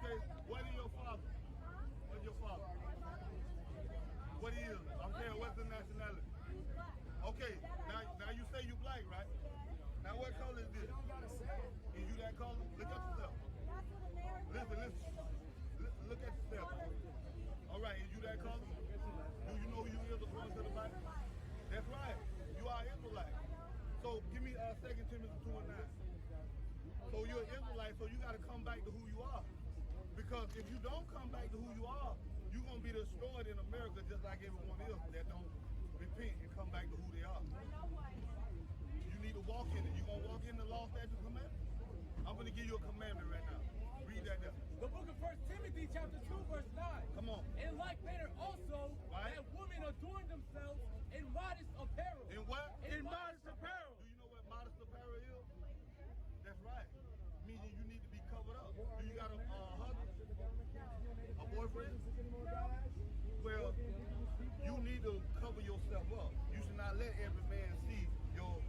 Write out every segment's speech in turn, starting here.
Okay, what is your father? What's your father? What he is? I'm saying, what's the nationality? Okay, now you say you black, right? Now what color is this? Is you that color? Look at yourself. Listen. Look at yourself. All right, is you that color? Do you know who you is according to the Bible? That's right. You are Israelite. So give me 2 Timothy 2:9. So you're an Israelite, so you got to come back to who you are. Because if you don't come back to who you are, you're going to be destroyed in America just like everyone else that don't repent and come back to who they are. You need to walk in it. You going to walk in the law, statute, commandment? I'm going to give you a commandment right now. Read that down. The book of 1 Timothy chapter 2 verse 9. Come on. In like manner also, right, that women adorn themselves in modest apparel. In what? In modest apparel. Do you know what modest apparel is? That's right. Meaning you need to be covered up. Do you got a husband? A boyfriend? Well, you need to cover yourself up. You should not let every man see your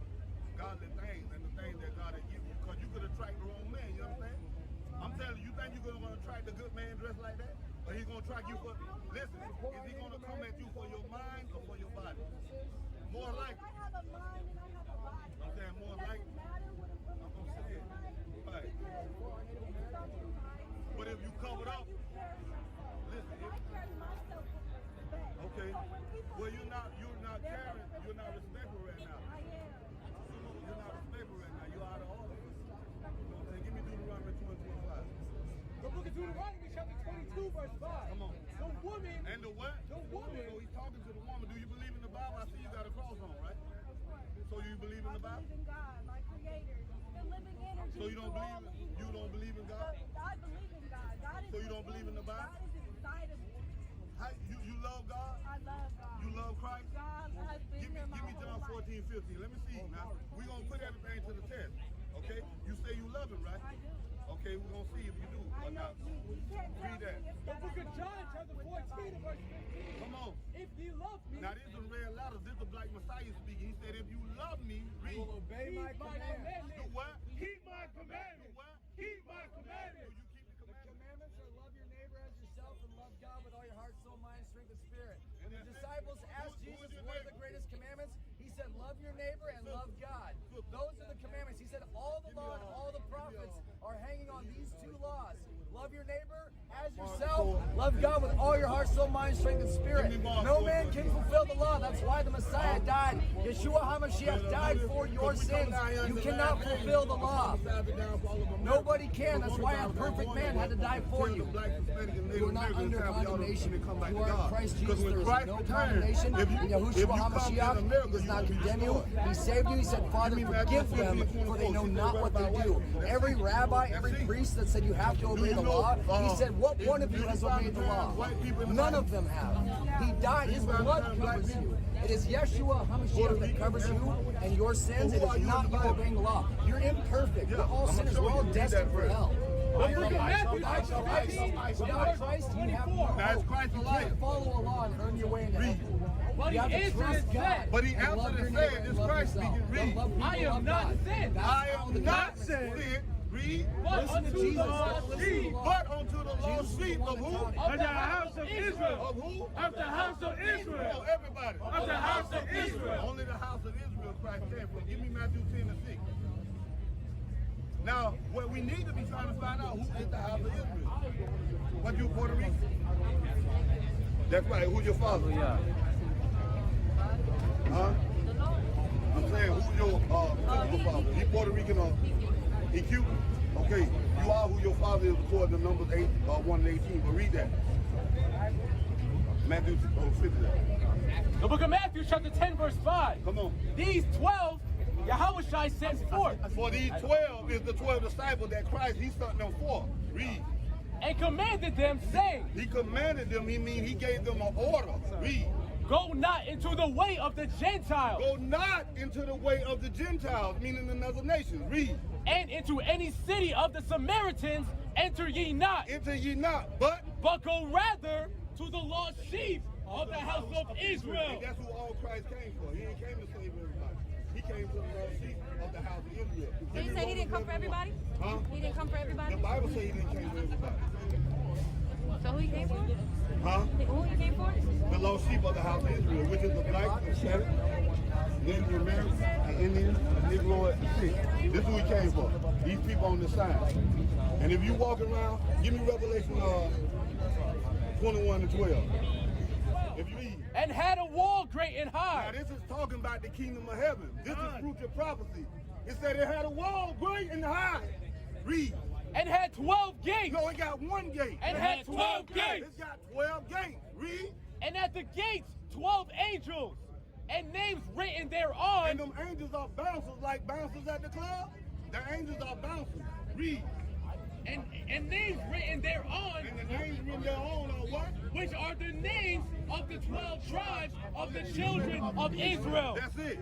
godly things and the things that God has given you, because you could attract the wrong man, you understand? I'm telling you, you think you're going to attract a good man dressed like that? Or he's going to attract you for, listen, is he going to come at you for your mind or for your body? More likely. I have a mind and I have a body. I'm saying more likely. I'm going to say it. Right. But if you cover up, listen. Okay. Well, you're not caring. You're not respectful right now. I am. You're not respectful right now. You're out of order. You know what I'm saying? Give me Deuteronomy 2:25. The book of Deuteronomy chapter 22 verse 5. Come on. The woman. And the what? The woman. So he's talking to the woman. Do you believe in the Bible? I see you got a cross on, right? So you believe in the Bible? I believe in God, my creator. The living energy. So you don't believe in God? I believe in God. God is so you don't believe in the Bible? God is inside of me. You love God? I love God. You love Christ? God has been Give me John 14:15. Let me see now. We're going to put everything to the test. Okay? You say you love him, right? I do. Okay, we're going to see if you do I or know not. you can't tell Read that. me if The book of John chapter 14 verse 15. Come on. If ye love me. Now this is red letters. This is the black Messiah speaking. He said, if you love me, read. You will obey my commandments. Do what? Keep my commandments. Do what? Keep my commandments. Do you keep the The commandments? commandments are love your neighbor as yourself and love God with all your heart, soul, mind, strength, and spirit. And the disciples asked Jesus, what are the greatest commandments? He said, love your neighbor and love God. Those are the commandments. He said, all the law and all the prophets are hanging on these two laws. Love your neighbor as yourself. Love God with all your heart, soul, mind, strength, and spirit. No man can fulfill the law. That's why the Messiah died. Yeshua HaMashiach died for your sins. You cannot fulfill the law. Nobody can. That's why a perfect man had to die for you. You are not under condemnation. You are in Christ Jesus. There is no condemnation. Yahushua HaMashiach does not condemn you. He saved you. He said, Father, forgive them, for they know not what they do. Every rabbi, every priest that said you have to obey the law, he said, what one of you has obeyed the law? None of them have. He died. His blood covers you. It is Yeshua HaMashiach that covers you and your sins. It is not you obeying the law. You're imperfect. We're all sinners. We're all destined for hell. Without Christ, you have no hope. You can't follow a law and earn your way into heaven. But you have to trust God. But he answered and said, this Christ speaking, read. I am not sin. I am not sin. Read. But unto the lost sheep. But unto the lost sheep of who? Of the house of Israel. Of who? Of the house of Israel. Oh, everybody. Of the house of Israel. Only the house of Israel Christ came from. Give me Matthew 10:6. Now, what we need to be trying to find out, who is the house of Israel? What, you Puerto Rican? That's right. Who's your father? Yeah. Huh? I'm saying, who's your father? He Puerto Rican or he Cuban? Okay, you are who your father is according to Numbers 1 and 18, but read that. Matthew 50. The book of Matthew chapter 10 verse 5. Come on. These 12 Yahushua sends forth. For these 12 is the 12 disciples that Christ, he sent them forth. Read. And commanded them, saying. He commanded them, he means he gave them an order. Read. Go not into the way of the Gentiles. Go not into the way of the Gentiles, meaning another nation. Read. And into any city of the Samaritans enter ye not. Enter ye not, but go rather to the lost sheep of the house of Israel. And that's who all Christ came for. He ain't came to save everybody. He came to the lost sheep of the house of Israel. Did you say he didn't come for everybody? Huh? He didn't come for everybody? The Bible says he didn't come for everybody. came for? Huh? Who he came for? The lost sheep of the house of Israel, which is the black, the Hispanic, Native American, the Indian, the Negro, and the Sikh. This is who he came for. These people on this side. And if you walk around, give me Revelation 21 and 12. If you read. And had a wall great and Now high. this is talking about the kingdom of heaven. This is future prophecy. It said it had a wall great and high. Read. And had 12 gates. No, it got one gate. And had 12 gates. It's got 12 gates. Read. And at the gates 12 angels, and names written thereon. And them angels are bouncers like bouncers at the club. The angels are bouncers. Read. And names written thereon. And the names written thereon are what? Which are the names of the 12 tribes of the children of Israel. That's it.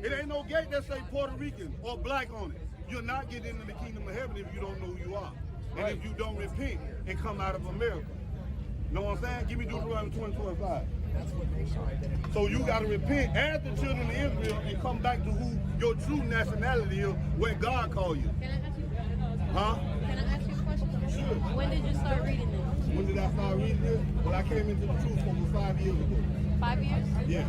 It ain't no gate that say Puerto Rican or black on it. You're not getting into the kingdom of heaven if you don't know who you are. And if you don't repent and come out of America. Know what I'm saying? Give me Deuteronomy 20:25. So you got to repent as the children of Israel and come back to who your true nationality is, where God called you. Can I ask you? Huh? Can I ask you a question? Sure. When did you start reading this? When did I start reading this? Well, I came into the truth over 5 years ago. 5 years? Yeah.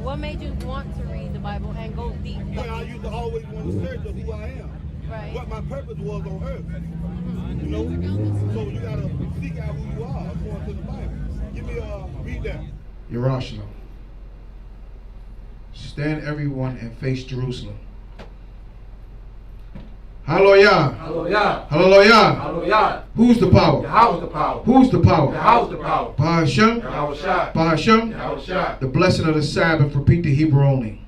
What made you want to read the Bible and go deep? Well, I used to always want to search of who I am. Right. What my purpose was on earth. You know? So you got to seek out who you are according to the Bible. Give me read that. Jerusalem. Stand everyone and face Jerusalem. Hallelujah. Hallelujah. Hallelujah. Hallelujah. Who's the power? Yahweh's the power. Who's the power? Yahweh's the power. Bahashem. Yahushua. Bahashem. Yahushua. The blessing of the Sabbath. Repeat the Hebrew only.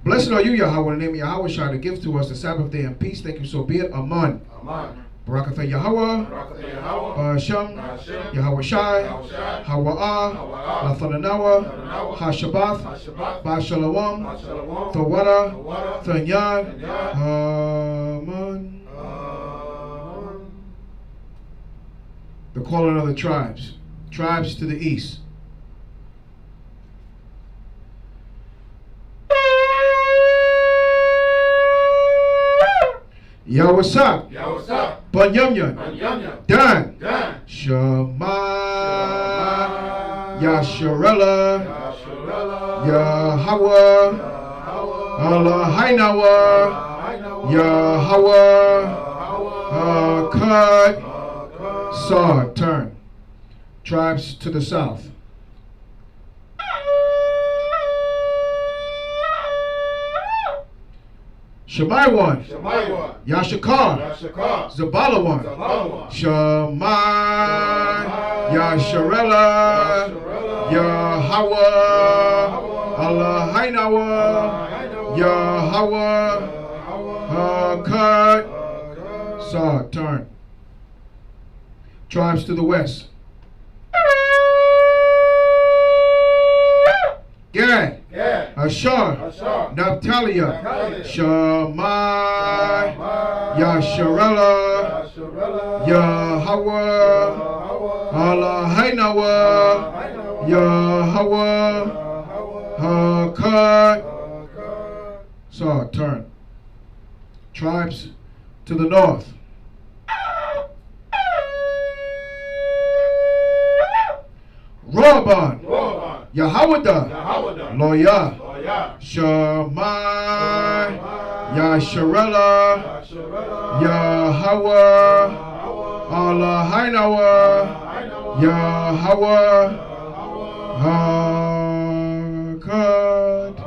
Blessed are you, Yahweh, in the name of Yahushua, that gives to us the Sabbath day and peace. Thank you, so be it. Amen. Amen. Barakatha Yahweh. Barakatha Yahweh. Bahashem. Bahashem. Yahweh Shai. Yahushua. Hawa'ah. Hawa'ah. Lathananawa. HaShabbath. HaShabbath. Bashalom. Shalom. Thawara. Thawara. Thanyan. Thanyan. Amen. The calling of the tribes. Tribes to the east. Yawasap. Yahushua. Banyamyan. Banyamyan. Dan. Dan. Shema. Yasharella. Yasharella. Yahweh. Ahrahyahla. Yahweh. Cut. Saw. Turn. Tribes to the south. Shemaiwan. Shemaiwan. Yashakar. Yashakar. Zebulon. Zebulon. Shemai. Yasharella. Yahweh. Ahrahyahla. Yahweh. Cut. Saw. Turn. Tribes to the west. Gad. Gad. Ashar. Ashar. Naphtali. Naphtali. Shemai. Yasharella. Yasharella. Yahweh. Ahrahyahla. Yahweh. Cut. Saw. Turn. Tribes to the north. Roban. Yahawada. Loya. Shemai. Yasharella. Yahweh. Ahrahyahla. Yahweh. Cut.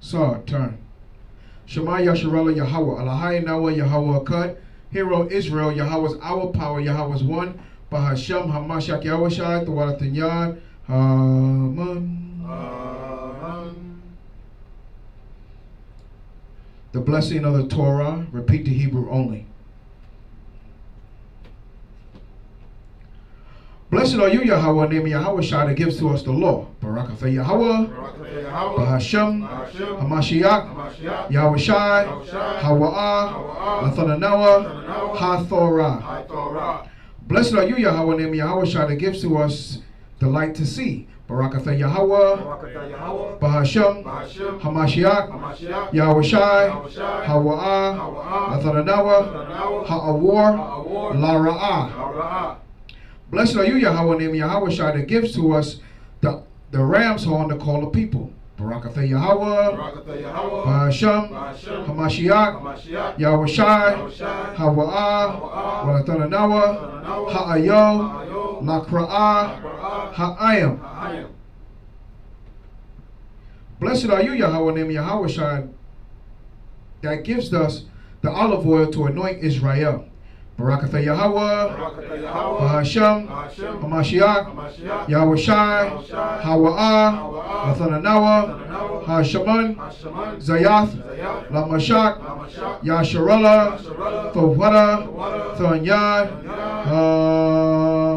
Saw. Turn. Shema Yasharella. Yahweh. Ahrahyahla. Yahweh. Cut. Hero Israel. Yahweh's our power. Yahweh's one. Bahashem Hamashak Yahushai Tawarathanyan. Amen. The blessing of the Torah. Repeat the Hebrew only. Blessed are you, Yahweh, name of Yahushua, that gives to us the law. Barakatha Yahweh. Bahashem Hamashiach. Yahushai. Hawa'ah. Lathananawa. HaTorah. Blessed are you, Yahweh, name of Yahushua, that gives to us the light to see. Barakatha Yahweh, Barakatha Yahweh, Bahashem, Bahashem, Hamashiach, Hamashiach, Yahushai, Yahushai, Hawa'ah, Hawa'ah, Lathanawa, Ha'awar, Ha'awar, Lara'ah. Ra'ah. Blessed are you, Yahweh, name Yahushai, that gives to us the ram's horn to call the people. Barakatha Yahweh, Barakatha Yahweh, Bahashem, Bahashem, Hamashiach, Hamashiach, Yahushai, Yahushai, Hawa'ah, Lathanawa, Ha'awar, Ha'ayo, Lakra'ah, Ra'ah, Ha'ayam. Ha'ayam. Blessed are you, Yahweh, name Yahushai, that gives us the olive oil to anoint Israel. Barakatha Yahweh, Barakatha Yahweh, Bahashem, Bahashem, Hamashiach, Hamashiach, Yahushai, Yahushai, Hawa'ah, Lathanawa, Lathanawa, Hashaman, Hashaman, Zayath, Zayath, Lamashak, Lamashak, Yasharala, Yasharala, Thawada, Thawada, Thanyad, Thanyad,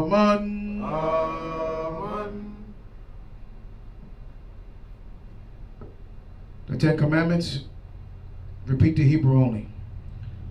Aman. Aman. The Ten Commandments, repeat the Hebrew only.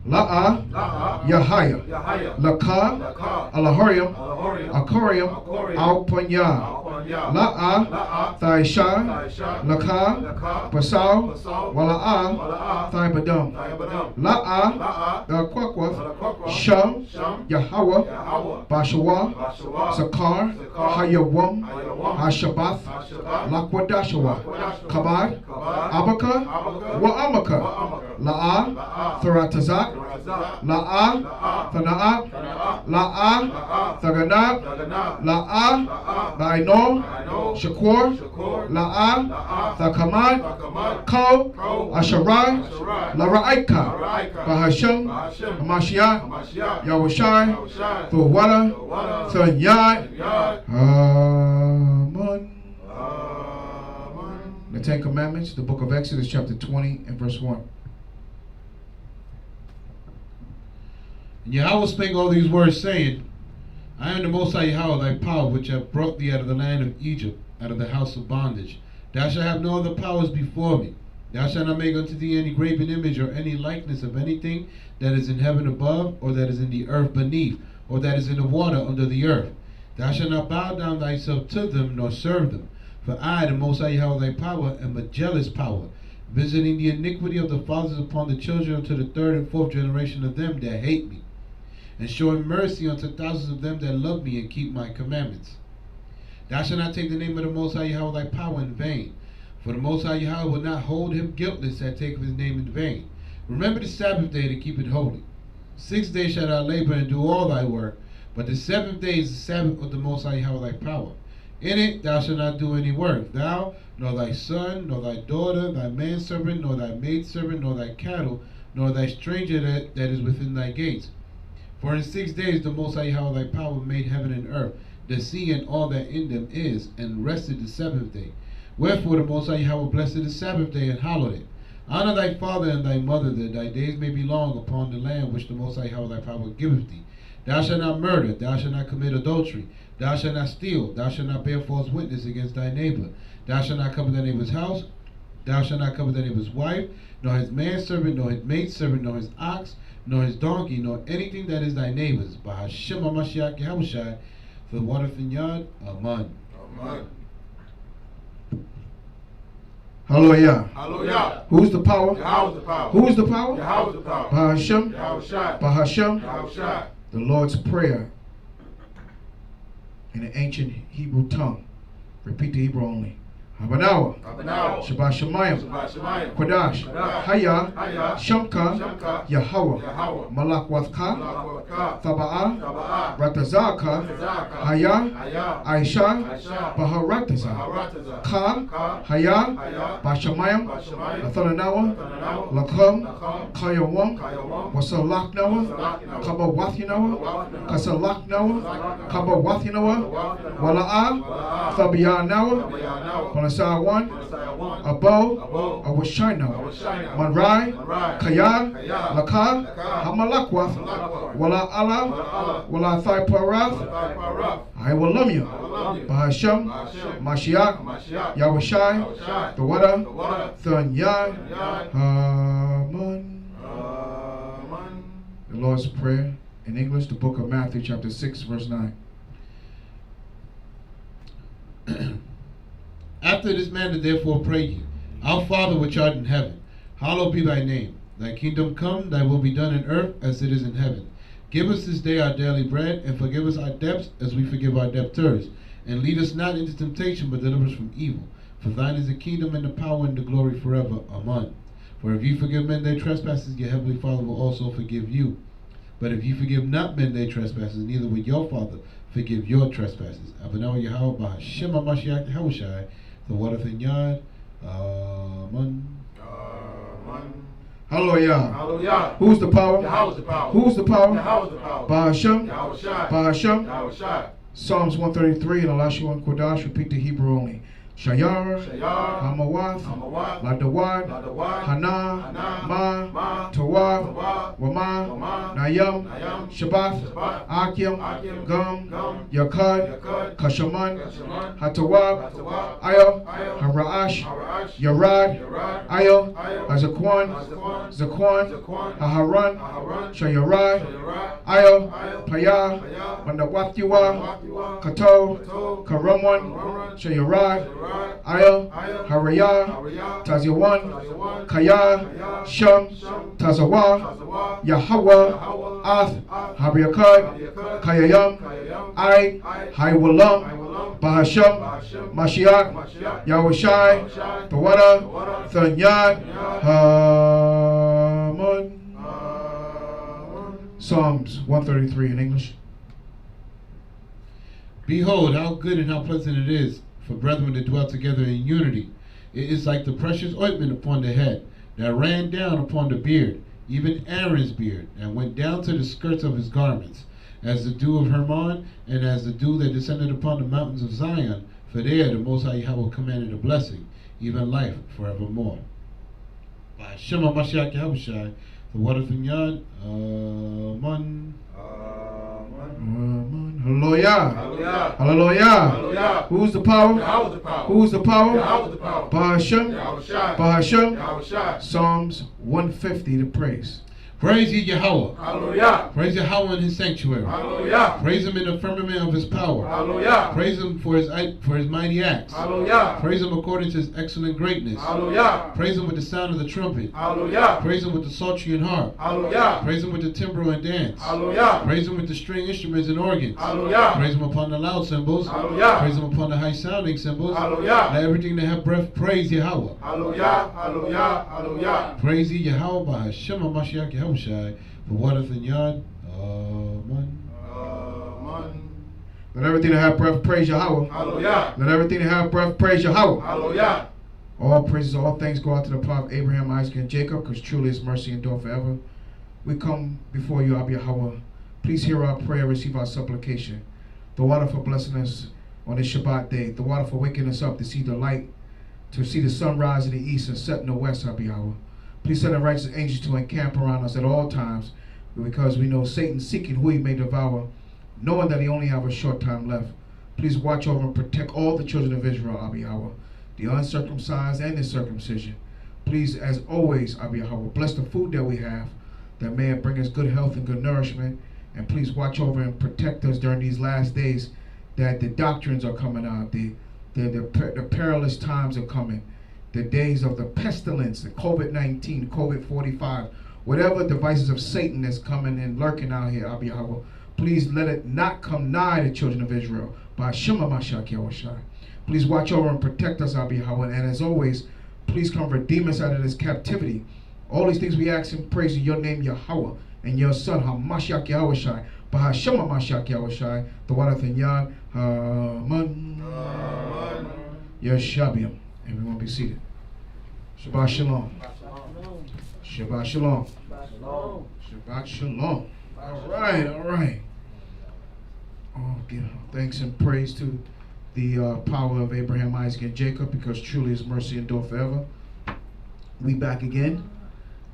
La'ah, La'ah, Yahaya, Yahaya, Lakah, Lakah, Alahorium, Alahorium, Akorium, Akorium, Alpanya, Alpanya, La'ah, La'ah, Thaisha, Thaisha, Lakah, Lakah, Basal, Basal, Wala'ah, Wala'ah, Thaibadam, Thaibadam, La'ah, La'ah, Kwakwath, Sham, Sham, Yahweh, Yahweh, Bashawa, Bashawa, Sakar, Sakar, Hayawam, Hayawam, Hashabath, Hashabath, Lakwadashawa, Lakwadashawa, Kabad, Kabad, Abaka, Abaka, Wa'amaka, Wa'amaka, La'ah, La'ah, Tharatazak, Tharatazak, La'ah, La'ah, Thana'ah, Thana'ah, La'ah, La'ah, Thaganab, Thaganab, La'ah, La'ah, Baino, Baino, Shakur, Shakur, La'ah, La'ah, Thakamad, Thakamad, Ko, Ko, Asharai, Asharai, Lara'aika, Lara'aika, Bahashem, Bahashem, Hamashiach, Hamashiach, Yahushai, Yahushai, Thawada, Thawada, Thanyad, Yad, Aman. Aman. The Ten Commandments, the book of Exodus, chapter 20 and verse 1. And Yahweh spake all these words, saying, I am the Most High Yahweh, thy power, which have brought thee out of the land of Egypt, out of the house of bondage. Thou shalt have no other powers before me. Thou shalt not make unto thee any graven image or any likeness of anything that is in heaven above, or that is in the earth beneath, or that is in the water under the earth. Thou shalt not bow down thyself to them, nor serve them. For I, the Most High Yahweh, thy power, am a jealous power, visiting the iniquity of the fathers upon the children unto the third and fourth generation of them that hate me, and showing mercy unto thousands of them that love me and keep my commandments. Thou shalt not take the name of the Most High Yahweh thy power in vain, for the Most High Yahweh will not hold him guiltless that taketh his name in vain. Remember the Sabbath day to keep it holy. 6 days shalt thou labor and do all thy work, but the seventh day is the Sabbath of the Most High Yahweh thy power. In it thou shalt not do any work, thou, nor thy son, nor thy daughter, thy manservant, nor thy maidservant, nor thy cattle, nor thy stranger that is within thy gates. For in 6 days the Most High Yahweh thy power made heaven and earth, the sea and all that in them is, and rested the seventh day. Wherefore the Most High Yahweh blessed the Sabbath day and hallowed it. Honor thy father and thy mother, that thy days may be long upon the land which the Most High Yahweh thy power giveth thee. Thou shalt not murder, thou shalt not commit adultery, thou shalt not steal, thou shalt not bear false witness against thy neighbor, thou shalt not covet thy neighbor's house, thou shalt not covet thy neighbor's wife, nor his manservant, nor his maidservant, nor his ox, nor his donkey, nor anything that is thy neighbor's. Bahashem Hamashiach Yahushai, for the water Yad, Aman. Aman. Hallelujah. Hallelujah. Who's the power? Yahweh's the power. Who is the power? Yahweh's the power. Bahashem, Yahushai. Bahashem, Yahushai. the Lord's Prayer in the ancient Hebrew tongue. Repeat the Hebrew only. Habanawa, Abanawa. Shabbat Shemayim, Shabbat Shemayim. Kodash, Kodash. Haya, Haya. Shamka, Shamka. Yahweh, Yahweh. Malak Wathka, Malak Thaba'ah, Taba'ah. Ratazaka, Ratazaka. Haya, Haya. Aisha, Aisha. Baharataza, Baharataza. Ka, Ka. Haya, Haya. Bashamayim, Bashamayim. Athananawa, Athananawa. Lakham, Lakham. Kayawam, Kayawam. Wasalaknawa, Wasalaknawa. Kabawathinawa, Kasalaknawa, Kabawathinawa, Wala'ah, Wala'ah. Thabiyanawa, Thabiyanawa. Panasawan, Messiah one. Abo, Abo. Awashinawa, Awashinawa. Manrai, Manrai. Kaya, Kaya. Laka, Laka. Hamalakwath, Hamalakwath. Wala Allah, Wala'ah. Wala Thiparath, Wala'ah. I will love you. Wala'ah. Bahashem, Bahashem. Mashiach, Mashiach. Yahushai, Yahushai. the water, The water. Thanyad, Thanyad. Amen. Aman. The Lord's Prayer in English, the book of Matthew, chapter 6, verse 9. After this manner therefore pray ye, Our Father which art in heaven, hallowed be thy name. Thy kingdom come, thy will be done in earth as it is in heaven. Give us this day our daily bread, and forgive us our debts as we forgive our debtors. And lead us not into temptation, but deliver us from evil. For thine is the kingdom and the power and the glory forever. Amen. For if ye forgive men their trespasses, your heavenly Father will also forgive you. But if ye forgive not men their trespasses, neither will your Father forgive your trespasses. Abanawa Yahweh Bahashem HaMashiach Yahushai, the water in Yad. Amen. Hallelujah. Hallelujah. Who's the power? Yahweh's the power. Who's the power? Yahweh's the power. Bahashem. Yahushai. Bahashem. Yahushai. Psalms 133 and Elisha Kodash. Repeat the Hebrew only. Shayar, Shayar, Hamawath, Hamawath, Ladawad, Ladawad, Hana, Hana, Ma, Ma, Tawab, Tawab, Wama, Wama, Nayam, Nayam, Shabbath, Shabbath, Akim, Akim, Gum, Gum, Yakad, Yakad, Kashaman, Kashaman, Hatawab, Hatawab, Ayo, Ayo, Haraash, Haraash, Yarad, Yarad, Ayo, Ayo, Azakwan, Azakwan, Zakwan, Zakwan, Aharan, Aharan, Shayarad, Shayarad, Ayo, Ayo, Paya, Paya, Mandawathiwa, Mandawathiwa, Kato, Kato, Karamwan, Karamwan, Shayarad, Shayarad, Ayo, Ayo, Haraya, Haraya, Taziwan, Taziwan, Kaya, Kaya, Sham, Sham, Tazawa, Tazawa, Yahweh, Yahweh, Ath, Ath, Habiakad, Habiakad, Kayayam, Kayayam, I, Haiwalam, Haiwalam, Bahasham, Bahasham, Mashiach, Mashiach, Yahushai, Yahushai, Tawada, Tawada, Thanyad, Haman. Amen. Psalms 133 in English. Behold, how good and how pleasant it is for brethren to dwell together in unity. It is like the precious ointment upon the head, that ran down upon the beard, even Aaron's beard, and went down to the skirts of his garments, as the dew of Hermon, and as the dew that descended upon the mountains of Zion. For there the Most High Yahweh commanded a blessing, even life forevermore. By Hashem HaMashiach Yahushai, the water from Yad, Amen. Amen. Hallelujah. Hallelujah. Hallelujah. Hallelujah. Who's the power? Yahweh's the power. Who's the power? Yahweh's the power. Bahasham. Yahushai. Bahasham. Yahushai. Psalms 150 to praise. Praise ye Yahweh. Hallelujah. Praise Yahweh in his sanctuary. Hallelujah. Praise him in the firmament of his power. Hallelujah. Praise him for his mighty acts. Hallelujah. Praise him according to his excellent greatness. Hallelujah. Praise him with the sound of the trumpet. Hallelujah. Praise him with the psaltery and harp. Hallelujah. Praise him with the timbrel and dance. Hallelujah. Praise him with the string instruments and organs. Hallelujah. Praise him upon the loud cymbals. Hallelujah. Praise him upon the high sounding cymbals. Hallelujah. Let everything that have breath praise Yahweh. Hallelujah. Hallelujah. Hallelujah. Praise ye Yahweh by Hashem HaMashiach Yahushai, for water in Yad. Amen. Amen. Let everything that have breath praise Yahweh. Hallelujah. Let everything that have breath praise Yahweh. Hallelujah. All praises, all thanks go out to the power of Abraham, Isaac, and Jacob, because truly his mercy endure forever. We come before you, Abba Yahweh. Please hear our prayer, receive our supplication. The water for blessing us on this Shabbat day. The water for waking us up to see the light, to see the sun rise in the east and set in the west, Abba Yahweh. Please send the righteous angels to encamp around us at all times, because we know Satan seeking who he may devour, knowing that he only have a short time left. Please watch over and protect all the children of Israel, Abba Yahweh, the uncircumcised and the circumcision. Please, as always, Abba Yahweh, bless the food that we have, that may it bring us good health and good nourishment. And please watch over and protect us during these last days, that the doctrines are coming out, the perilous times are coming, the days of the pestilence, the COVID-19, COVID-45, whatever devices of Satan that's coming and lurking out here, Abba Yahweh, please let it not come nigh the children of Israel. By Hashem HaMashiach Yahushai. Please watch over and protect us, Abba Yahweh. And as always, please come redeem us out of this captivity. All these things we ask and praise in your name, Yahweh, and your son, HaMashiach Yahushai. By Hashem HaMashiach Yahushai, the water in Yad, Amen. Yeshabiam. Everyone be seated. Shabbat Shalom. Shabbat Shalom. Shabbat Shalom. All right, all right. Oh, give thanks and praise to the power of Abraham, Isaac, and Jacob, because truly his mercy endure forever. We back again.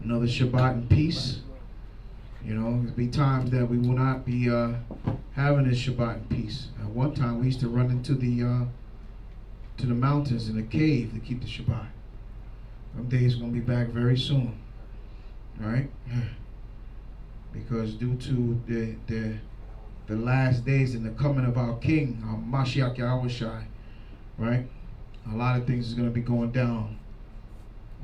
Another Shabbat in peace. You know, there'll be times that we will not be having this Shabbat in peace. At one time, we used to run into the mountains in a cave to keep the Shabbat. Some days are going to be back very soon. All right? Because due to the last days and the coming of our King, our Mashiach Yahushai, right? a lot of things is going to be going down.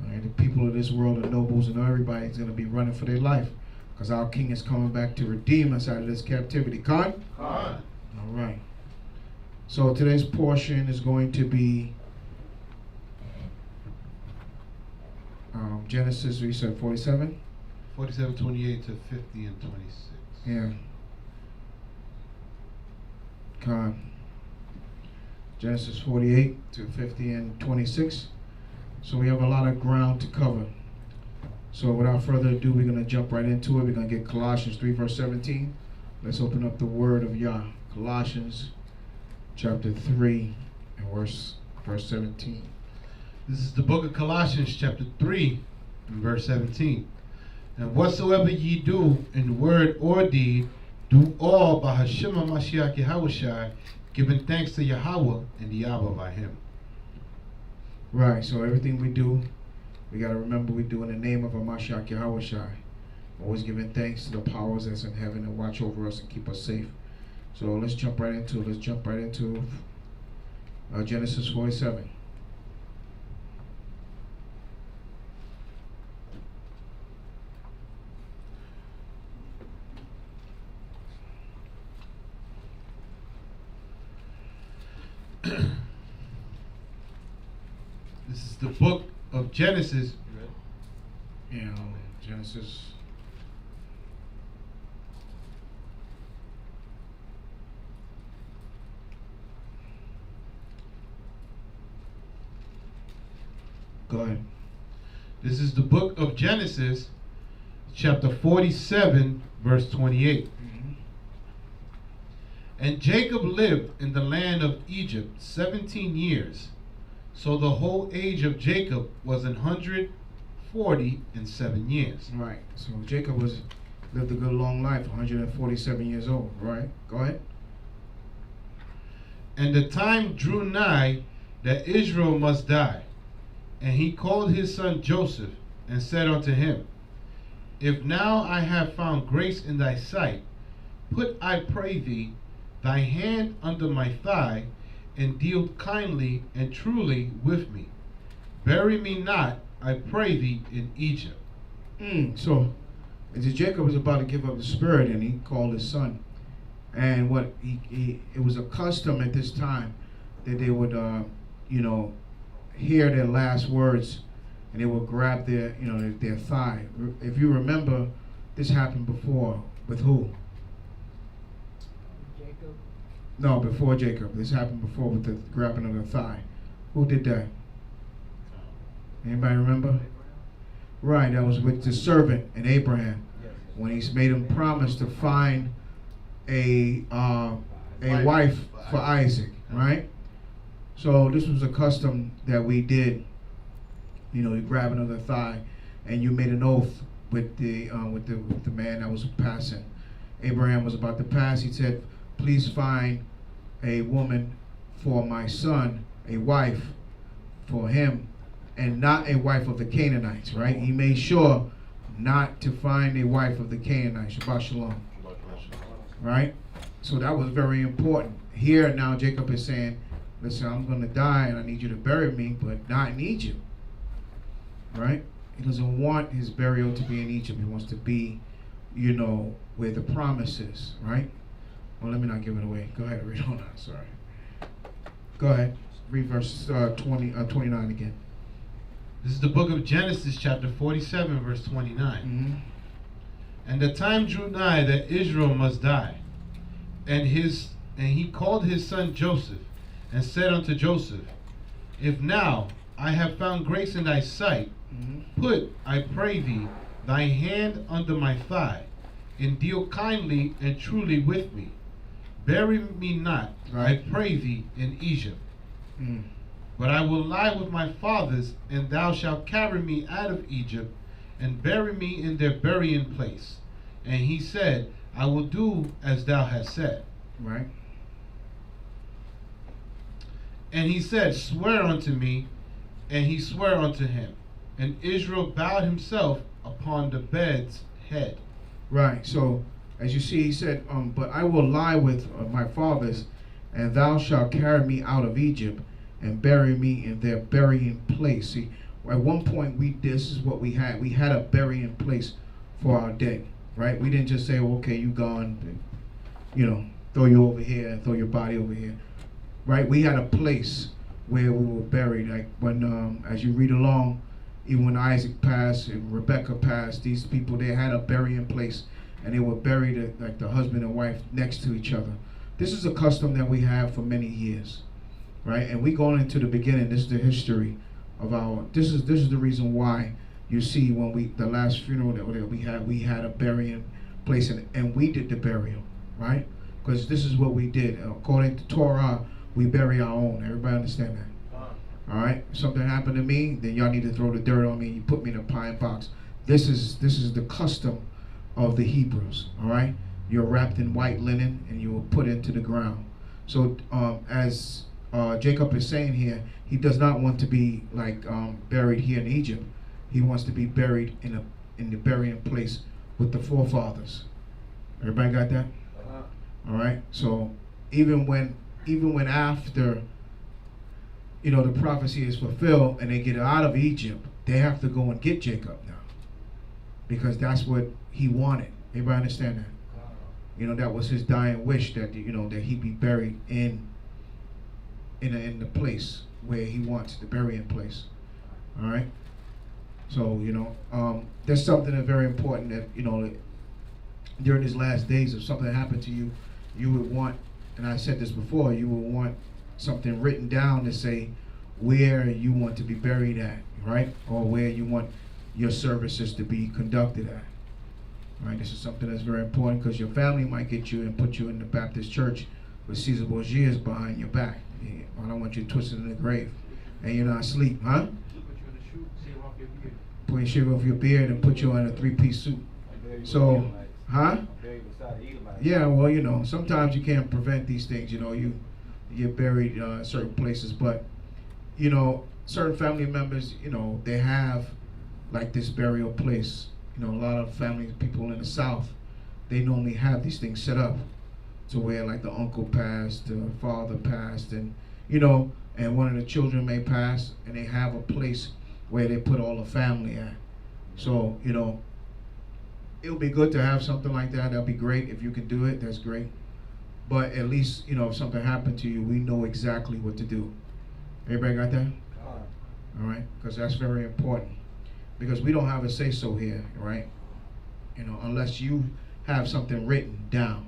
Right? The people of this world, the nobles and everybody is going to be running for their life because our King is coming back to redeem us out of this captivity. Con? Con. All right. So today's portion is going to be Genesis, we said 47? 47, 28 to 50 and 26. Yeah. Con. Genesis 48 to 50 and 26. So we have a lot of ground to cover. So without further ado, we're going to jump right into it. We're going to get Colossians 3 verse 17. Let's open up the word of Yah. Colossians chapter 3 and verse 17. This is the book of Colossians chapter 3 and verse 17. And whatsoever ye do in word or deed, do all by Hashem HaMashiach Yahushai, giving thanks to Yahweh and the Abba by him. Right, so everything we do, we got to remember we do in the name of Mashiach Yahushai. Always giving thanks to the powers that's in heaven and watch over us and keep us safe. So let's jump right into Genesis 47. This is the book of Genesis. You know, Genesis. Go ahead. This is the book of Genesis, chapter 47, verse 28. And Jacob lived in the land of Egypt 17 years. So the whole age of Jacob was 147 years. Right. So Jacob lived a good long life, 147 years old. Right. Go ahead. And the time drew nigh that Israel must die. And he called his son Joseph, and said unto him, If now I have found grace in thy sight, put, I pray thee, thy hand under my thigh, and deal kindly and truly with me. Bury me not, I pray thee, in Egypt. So Jacob was about to give up the spirit, and he called his son. And what it was a custom at this time that they would, hear their last words, and they would grab their thigh. If you remember, this happened before with who? Jacob. No, before Jacob. This happened before with the grabbing of the thigh. Who did that? Anybody remember? Right, that was with the servant and Abraham, when he's made him promise to find a wife for Isaac, right? So this was a custom that we did. You grab another thigh, and you made an oath with the man that was passing. Abraham was about to pass. He said, "Please find a woman for my son, a wife for him, and not a wife of the Canaanites." Right? He made sure not to find a wife of the Canaanites. Shabbat Shalom. Right? So that was very important. Here now Jacob is saying, listen, I'm going to die and I need you to bury me, but not in Egypt. Right? He doesn't want his burial to be in Egypt. He wants to be, where the promise is. Right? Well, let me not give it away. Go ahead, read on. Sorry. Go ahead. Read verse 29 again. This is the book of Genesis, chapter 47, verse 29. And the time drew nigh that Israel must die. And he called his son Joseph, and said unto Joseph, If now I have found grace in thy sight, put, I pray thee, thy hand under my thigh, and deal kindly and truly with me. Bury me not, I pray thee, in Egypt. But I will lie with my fathers, and thou shalt carry me out of Egypt, and bury me in their burying place. And he said, I will do as thou hast said. Right. And he said, Swear unto me. And he sware unto him. And Israel bowed himself upon the bed's head. Right. So, as you see, he said, but I will lie with my fathers, and thou shalt carry me out of Egypt, and bury me in their burying place. See, at one point this is what we had. We had a burying place for our dead, right? We didn't just say, well, okay, you gone, throw you over here and throw your body over here, right? We had a place where we were buried. Like when, as you read along, even when Isaac passed and Rebecca passed, these people, they had a burying place, and they were buried like the husband and wife next to each other. This is a custom that we have for many years, right? And we going into the beginning. This is the history of this is the reason why you see when the last funeral that we had a burying place, and we did the burial, right? Because this is what we did. According to Torah, we bury our own. Everybody understand that? All right? If something happened to me, then y'all need to throw the dirt on me. You put me in a pine box. This is the custom of the Hebrews, all right? You're wrapped in white linen and you were put into the ground. So as Jacob is saying here, he does not want to be like buried here in Egypt. He wants to be buried in the burying place with the forefathers. Everybody got that? All right. So even when after the prophecy is fulfilled and they get out of Egypt, they have to go and get Jacob now, because that's what he wanted. Everybody understand that? That was his dying wish, that that he be buried in the place where he wants, the burying place. All right. So there's something that's very important that during these last days, if something happened to you, you would want, and I said this before, you would want something written down to say where you want to be buried at, right? Or where you want your services to be conducted at. Right? This is something that's very important, because your family might get you and put you in the Baptist church with Caesar Borgia's behind your back. I don't want you twisted in the grave and you're not asleep, huh? Put your shave off your beard and put you in a 3-piece suit. So, huh? Yeah, well, sometimes you can't prevent these things. You get buried certain places, but certain family members, they have like this burial place. A lot of family people in the South, they normally have these things set up to where like the uncle passed, the father passed, and and one of the children may pass, and they have a place where they put all the family at. So it'll be good to have something like that. That'll be great if you can do it. That's great. But at least if something happened to you, we know exactly what to do. Everybody got that? All right, because that's very important. Because we don't have a say-so here, right? Unless you have something written down.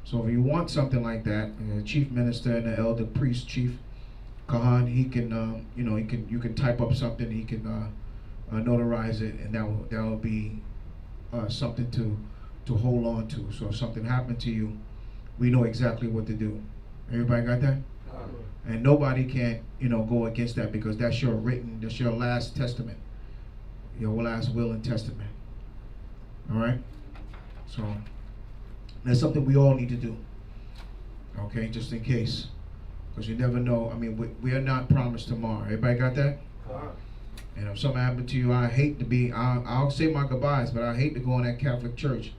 So if you want something like that, the chief minister and the elder priest, chief Kahan, he can, you can type up something, he can notarize it, and that will be something to hold on to. So if something happened to you, we know exactly what to do. Everybody got that? And nobody can, go against that, because that's your last testament. Your last will and testament. All right? So that's something we all need to do. Okay, just in case. Because you never know. I mean, we are not promised tomorrow. Everybody got that? And if something happened to you, I hate to be, I'll say my goodbyes, but I hate to go in that Catholic church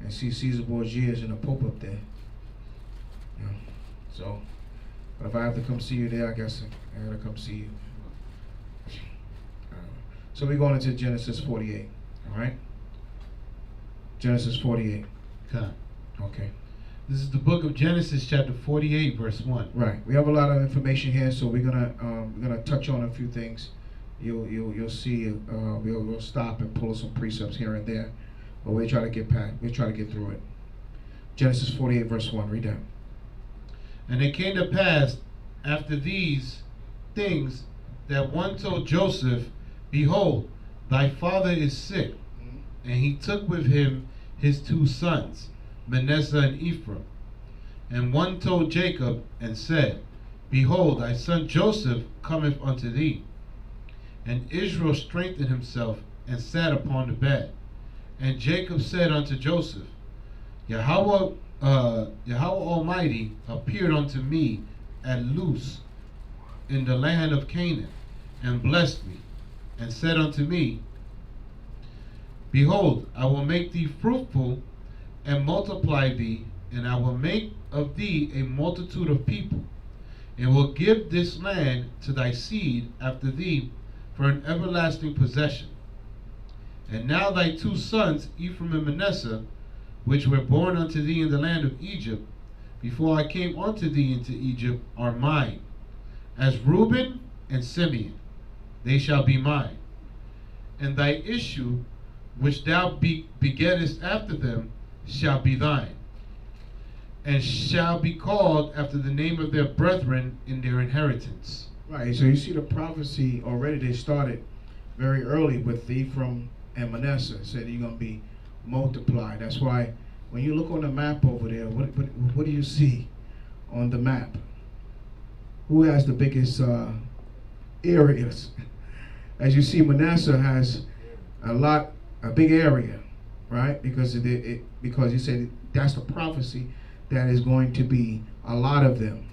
and see Caesar Borgia's and the Pope up there. So, but if I have to come see you there, I guess I gotta come see you. So we're going into Genesis 48, all right? Genesis 48. Okay. This is the book of Genesis, chapter 48, verse 1. Right. We have a lot of information here, so we're gonna touch on a few things. You'll see. We'll stop and pull some precepts here and there, but we'll try to get through it. Genesis 48, verse 1. Read that. And it came to pass after these things that one told Joseph, Behold, thy father is sick. And he took with him his 2 sons, Manasseh and Ephraim. And one told Jacob and said, Behold, thy son Joseph cometh unto thee. And Israel strengthened himself and sat upon the bed. And Jacob said unto Joseph, Yahweh Almighty appeared unto me at Luz in the land of Canaan, and blessed me, and said unto me, Behold, I will make thee fruitful, and multiply thee, and I will make of thee a multitude of people, and will give this land to thy seed after thee for an everlasting possession. And now thy 2 sons, Ephraim and Manasseh, which were born unto thee in the land of Egypt, before I came unto thee into Egypt, are mine. As Reuben and Simeon, they shall be mine. And thy issue, which thou begettest after them, shall be thine, and shall be called after the name of their brethren in their inheritance. Right, so you see the prophecy already. They started very early with Ephraim and Manasseh. It said you're going to be multiplied. That's why when you look on the map over there, what do you see on the map? Who has the biggest areas? As you see, Manasseh has a big area, right? Because because you said that's the prophecy that is going to be a lot of them,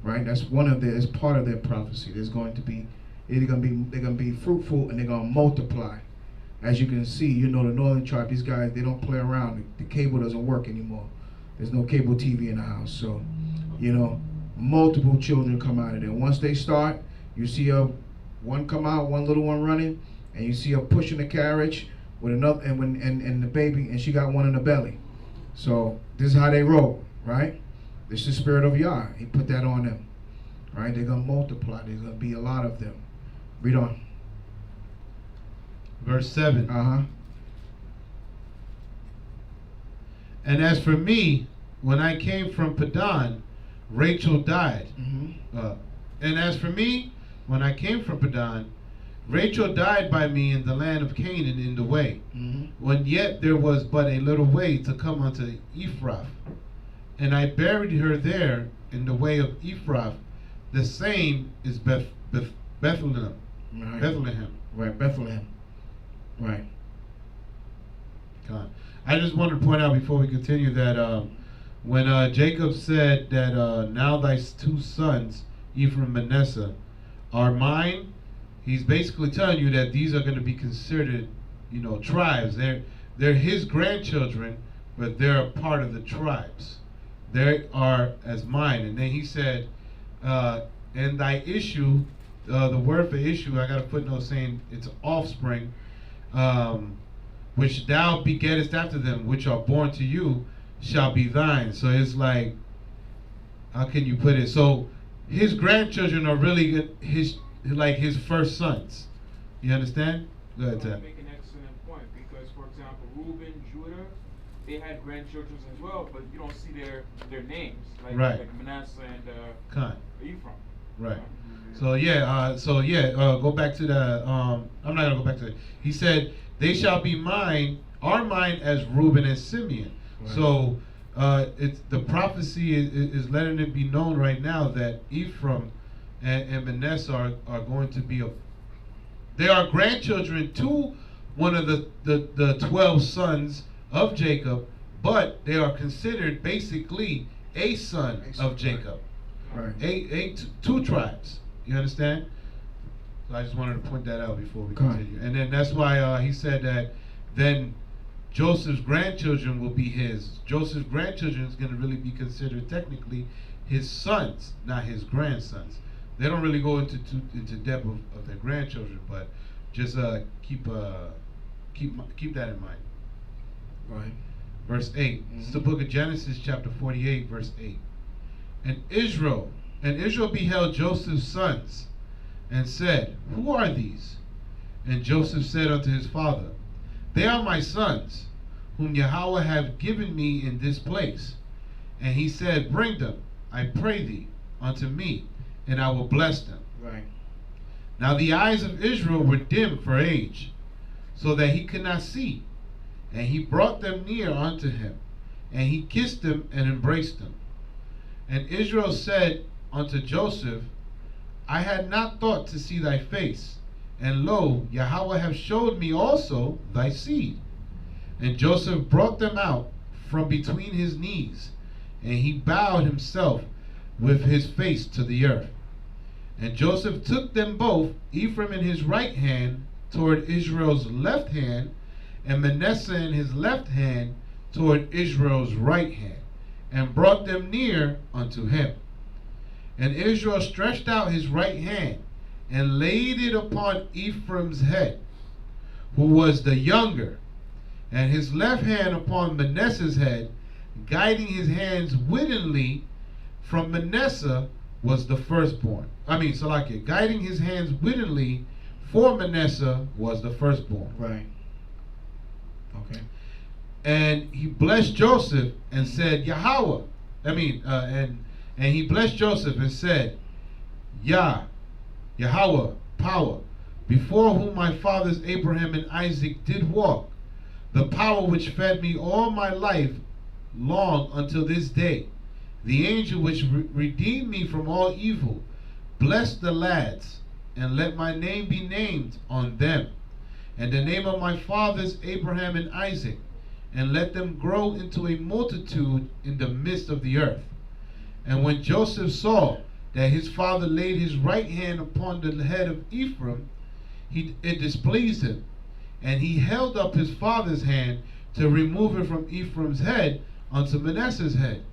right? That's it's part of their prophecy. They're going to be fruitful and they're going to multiply. As you can see, the northern tribe, these guys, they don't play around. The cable doesn't work anymore. There's no cable TV in the house. So, multiple children come out of there. Once they start, you see one come out, one little one running, and you see her pushing the carriage with another, and the baby, and she got one in the belly. So this is how they roll, right? This is the spirit of Yah. He put that on them, right? They're gonna multiply. There's gonna be a lot of them. Read on. Verse 7. Uh-huh. And as for me, when I came from Padan, Rachel died. And as for me, when I came from Padan, Rachel died by me in the land of Canaan in the way, when yet there was but a little way to come unto Ephrath. And I buried her there in the way of Ephrath. The same is Bethlehem. Right. Bethlehem. Right, Bethlehem. Right. God. I just wanted to point out before we continue that when Jacob said that now thy 2 sons, Ephraim and Manasseh, are mine, he's basically telling you that these are going to be considered, tribes. They're his grandchildren, but they're a part of the tribes. They are as mine. And then he said, and thy issue, the word for issue, I got a footnote saying it's offspring, which thou begettest after them, which are born to you, shall be thine. So it's like, how can you put it? So his grandchildren are really his first sons. You understand? Go ahead, Tab. Make an excellent point, because for example, Reuben, Judah, they had grandchildren as well, but you don't see their names, like Manasseh and Ephraim. Right. Go back to the. I'm not gonna go back to it. He said, "They shall be mine, are mine as Reuben and Simeon." Right. So it's the prophecy is letting it be known right now that Ephraim and Manasseh are going to be they are grandchildren to one of the 12 sons of Jacob, but they are considered basically a son of Jacob. Right. 2 tribes. You understand? So I just wanted to point that out before we continue. And then that's why he said that then Joseph's grandchildren will be his. Joseph's grandchildren is going to really be considered technically his sons, not his grandsons. They don't really go into depth of their grandchildren, but just keep that in mind. Right. Verse 8. It's the book of Genesis, chapter 48, verse 8. And Israel beheld Joseph's sons, and said, Who are these? And Joseph said unto his father, They are my sons, whom Yahweh hath given me in this place. And he said, Bring them, I pray thee, unto me, and I will bless them. Right. Now the eyes of Israel were dim for age, so that he could not see. And he brought them near unto him, and he kissed them and embraced them. And Israel said unto Joseph, I had not thought to see thy face, and lo, Yahweh hath showed me also thy seed. And Joseph brought them out from between his knees, and he bowed himself with his face to the earth. And Joseph took them both, Ephraim in his right hand toward Israel's left hand, and Manasseh in his left hand toward Israel's right hand, and brought them near unto him. And Israel stretched out his right hand and laid it upon Ephraim's head, who was the younger, and his left hand upon Manasseh's head, guiding his hands wittingly from Manasseh was the firstborn. Salakia, guiding his hands wittingly for Manasseh was the firstborn. Right. Okay. And he blessed Joseph and said, Yahweh. And he blessed Joseph and said, Yahweh, power, before whom my fathers Abraham and Isaac did walk, the power which fed me all my life long until this day, the angel which redeemed me from all evil, bless the lads, and let my name be named on them, and the name of my fathers Abraham and Isaac, and let them grow into a multitude in the midst of the earth. And when Joseph saw that his father laid his right hand upon the head of Ephraim, it displeased him, and he held up his father's hand to remove it from Ephraim's head unto Manasseh's head.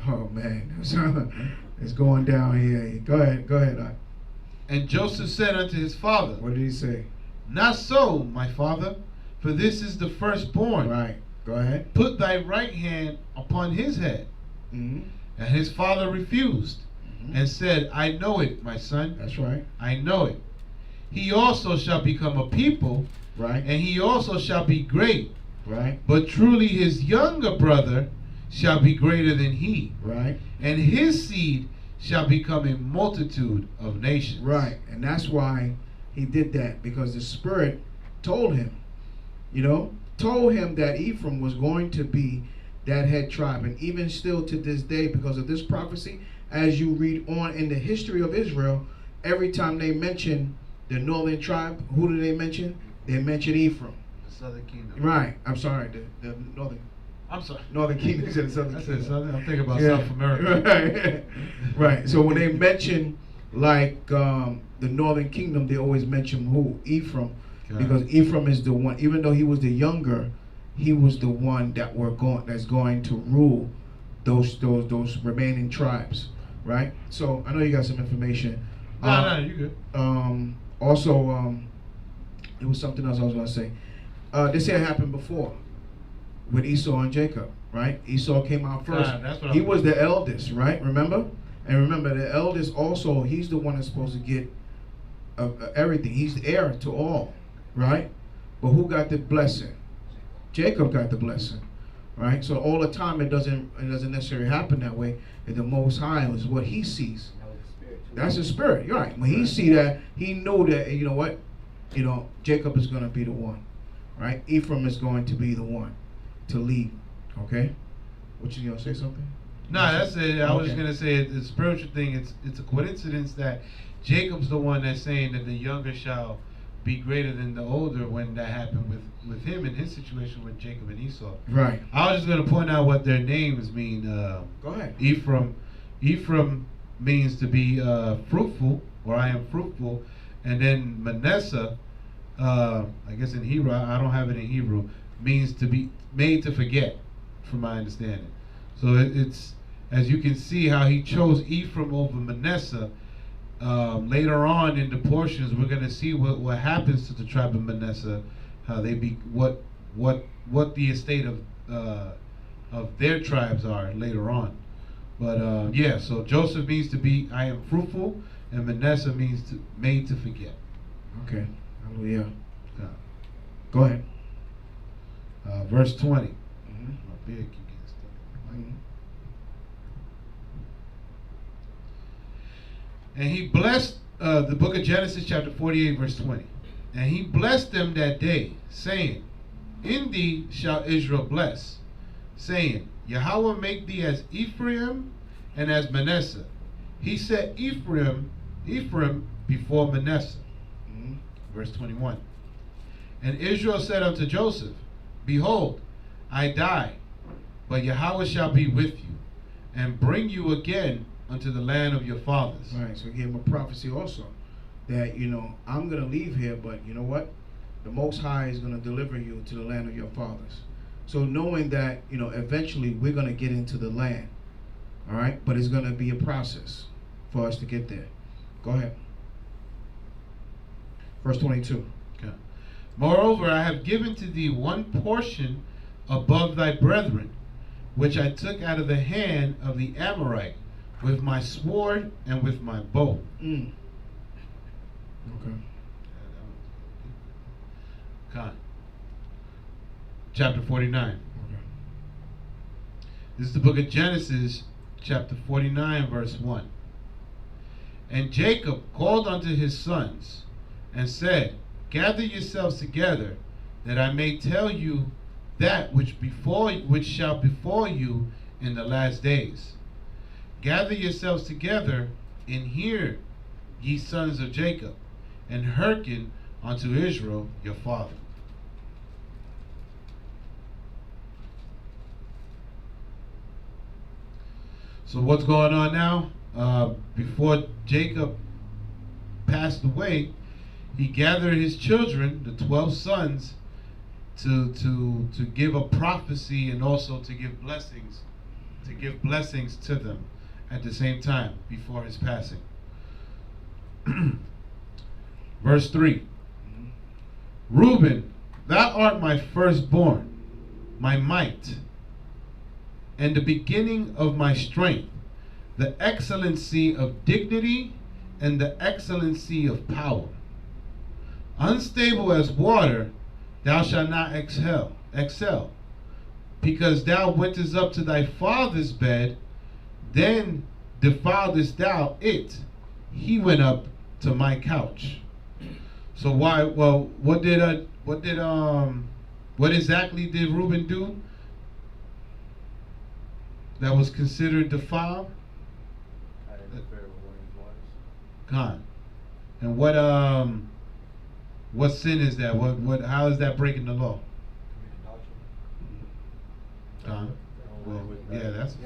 Oh man, it's going down here. Go ahead. And Joseph said unto his father, what did he say? Not so, my father, for this is the firstborn. Right. Go ahead. Put thy right hand upon his head. Mm-hmm. And his father refused, and said, I know it, my son. That's right. I know it. He also shall become a people, right, and he also shall be great, right, but truly his younger brother shall be greater than he, right, and his seed shall become a multitude of nations. Right. And that's why he did that, because the Spirit told him, told him that Ephraim was going to be that head tribe. And even still to this day, because of this prophecy, as you read on in the history of Israel, every time they mention the northern tribe, who do they mention? They mention Ephraim. The southern kingdom. Right. I'm sorry, the northern. I'm sorry. Northern kingdom is the southern kingdom. Southern. I'm thinking about South America. Right. Right. So when they mention the northern kingdom, they always mention who? Ephraim. Okay. Because Ephraim is the one, even though he was the younger, he was the one that's going to rule those remaining tribes, right? So I know you got some information. No, you good. Also, it was something else I was going to say. This had happened before with Esau and Jacob, right? Esau came out first. He was the eldest, right? Remember? And remember, the eldest also, he's the one that's supposed to get everything. He's the heir to all, right? But who got the blessing? Jacob got the blessing, right? So all the time it doesn't necessarily happen that way. And the Most High is what he sees. That's his spirit. You're right. When he see that, he knew that, Jacob is going to be the one, right? Ephraim is going to be the one to lead. Okay? What you going to say something? No, that's it. I was just going to say the spiritual thing. It's a coincidence that Jacob's the one that's saying that the younger shall be greater than the older, when that happened with him in his situation with Jacob and Esau. Right. I was just going to point out what their names mean. Go ahead. Ephraim means to be fruitful, or I am fruitful, and then Manasseh, I guess in Hebrew, I don't have it in Hebrew, means to be made to forget, from my understanding. So it's, as you can see how he chose Ephraim over Manasseh. Later on in the portions, we're going to see what happens to the tribe of Manasseh, how they be what the estate of their tribes are later on. But so Joseph means to be I am fruitful, and Manasseh means made to forget. Okay, hallelujah. Go ahead. Verse 20. Mm-hmm. My beard keep getting stuck. Mm-hmm. And he blessed, the book of Genesis chapter 48 verse 20. And he blessed them that day, saying, In thee shall Israel bless, saying, Yahweh make thee as Ephraim and as Manasseh. He set Ephraim before Manasseh. Mm-hmm. Verse 21. And Israel said unto Joseph, Behold, I die, but Yahweh shall be with you, and bring you again unto the land of your fathers. Right, so he gave him a prophecy also, that, I'm going to leave here, but you know what? The Most High is going to deliver you to the land of your fathers. So knowing that, eventually we're going to get into the land, all right? But it's going to be a process, for us to get there. Go ahead. Verse 22. Okay. Moreover, I have given to thee one portion above thy brethren, which I took out of the hand of the Amorite, with my sword and with my bow. Okay. Con. Chapter 49. Okay. This is the book of Genesis, chapter 49, verse 1. And Jacob called unto his sons, and said, Gather yourselves together, that I may tell you that which shall befall you in the last days. Gather yourselves together, and hear, ye sons of Jacob, and hearken unto Israel your father. So what's going on now? Before Jacob passed away, he gathered his children, the 12 sons, to give a prophecy and also to give blessings to them at the same time before his passing. Verse 3. Reuben, thou art my firstborn, my might, and the beginning of my strength, the excellency of dignity and the excellency of power. Unstable as water, thou shalt not excel, because thou wentest up to thy father's bed, then defiledest thou it. He went up to my couch. So why? Well, what exactly did Reuben do that was considered defiled? God. And what sin is that? How is that breaking the law? God. Well, yeah, that's.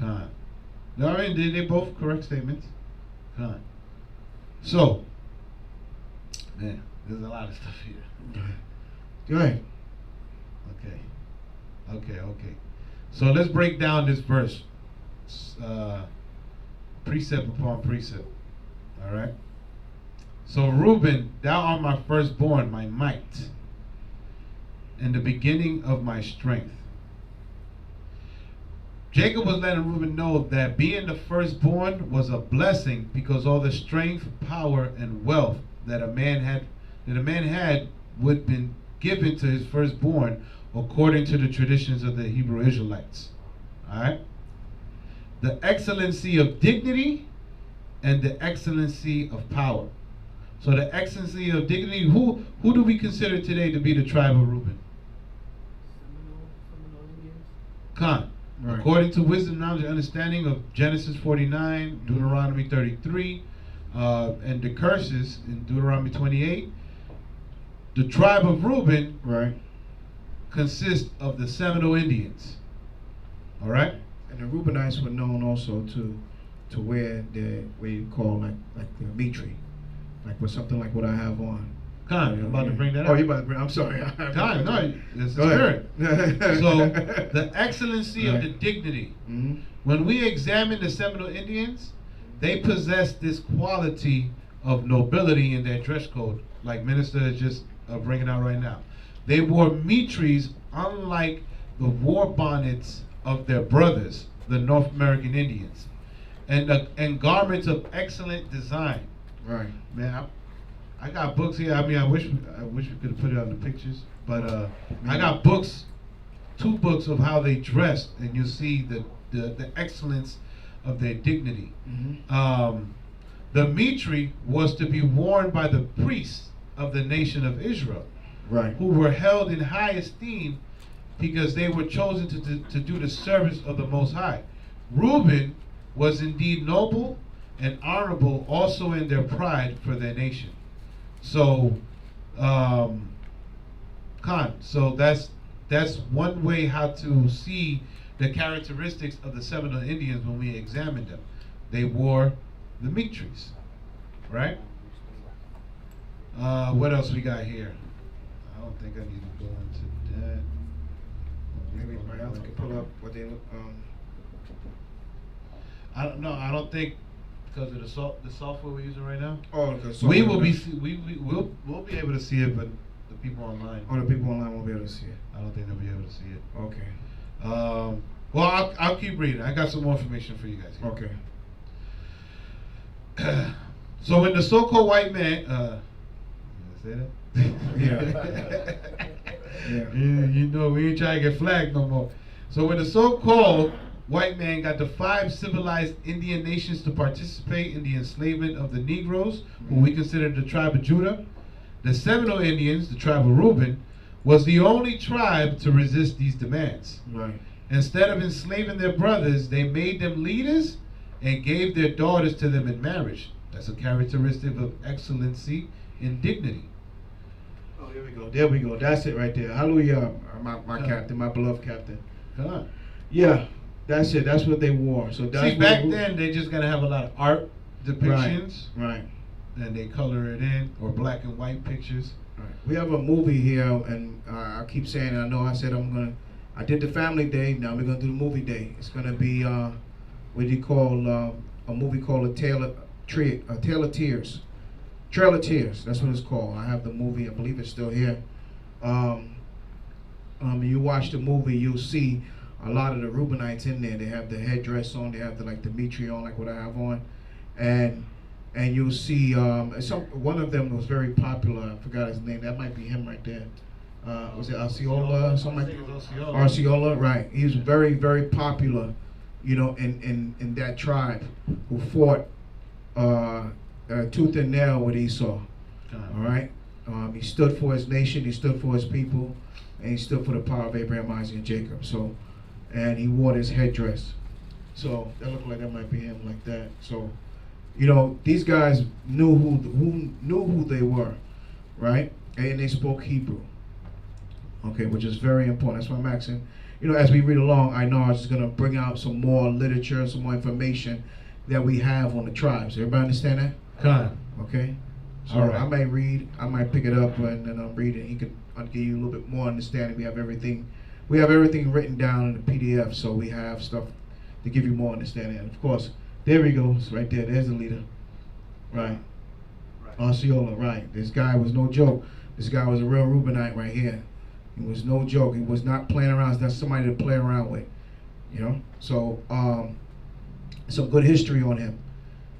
God. No, I mean they both correct statements. God. So, man, there's a lot of stuff here. Go ahead. Okay. So let's break down this verse, precept upon precept. All right. So Reuben, thou art my firstborn, my might, and the beginning of my strength. Jacob was letting Reuben know that being the firstborn was a blessing, because all the strength, power, and wealth that a man had would have been given to his firstborn according to the traditions of the Hebrew Israelites. Alright? The excellency of dignity and the excellency of power. So the excellency of dignity, who do we consider today to be the tribe of Reuben? Seminole Indians. Khan. Right. According to wisdom, knowledge, and understanding of Genesis 49, Deuteronomy 33, and the curses in Deuteronomy 28, the tribe of Reuben, Right. consists of the Seminole Indians. All right. And the Reubenites were known also to wear what you call like the mitri, like with something like what I have on. Khan, I'm about to bring that up. Oh, you about to bring? I'm sorry. Khan, no, it's the Go spirit. ahead. So the excellency of the Right. dignity. Mhm. When we examine the Seminole Indians, they possess this quality of nobility in their dress code, like Minister is just bringing out right now. They wore mitris, unlike the war bonnets of their brothers, the North American Indians, and garments of excellent design. Right. Man, I got books here. I mean, I wish we could have put it on the pictures, but I got books, 2 books of how they dressed, and you see the excellence of their dignity. Mhm. The mitri was to be worn by the priests of the nation of Israel, Right. who were held in high esteem because they were chosen to do the service of the Most High. Reuben was indeed noble and honorable also in their pride for their nation. So, so that's one way how to see the characteristics of the Seminole Indians when we examine them. They wore the mitris, right? What else we got here? I don't think I need to go into that. Maybe Bayath can pull up what they look. I don't know. I don't think because of the software we're using right now. Oh, okay. We will be we'll be able to see it, but the people online. Oh, the people online won't be able to see it. I don't think they'll be able to see it. Okay. Well, I'll keep reading. I got some more information for you guys here. Okay. So when the so-called white man, say that? Yeah. Yeah. You know, we ain't trying to get flagged no more. So when the so-called white man got the 5 civilized Indian nations to participate in the enslavement of the Negroes, who we consider the tribe of Judah, the Seminole Indians, the tribe of Reuben, was the only tribe to resist these demands. Right. Instead of enslaving their brothers, they made them leaders and gave their daughters to them in marriage. That's a characteristic of excellency and dignity. Oh, there we go. There we go. That's it right there. Hallelujah, my captain, my beloved captain. Come on. Yeah, that's it. That's what they wore. So that's see, back then they just gonna have a lot of art depictions, right? And they color it in, or black and white pictures. Right. We have a movie here, and I keep saying it. I know I said I did the family day. Now we're gonna do the movie day. It's gonna be what do you call a movie called A Tale of Tears. Trail of Tears. That's what it's called. I have the movie. I believe it's still here. You watch the movie, you'll see a lot of the Reubenites in there. They have the headdress on. They have the Dimitri on, like what I have on, and you'll see one of them was very popular. I forgot his name. That might be him right there. Was it Osceola? Something like that. Osceola, right? He was very, very popular, you know, in that tribe who fought tooth and nail with Esau. All right. He stood for his nation. He stood for his people. And he stood for the power of Abraham, Isaac, and Jacob. So, and he wore his headdress. So that looked like that might be him, like that. So, you know, these guys knew who they were, right? And they spoke Hebrew. Okay, which is very important. That's why I'm asking. You know, as we read along, I know I was just gonna bring out some more literature, some more information that we have on the tribes. Everybody understand that? Con. Okay. So I might read, I might pick it up, and then I'll read it. He could give you a little bit more understanding. We have everything written down in the PDF, so we have stuff to give you more understanding. And of course, there he goes, right there. There's the leader, right? Osceola, right? This guy was no joke. This guy was a real Reubenite right here. He was no joke. He was not playing around. That's somebody to play around with, you know. So some good history on him.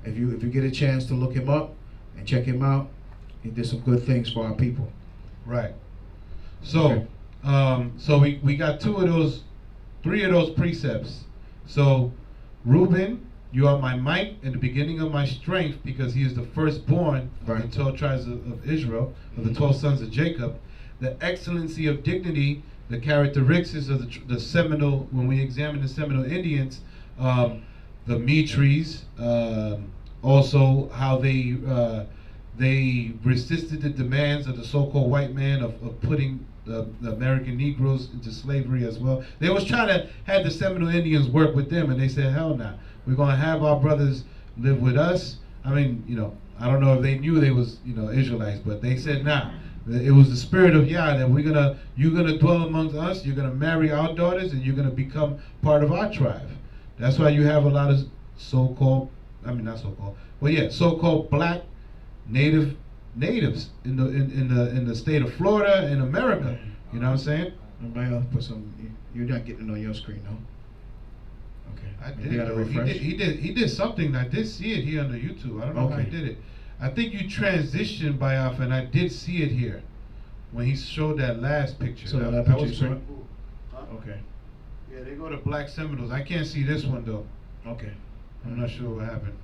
If you get a chance to look him up and check him out, he did some good things for our people. Right. So, okay. So we got three of those precepts. So, Reuben, you are my might and the beginning of my strength, because he is the firstborn of the 12 tribes of Israel, of the 12 sons of Jacob. The excellency of dignity, the characteristics of the Seminole, when we examine the Seminole Indians, the Mitris, also how they resisted the demands of the so-called white man of putting the American Negroes into slavery as well. They was trying to have the Seminole Indians work with them, and they said, hell no, we're going to have our brothers live with us. I mean, you know, I don't know if they knew they was, you know, Israelites, but they said, nah, it was the spirit of Yah that you're gonna dwell amongst us, you're gonna marry our daughters, and you're gonna become part of our tribe. That's why you have a lot of so-called black natives in the state of Florida in America. You know what I'm saying? Everybody else put some. You're not getting it on your screen, no? Okay. I did. He did something. I did see it here on the YouTube. I don't know how he did it. I think you transitioned Bayath, and I did see it here when he showed that last picture. So that was pretty cool. Huh? Okay. Yeah, they go to Black Seminoles. I can't see this one though. Okay. I'm not sure what happened.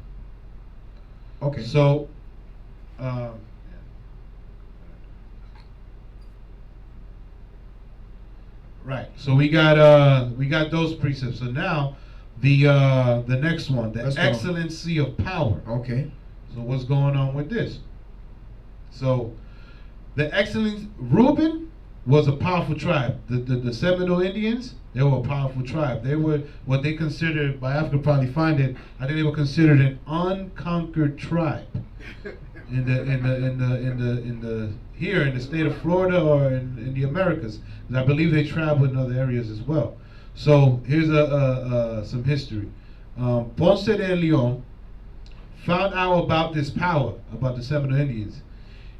Okay. So, right. So we got those precepts. So now, the next one, the excellency of power. Okay. So what's going on with this? So, the excellence, Reuben was a powerful tribe. The Seminole Indians, they were a powerful tribe. They were what they considered, by Africa probably find it, I think they were considered an unconquered tribe in the here in the state of Florida or in the Americas. And I believe they traveled in other areas as well. So here's some history. Ponce de Leon, found out about this power, about the Seminole Indians.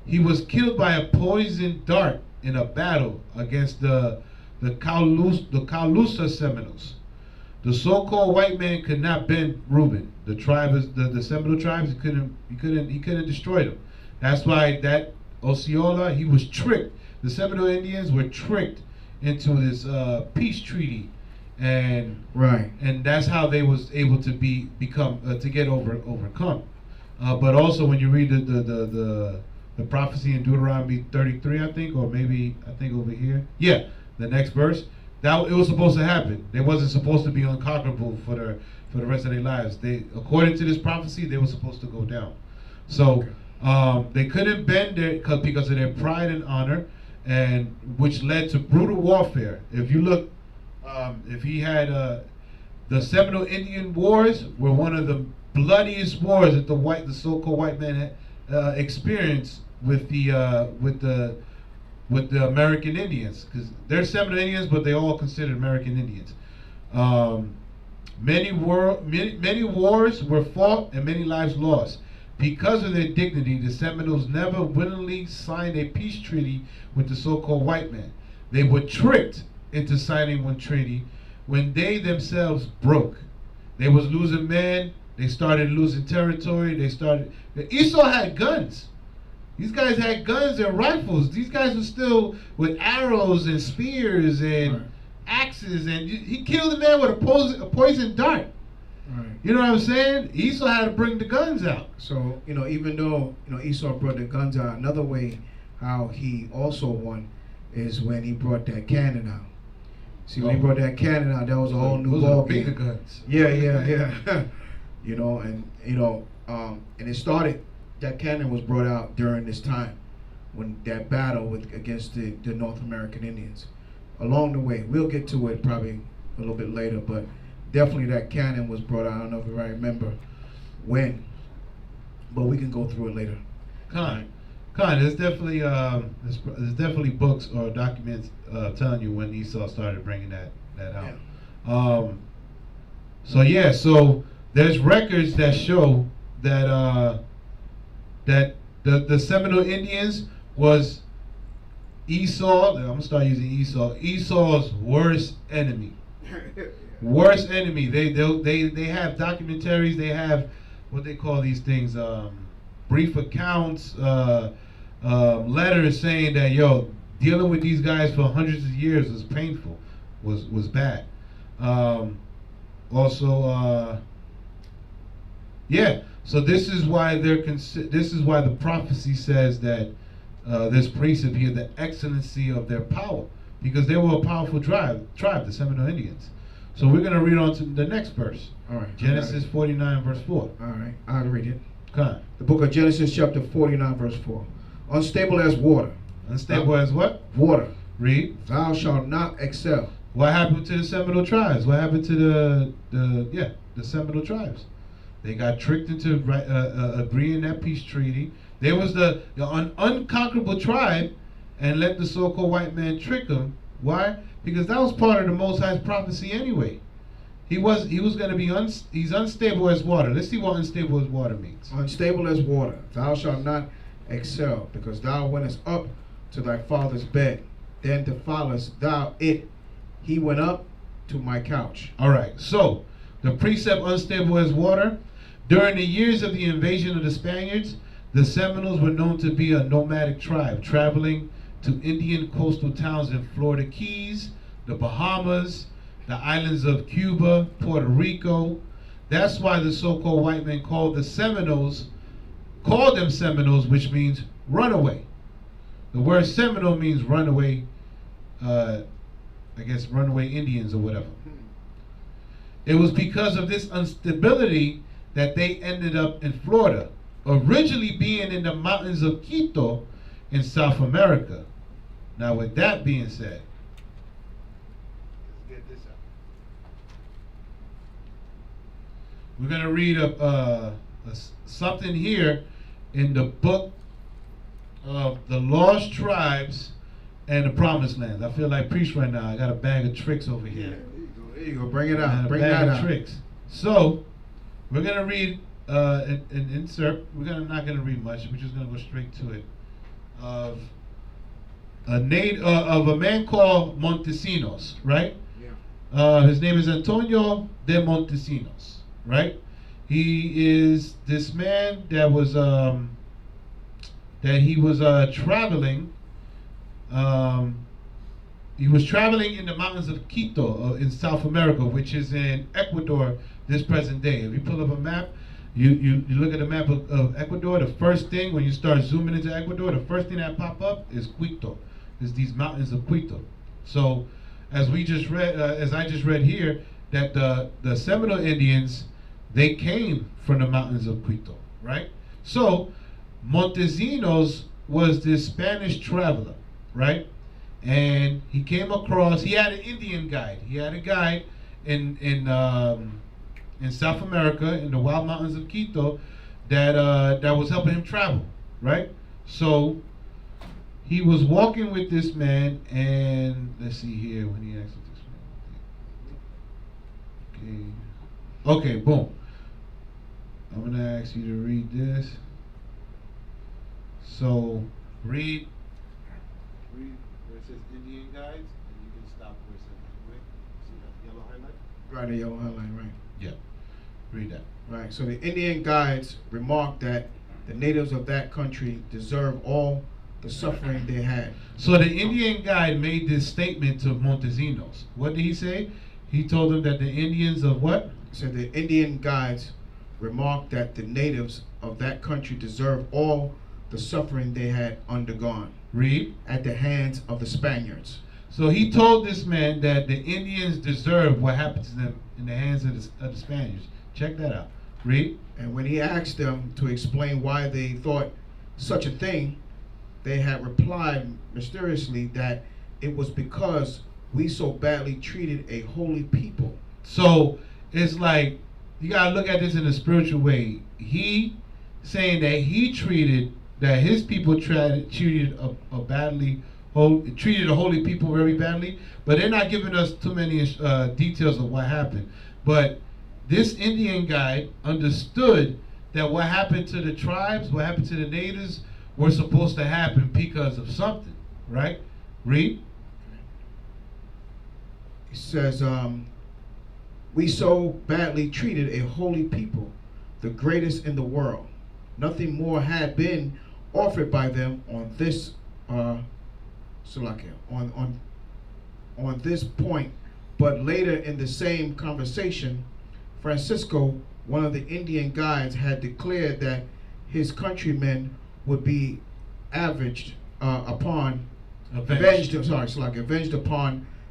He was killed by a poisoned dart in a battle against the Calusa Seminoles. The so-called white man could not bend Reuben. The Seminole tribes, he couldn't destroy them. That's why that Osceola, he was tricked. The Seminole Indians were tricked into this peace treaty, and that's how they was able to overcome. But also when you read the prophecy in Deuteronomy 33, I think over here, the next verse, that it was supposed to happen. They wasn't supposed to be unconquerable for the rest of their lives. According to this prophecy, they were supposed to go down. So they couldn't bend because of their pride and honor, and which led to brutal warfare. If you look, if he had the Seminole Indian Wars were one of the bloodiest wars that the so-called white man had experienced with the American Indians, because they're Seminole Indians, but they all considered American Indians. Many wars were fought and many lives lost. Because of their dignity, the Seminoles never willingly signed a peace treaty with the so-called white man. They were tricked into signing one treaty when they themselves broke. They was losing men. They started losing territory. Esau had guns. These guys had guns and rifles. These guys were still with arrows and spears and axes, and he killed a man with a poison dart. Right. You know what I'm saying? Esau had to bring the guns out. So, even though, Esau brought the guns out, another way how he also won is when he brought that cannon out. See, when he brought that cannon out, that was a whole new ball game. Bigger guns. Yeah. And it started, that cannon was brought out during this time, when that battle against the North American Indians. Along the way, we'll get to it probably a little bit later, but definitely that cannon was brought out. I don't know if I remember when, but we can go through it later. There's definitely books or documents telling you when Esau started bringing that out. Yeah. So there's records that show that the Seminole Indians was Esau. I'm gonna start using Esau's worst enemy. Worst enemy. They have documentaries. They have what they call these things, brief accounts, letters saying that dealing with these guys for hundreds of years was painful, was bad. So this is why the prophecy says that this priest would be the excellency of their power, because they were a powerful tribe, the Seminole Indians. So we're going to read on to the next verse. All right. Genesis 49 verse 4. All right, I'll read it. Okay. The book of Genesis chapter 49 verse 4. Unstable as water. Unstable as what? Water. Read. Thou shalt not excel. What happened to the Seminole tribes? What happened to the Seminole tribes? They got tricked into agreeing that peace treaty. They was the unconquerable tribe, and let the so-called white man trick them. Why? Because that was part of the Most High's prophecy anyway. He was going to be he's unstable as water. Let's see what unstable as water means. Unstable as water. Thou shalt not excel, because thou wentest up to thy father's bed, then defilest thou it. He went up to my couch. All right. So the precept unstable as water. During the years of the invasion of the Spaniards, the Seminoles were known to be a nomadic tribe, traveling to Indian coastal towns in Florida Keys, the Bahamas, the islands of Cuba, Puerto Rico. That's why the so-called white men called them Seminoles, which means runaway. The word Seminole means runaway, runaway Indians or whatever. It was because of this instability that they ended up in Florida, originally being in the mountains of Quito in South America. Now, with that being said, let's get this out. We're going to read something here in the book of the Lost Tribes and the Promised Land. I feel like preach right now. I got a bag of tricks over here. There you go. Bring it out. Bring that out. Tricks. So we're gonna read an insert. Not gonna read much. We're just gonna go straight to it. Of a man called Montesinos, right? Yeah. His name is Antonio de Montesinos, right? He is this man that was traveling. He was traveling in the mountains of Quito in South America, which is in Ecuador this present day. If you pull up a map, you look at the map of Ecuador, the first thing, when you start zooming into Ecuador, the first thing that pop up is Quito. Is these mountains of Quito. So, as I just read here, that the Seminole Indians, they came from the mountains of Quito, right? So, Montesinos was this Spanish traveler, right? And he came across, he had an Indian guide. He had a guide in South America, in the wild mountains of Quito, that was helping him travel, right? So he was walking with this man, and let's see here when he asked this man. Okay, boom. I'm gonna ask you to read this. So read where it says Indian guides, and you can stop where it says language. See that yellow highlight? Right, the yellow highlight, right. Yeah. Read that. Right. So the Indian guides remarked that the natives of that country deserve all the suffering they had. So the Indian guide made this statement to Montesinos. What did he say? He told them that the Indians of what? So the Indian guides remarked that the natives of that country deserve all the suffering they had undergone. Read. At the hands of the Spaniards. So he told this man that the Indians deserve what happened to them in the hands of the Spaniards. Check that out. Read. And when he asked them to explain why they thought such a thing, they had replied mysteriously that it was because we so badly treated a holy people. So it's like, you gotta look at this in a spiritual way. He saying that his people treated a holy people very badly, but they're not giving us too many details of what happened. But this Indian guy understood that what happened to the tribes, what happened to the natives, were supposed to happen because of something, right? Read. He says, we so badly treated a holy people, the greatest in the world. Nothing more had been offered by them on this on this point. But later in the same conversation, Francisco, one of the Indian guides, had declared that his countrymen would be avenged upon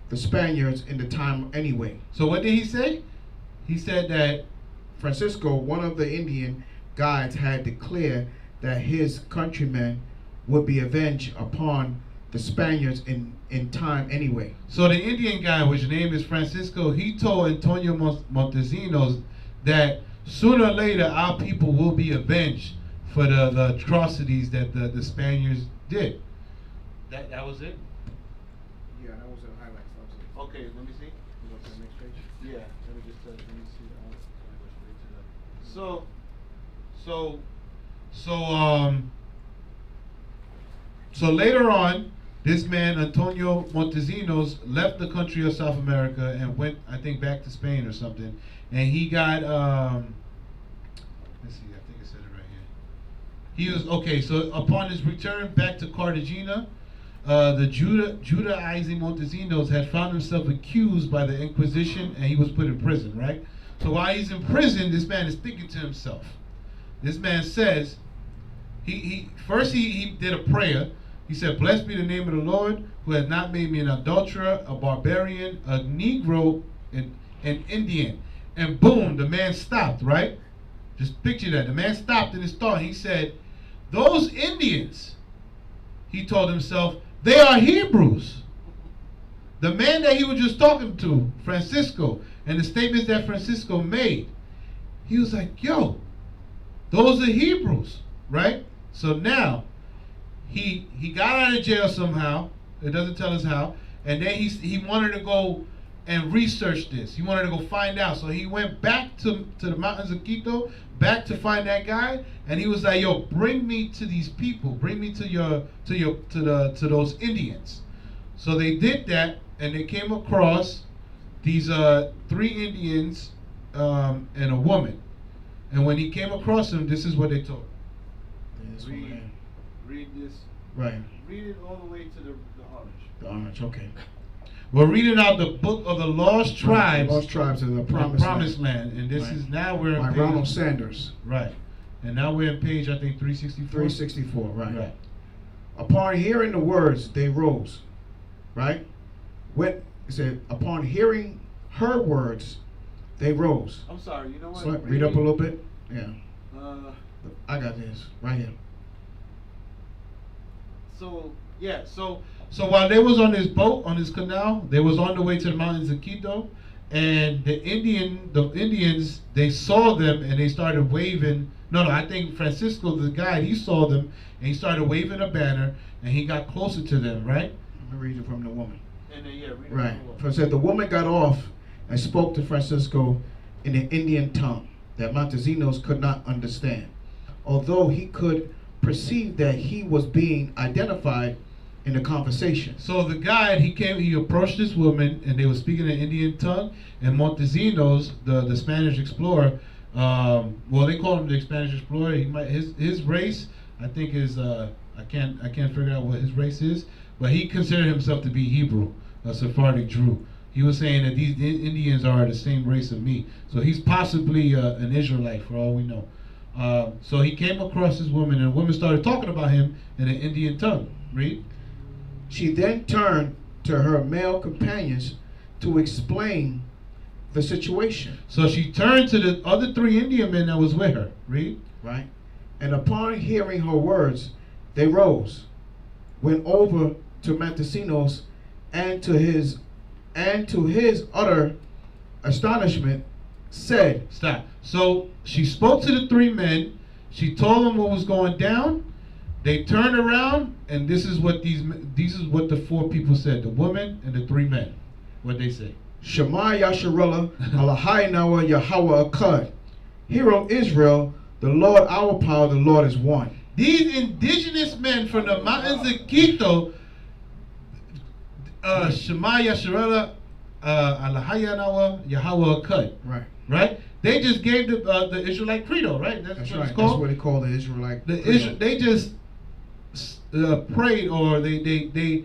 the Spaniards in the time anyway. So what did he say? He said that Francisco, one of the Indian guides, had declared that his countrymen would be avenged upon the Spaniards in time anyway. So the Indian guy, which name is Francisco, he told Antonio Montesinos that sooner or later our people will be avenged for the atrocities that the Spaniards did. That was it? Yeah, that was a highlight. Okay, let me see. Go to the next page. Yeah, let me just let me see. So later on, this man Antonio Montesinos left the country of South America and went, I think, back to Spain or something. And he got let's see, I think it said it right here. He was okay. So upon his return back to Cartagena, the Judaizing Montesinos had found himself accused by the Inquisition, and he was put in prison, right? So while he's in prison, this man is thinking to himself. This man says, he did a prayer. He said, "Blessed be the name of the Lord, who has not made me an adulterer, a barbarian, a Negro, an Indian." And boom, the man stopped, right? Just picture that. The man stopped in his thought. He said, "Those Indians," he told himself, "they are Hebrews." The man that he was just talking to, Francisco, and the statements that Francisco made, he was like, yo, those are Hebrews, right? So now, he got out of jail somehow. It doesn't tell us how. And then he wanted to go and research this. He wanted to go find out. So he went back to the mountains of Quito, back to find that guy, and he was like, "Yo, bring me to these people. Bring me to those Indians." So they did that, and they came across these 3 Indians and a woman. And when he came across them, this is what they told him. Read this. Right. Read it all the way to the orange. The orange, okay. We're reading out the book of the Lost Tribes. Lost Tribes of the Promised Land. And this Right. is now we're By in Ronald page, Sanders. right. And now we're in page, I think, 364. 364, right. Right. Upon hearing the words, they rose. Right? When it said, upon hearing her words, they rose. I'm sorry, you know what? So, read up a little bit. Yeah. I got this right here. So while they was on this boat, on this canal, they was on the way to the mountains of Quito, and the Indians, they saw them and they started waving. No, I think Francisco, the guide, he saw them and he started waving a banner and he got closer to them, right? Let me read it from the woman. And then, read it Right. from the So it said, the woman got off and spoke to Francisco in the Indian tongue that Montesinos could not understand, although he could perceive that he was being identified in the conversation. So the guide, he approached this woman, and they were speaking in Indian tongue, and Montesinos, the Spanish explorer, well, they call him the Spanish explorer. His race, I think, is I can't figure out what his race is, but he considered himself to be Hebrew, a Sephardic Jew. He was saying that these Indians are the same race of me, so he's possibly an Israelite for all we know. So he came across this woman, and the woman started talking about him in an Indian tongue. Read. She then turned to her male companions to explain the situation. So she turned to the other 3 Indian men that was with her. Read. Right? And upon hearing her words, they rose, went over to Montesinos, and to his utter astonishment said, Stop. So she spoke to the 3 men. She told them what was going down. They turned around, and this is what the 4 people said: the woman and the 3 men. What they say? Shema Yasharallah, Ahrahyahla, Yahweh Akkad. Hear, O Israel, the Lord our power, the Lord is one. These indigenous men from the mountains of Quito, Shema Yasharallah, Ahrahyahla, Yahweh Akkad. Right. Right? They just gave the Israelite credo, right? That's what right. it's called. That's what they call the Israelite. They just prayed, or they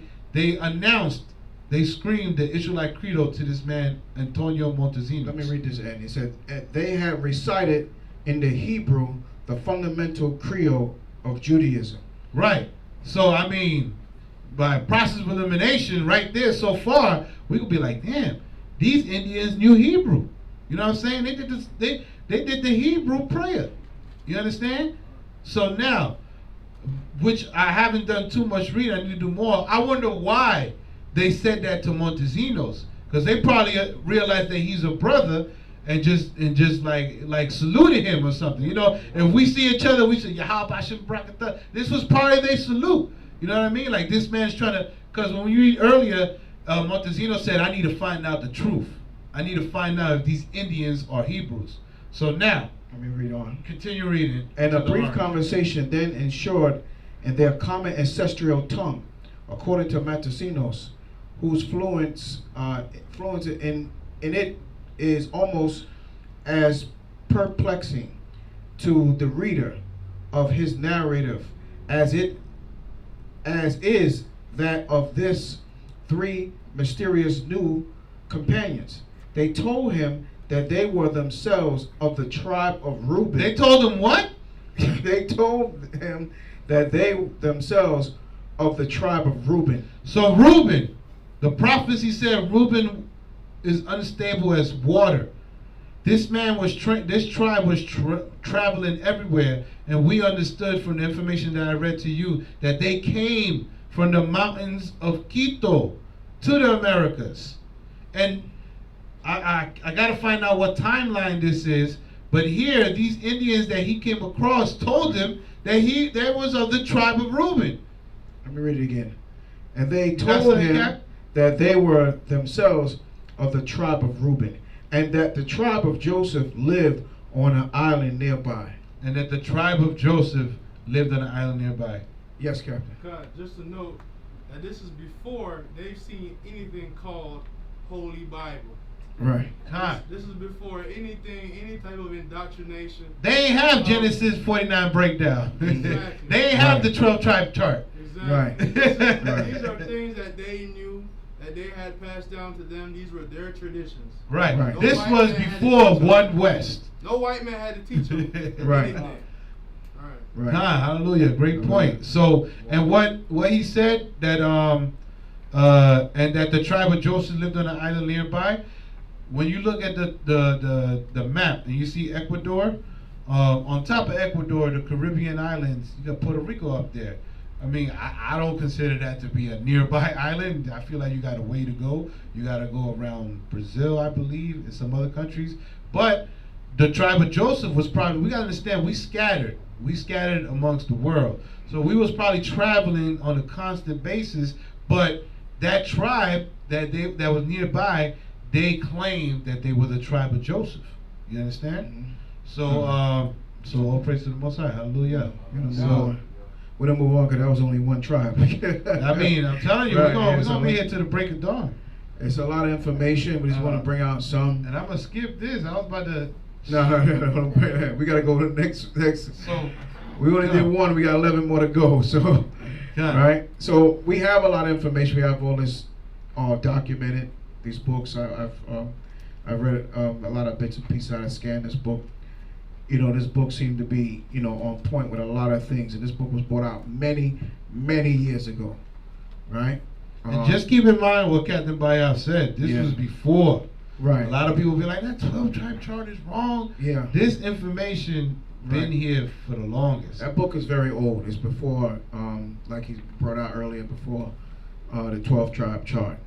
announced, they screamed the Israelite credo to this man Antonio Montesinos. Let me read this end. He said, they had recited in the Hebrew the fundamental credo of Judaism. Right. So I mean, by process of elimination, right there so far, we could be like, damn, these Indians knew Hebrew. You know what I'm saying? They did this. They did the Hebrew prayer. You understand? So now, which I haven't done too much reading, I need to do more. I wonder why they said that to Montesinos, because they probably realized that he's a brother and just like saluted him or something. You know, if we see each other, we say Yahweh Hashem Barakatah. This was part of their salute. You know what I mean? Like, this man's trying to, because when you read earlier, Montesinos said, I need to find out the truth. I need to find out if these Indians are Hebrews. So now, let me read on. Continue reading. And a brief conversation then ensured in their common ancestral tongue, according to Montesinos, whose fluence in it is almost as perplexing to the reader of his narrative as is that of this 3 mysterious new companions. They told him that they were themselves of the tribe of Reuben. They told him what? They told him that they themselves of the tribe of Reuben. So Reuben, the prophecy said Reuben is unstable as water. This man was this tribe was traveling everywhere, and we understood from the information that I read to you that they came from the mountains of Quito to the Americas. And I got to find out what timeline this is, but here these Indians that he came across told him that they was of the tribe of Reuben. Let me read it again. And they told him that they were themselves of the tribe of Reuben, and that the tribe of Joseph lived on an island nearby. And that the tribe of Joseph lived on an island nearby. Yes, Captain. God, just to note that this is before they've seen anything called Holy Bible. Right. This is before anything, any type of indoctrination. They ain't have Genesis 49 breakdown. Exactly. They ain't have the 12 tribe chart. Exactly. Right. These are things that they knew, that they had passed down to them. These were their traditions. Right. Right. This white was man had to before teach them. One West. No white man had to teach them Right. anything. All right. Right. Hallelujah. Great point. So, and what he said that and that the tribe of Joseph lived on an island nearby. When you look at the map and you see Ecuador, on top of Ecuador, the Caribbean islands, you got Puerto Rico up there. I mean, I don't consider that to be a nearby island. I feel like you got a way to go. You got to go around Brazil, I believe, and some other countries. But the tribe of Joseph was probably, we got to understand, we scattered amongst the world. So we was probably traveling on a constant basis, but that tribe that was nearby, they claimed that they were the tribe of Joseph. You understand? Mm-hmm. So, so all praise to the Most High. Hallelujah. We're gonna move on because that was only one tribe. I mean, I'm telling you, Right, we're yeah, gonna be here till the break of dawn. It's a lot of information. We just want to bring out some. And I'm gonna skip this. I was about to. No. We gotta go to the next. So We only did one. We got 11 more to go. So, Yeah. right. So we have a lot of information. We have all this documented. These books. I've read a lot of bits and pieces. I scanned this book. You know, this book seemed to be, you know, on point with a lot of things. And this book was brought out many, many years ago, right? And just keep in mind what Captain Bayath said. This Yeah. was before. Right. A lot of people be like, that 12 tribe chart is wrong. Yeah. This information been Right. here for the longest. That book is very old. It's before, like he brought out earlier, before the 12 tribe chart.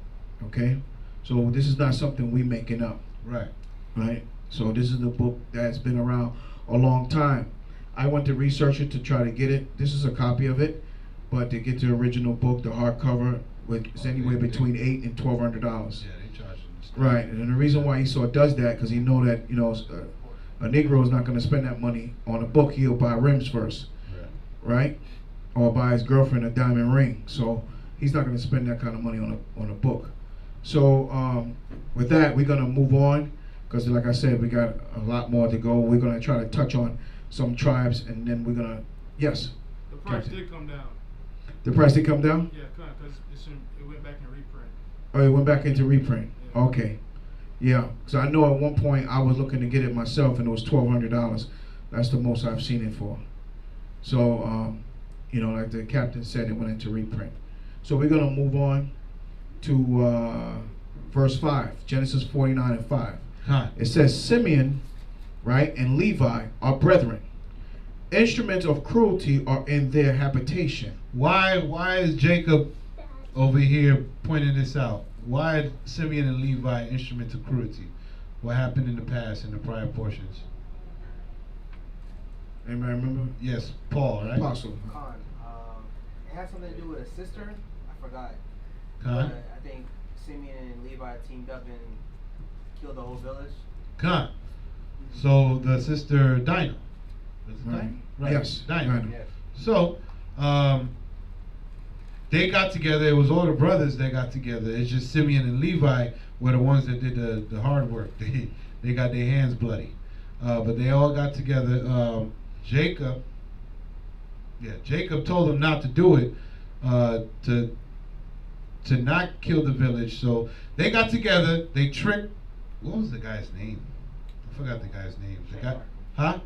Okay? So this is not something we making up. Right. Right? So this is the book that's been around a long time. I went to research it to try to get it. This is a copy of it, but to get the original book, the hardcover, it's anywhere between $800 and $1,200. Yeah, they charge them. Right, and the reason why Esau does that, because he know that, you know, a Negro is not going to spend that money on a book. He'll buy rims first, right? Or buy his girlfriend a diamond ring. So he's not going to spend that kind of money on a book. So with that, we're going to move on, because like I said, we got a lot more to go. We're going to try to touch on some tribes, and then we're going to, yes? The price Captain. did come down. The price did come down? Yeah, because it went back in reprint. Oh, it went back into reprint. Yeah. Okay. Yeah, because I know at one point I was looking to get it myself, and it was $1,200. That's the most I've seen it for. So, you know, like the captain said, it went into reprint. So we're going to move on to verse 5, Genesis 49 and 5. It says, Simeon, right, and Levi are brethren. Instruments of cruelty are in their habitation. Why is Jacob over here pointing this out? Why are Simeon and Levi instruments of cruelty? What happened in the past, in the prior portions? Anybody remember? Yes, Paul, right? Apostle. It has something to do with a sister. I forgot. Khan. But I think Simeon and Levi teamed up and killed the whole village. Khan. So the sister Dinah. Was it Right. Dinah? Right. Yes, Dinah. Dinah. Yes. So, they got together. It was all the brothers that got together. It's just Simeon and Levi were the ones that did the hard work. They got their hands bloody. But they all got together. Jacob told them not to do it, to not kill the village. So they got together. They tricked. What was the guy's name? I forgot the guy's name. The guy, huh?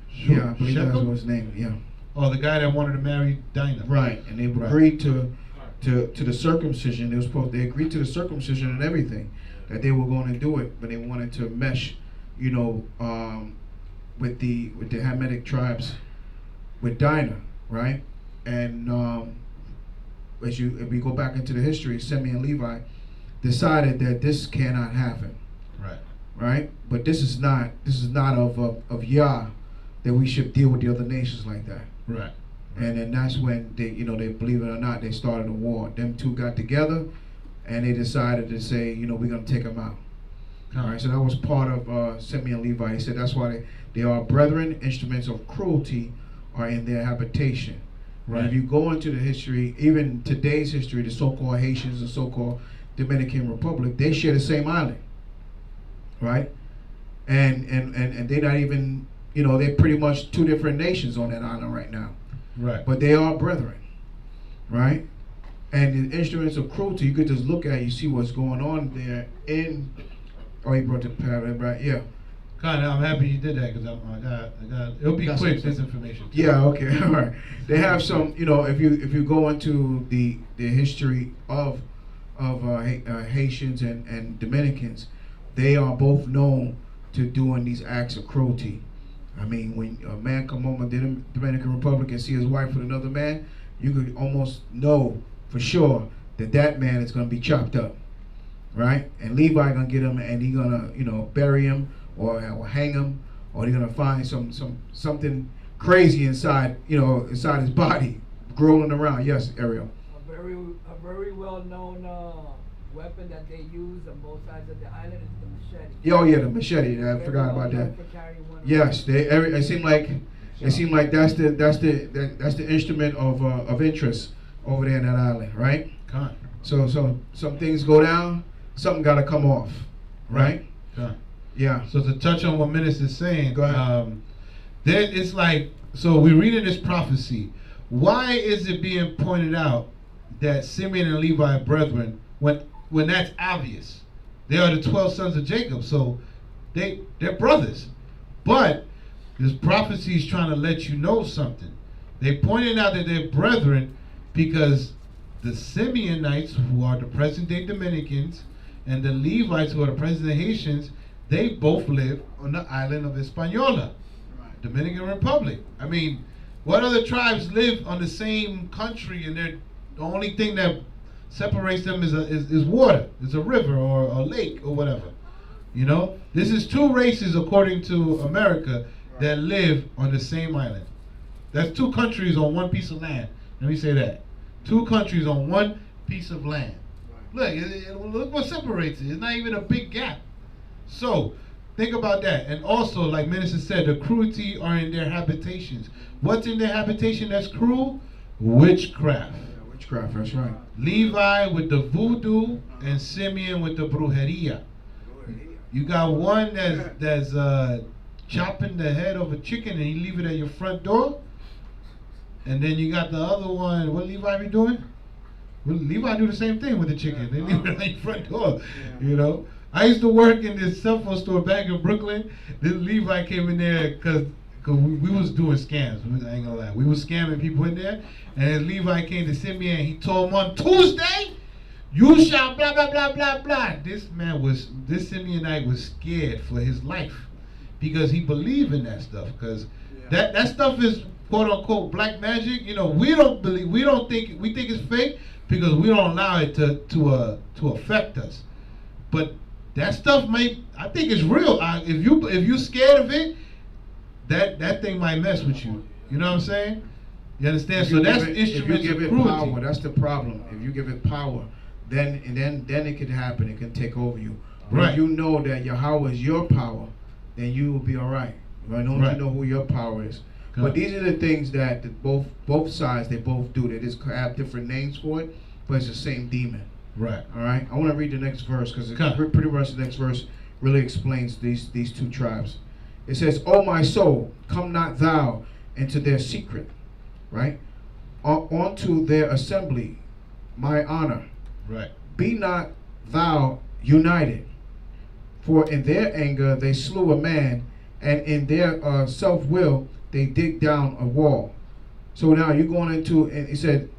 Yeah, I believe Shechem? that was his name. Yeah. Oh, the guy that wanted to marry Dinah. Right, and they agreed to the circumcision. They agreed to the circumcision and everything, that they were going to do it, but they wanted to mesh, you know, with the Hamitic tribes, with Dinah, right? And if we go back into the history, Simeon and Levi decided that this cannot happen. Right. Right? But this is not of Yah, that we should deal with the other nations like that. Right. And then that's when they believe it or not, they started a war. Them two got together, and they decided to say, you know, we're going to take them out. All right, so that was part of Simeon and Levi. He said that's why they are brethren, instruments of cruelty are in their habitation. Right. And if you go into the history, even today's history, the so-called Haitians, the so-called Dominican Republic, they share the same island, right? And they're not even, you know, they're pretty much two different nations on that island right now. Right. But they are brethren, right? And the instruments of cruelty, you could just look at it, you see what's going on there in. Oh, he brought the parallel, right? Yeah. God, I'm happy you did that because I got. It'll be quick. This information. Yeah. Okay. All right. They have some. You know, if you go into the history of Haitians and Dominicans, they are both known to doing these acts of cruelty. I mean, when a man come home to the Dominican Republic and see his wife with another man, you could almost know for sure that man is going to be chopped up, right? And Levi gonna get him, and he gonna, you know, bury him or hang him, or they're gonna find something crazy inside, you know, inside his body, growing around. Yes, Ariel. A very well known weapon that they use on both sides of the island is the machete. Oh yeah, the machete. I forgot about that. Yes, it seemed like that's the instrument of interest over there in that island, right? So some things go down, something got to come off, right? Yeah. So to touch on what Minister's saying, go ahead. Then it's like, so we read in this prophecy, why is it being pointed out that Simeon and Levi are brethren when that's obvious? They are the 12 sons of Jacob, so they're brothers. But this prophecy is trying to let you know something. They pointed out that they're brethren because the Simeonites, who are the present-day Dominicans, and the Levites, who are the present-day Haitians, they both live on the island of Hispaniola, Dominican Republic. I mean, what other tribes live on the same country, and the only thing that separates them is water, is a river or a lake or whatever. You know, this is two races, according to America, that live on the same island. That's two countries on one piece of land. Let me say that. Two countries on one piece of land. Look, look what separates it. It's not even a big gap. So, think about that. And also, like Minister said, the cruelty are in their habitations. What's in their habitation that's cruel? Witchcraft. Yeah, witchcraft, that's right. Levi with the voodoo and Simeon with the brujeria. You got one that's chopping the head of a chicken and you leave it at your front door. And then you got the other one. What Levi be doing? Well, Levi do the same thing with the chicken. They leave it at your front door. You know. I used to work in this cell phone store back in Brooklyn. This Levi came in there because we was doing scams. I ain't gonna lie. We was scamming people in there. And Levi came to Simeon and he told him on Tuesday, you shall blah, blah, blah, blah, blah. This Simeonite was scared for his life because he believed in that stuff. Because that stuff is quote unquote black magic. You know, we think it's fake because we don't allow it to affect us. But that stuff I think it's real. If you scared of it, that thing might mess with you. You know what I'm saying? You understand? So that's instruments of cruelty. If you give it power, that's the problem. If you give it power, then it can happen. It can take over you. But Right. if you know that Yahweh is your power, then you will be all right. Right? Don't you know who your power is? Good. But these are the things that both sides, they both do. They just have different names for it, but it's the same demon. Right. All right. I want to read the next verse because pretty much the next verse really explains these two tribes. It says, "O my soul, come not thou into their secret, right? Onto their assembly, my honor. Right. Be not thou united, for in their anger they slew a man, and in their self-will they dig down a wall." So now you're going into, and he said,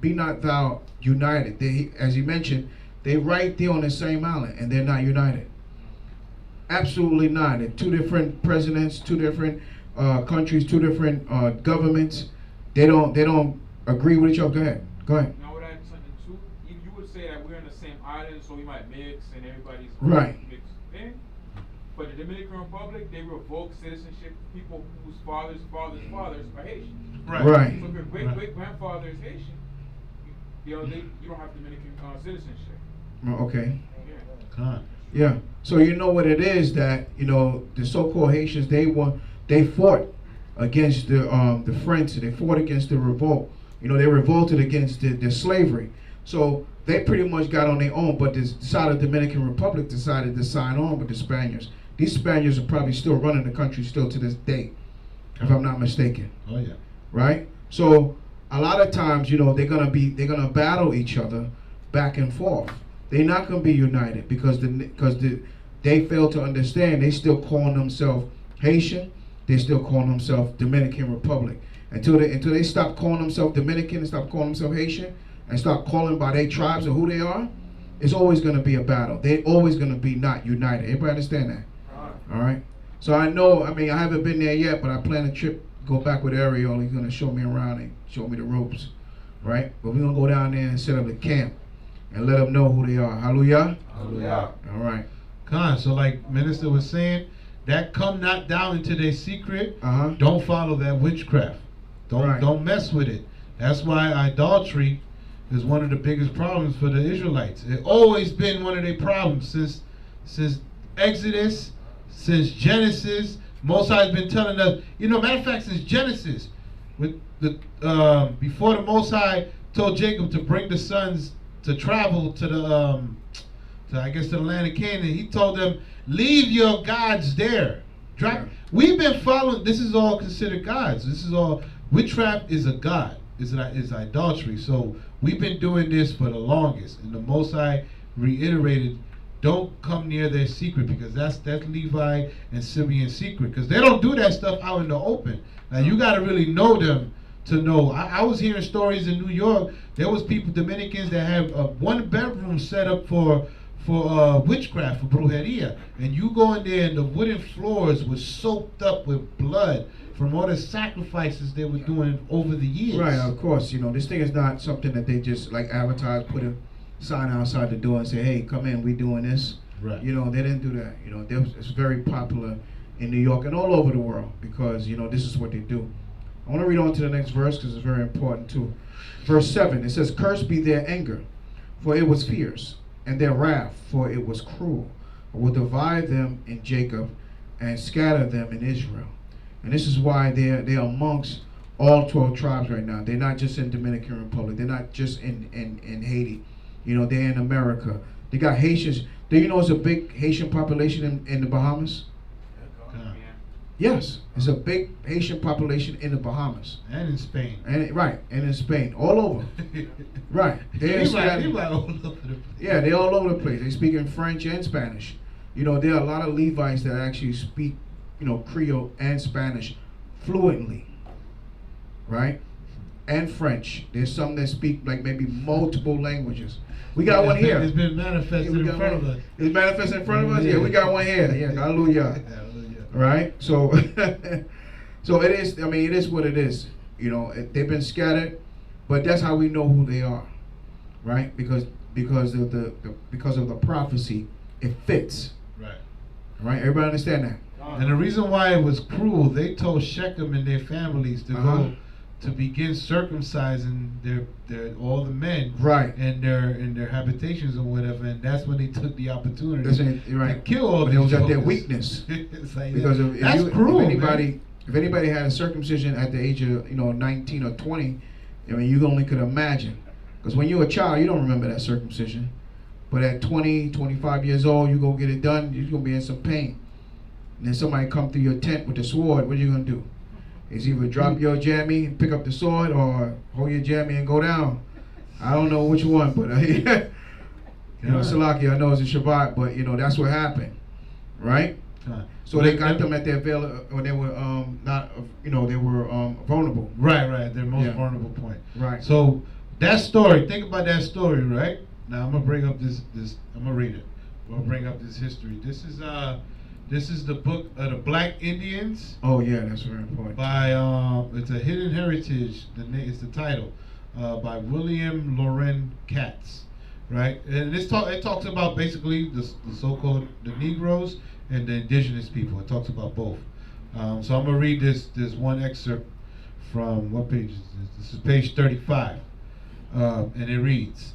"Be not thou united." As he mentioned, they right there on the same island, and they're not united. Absolutely not. They're two different presidents, two different countries, two different governments. They don't agree with each other. Go ahead. Now, would I add something too? You would say that we're in the same island, so we might mix, and everybody's Right. mixed in. But the Dominican Republic, they revoke citizenship to people whose fathers are Haitian. Right. So if your great-great-grandfather is Haitian, you don't have Dominican citizenship. Okay. Yeah. Yeah. So you know what it is that the so-called Haitians they fought against the French. They fought against the revolt. They revolted against the slavery. So they pretty much got on their own. But the side of the Dominican Republic decided to sign on with the Spaniards. These Spaniards are probably still running the country still to this day, if I'm not mistaken. Oh yeah. Right. So a lot of times, they're gonna battle each other back and forth. They're not gonna be united because they fail to understand. They still calling themselves Haitian. They still calling themselves Dominican Republic. Until they stop calling themselves Dominican and stop calling themselves Haitian and start calling by their tribes or who they are, it's always gonna be a battle. They're always gonna be not united. Everybody understand that? All right. So I know. I haven't been there yet, but I plan a trip. Go back with Ariel. He's gonna show me around and show me the ropes, right? But we're gonna go down there and set up a camp and let them know who they are. Hallelujah. Hallelujah. All right. So like Minister was saying, that come not down into their secret. Uh-huh. Don't follow that witchcraft. Don't mess with it. That's why idolatry is one of the biggest problems for the Israelites. It's always been one of their problems since Exodus, since Genesis. Most High's been telling us, matter of fact, since Genesis, with the before the Most High told Jacob to bring the sons to travel to the to the land of Canaan, he told them, leave your gods there. We've been following. This is all considered gods. This is all witchcraft is a god. Is idolatry. So we've been doing this for the longest, and the Most High reiterated, don't come near their secret, because that's Levi and Simeon's secret, because they don't do that stuff out in the open. Now you got to really know them to know. I was hearing stories in New York. There was people, Dominicans, that have a 1-bedroom set up for witchcraft, for brujeria, and you go in there and the wooden floors were soaked up with blood from all the sacrifices they were doing over the years. Right, of course. This thing is not something that they just like advertise, put a sign outside the door and say, hey, come in, we doing this. Right. They didn't do that. It's very popular in New York and all over the world because, this is what they do. I want to read on to the next verse because it's very important too. Verse 7, it says, cursed be their anger, for it was fierce, and their wrath, for it was cruel. I will divide them in Jacob and scatter them in Israel. And this is why they're amongst all 12 tribes right now. They're not just in Dominican Republic. They're not just in Haiti. They're in America. They got Haitians. Do you know it's a big Haitian population in the Bahamas? Yes, it's a big Haitian population in the Bahamas. And in Spain. And in Spain. All over. Right. They're all over the place. Yeah, they're all over the place. They speak in French and Spanish. There are a lot of Levites that actually speak, Creole and Spanish fluently. Right? And French. There's some that speak like maybe multiple languages. We got one here. It's been manifested in front of us. It's manifested in front of us? Yeah, we got one here. Yeah, hallelujah. Right? So so it is, it is what it is. They've been scattered, but that's how we know who they are. Right? Because of the prophecy, it fits. Right. Right? Everybody understand that? And the reason why it was cruel, they told Shechem and their families to go to begin circumcising their all the men, right, in their habitations or whatever, and that's when they took the opportunity to kill all. But it was at their weakness. Like because that's cruel. If anybody had a circumcision at the age of 19 or 20, you only could imagine. Because when you're a child, you don't remember that circumcision. But at 20, 25 years old, you go get it done, you're gonna be in some pain. And then somebody come through your tent with a sword. What are you gonna do? Is either drop your jammy and pick up the sword, or hold your jammy and go down. I don't know which one, but Salaki, I know it's a Shabbat, but that's what happened, right? So they got them at their veil when they were they were vulnerable. Right, their most vulnerable point. Right. So that story, think about that story, right? Now I'm gonna bring up this. I'm gonna read it. We'll bring up this history. This is the book of the Black Indians. Oh yeah, that's very important. By it's a Hidden Heritage. It's the title, by William Loren Katz, right? And it talks about basically the so-called the Negroes and the indigenous people. It talks about both. So I'm gonna read this one excerpt from what page is this? This is page 35. and it reads,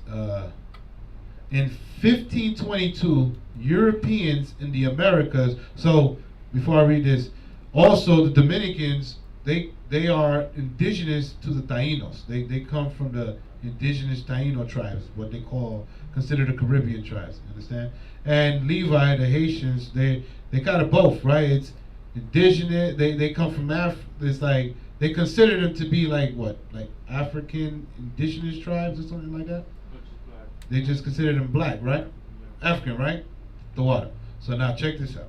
in 1522, Europeans in the Americas. So before I read this, also the Dominicans, they are indigenous to the Tainos. They come from the indigenous Taino tribes, what they consider the Caribbean tribes. Understand? And Levi, the Haitians, they kind of both, right? It's indigenous. They come from It's like they consider them to be like what, like African indigenous tribes or something like that. They just consider them black, right? African, right? The water. So now check this out.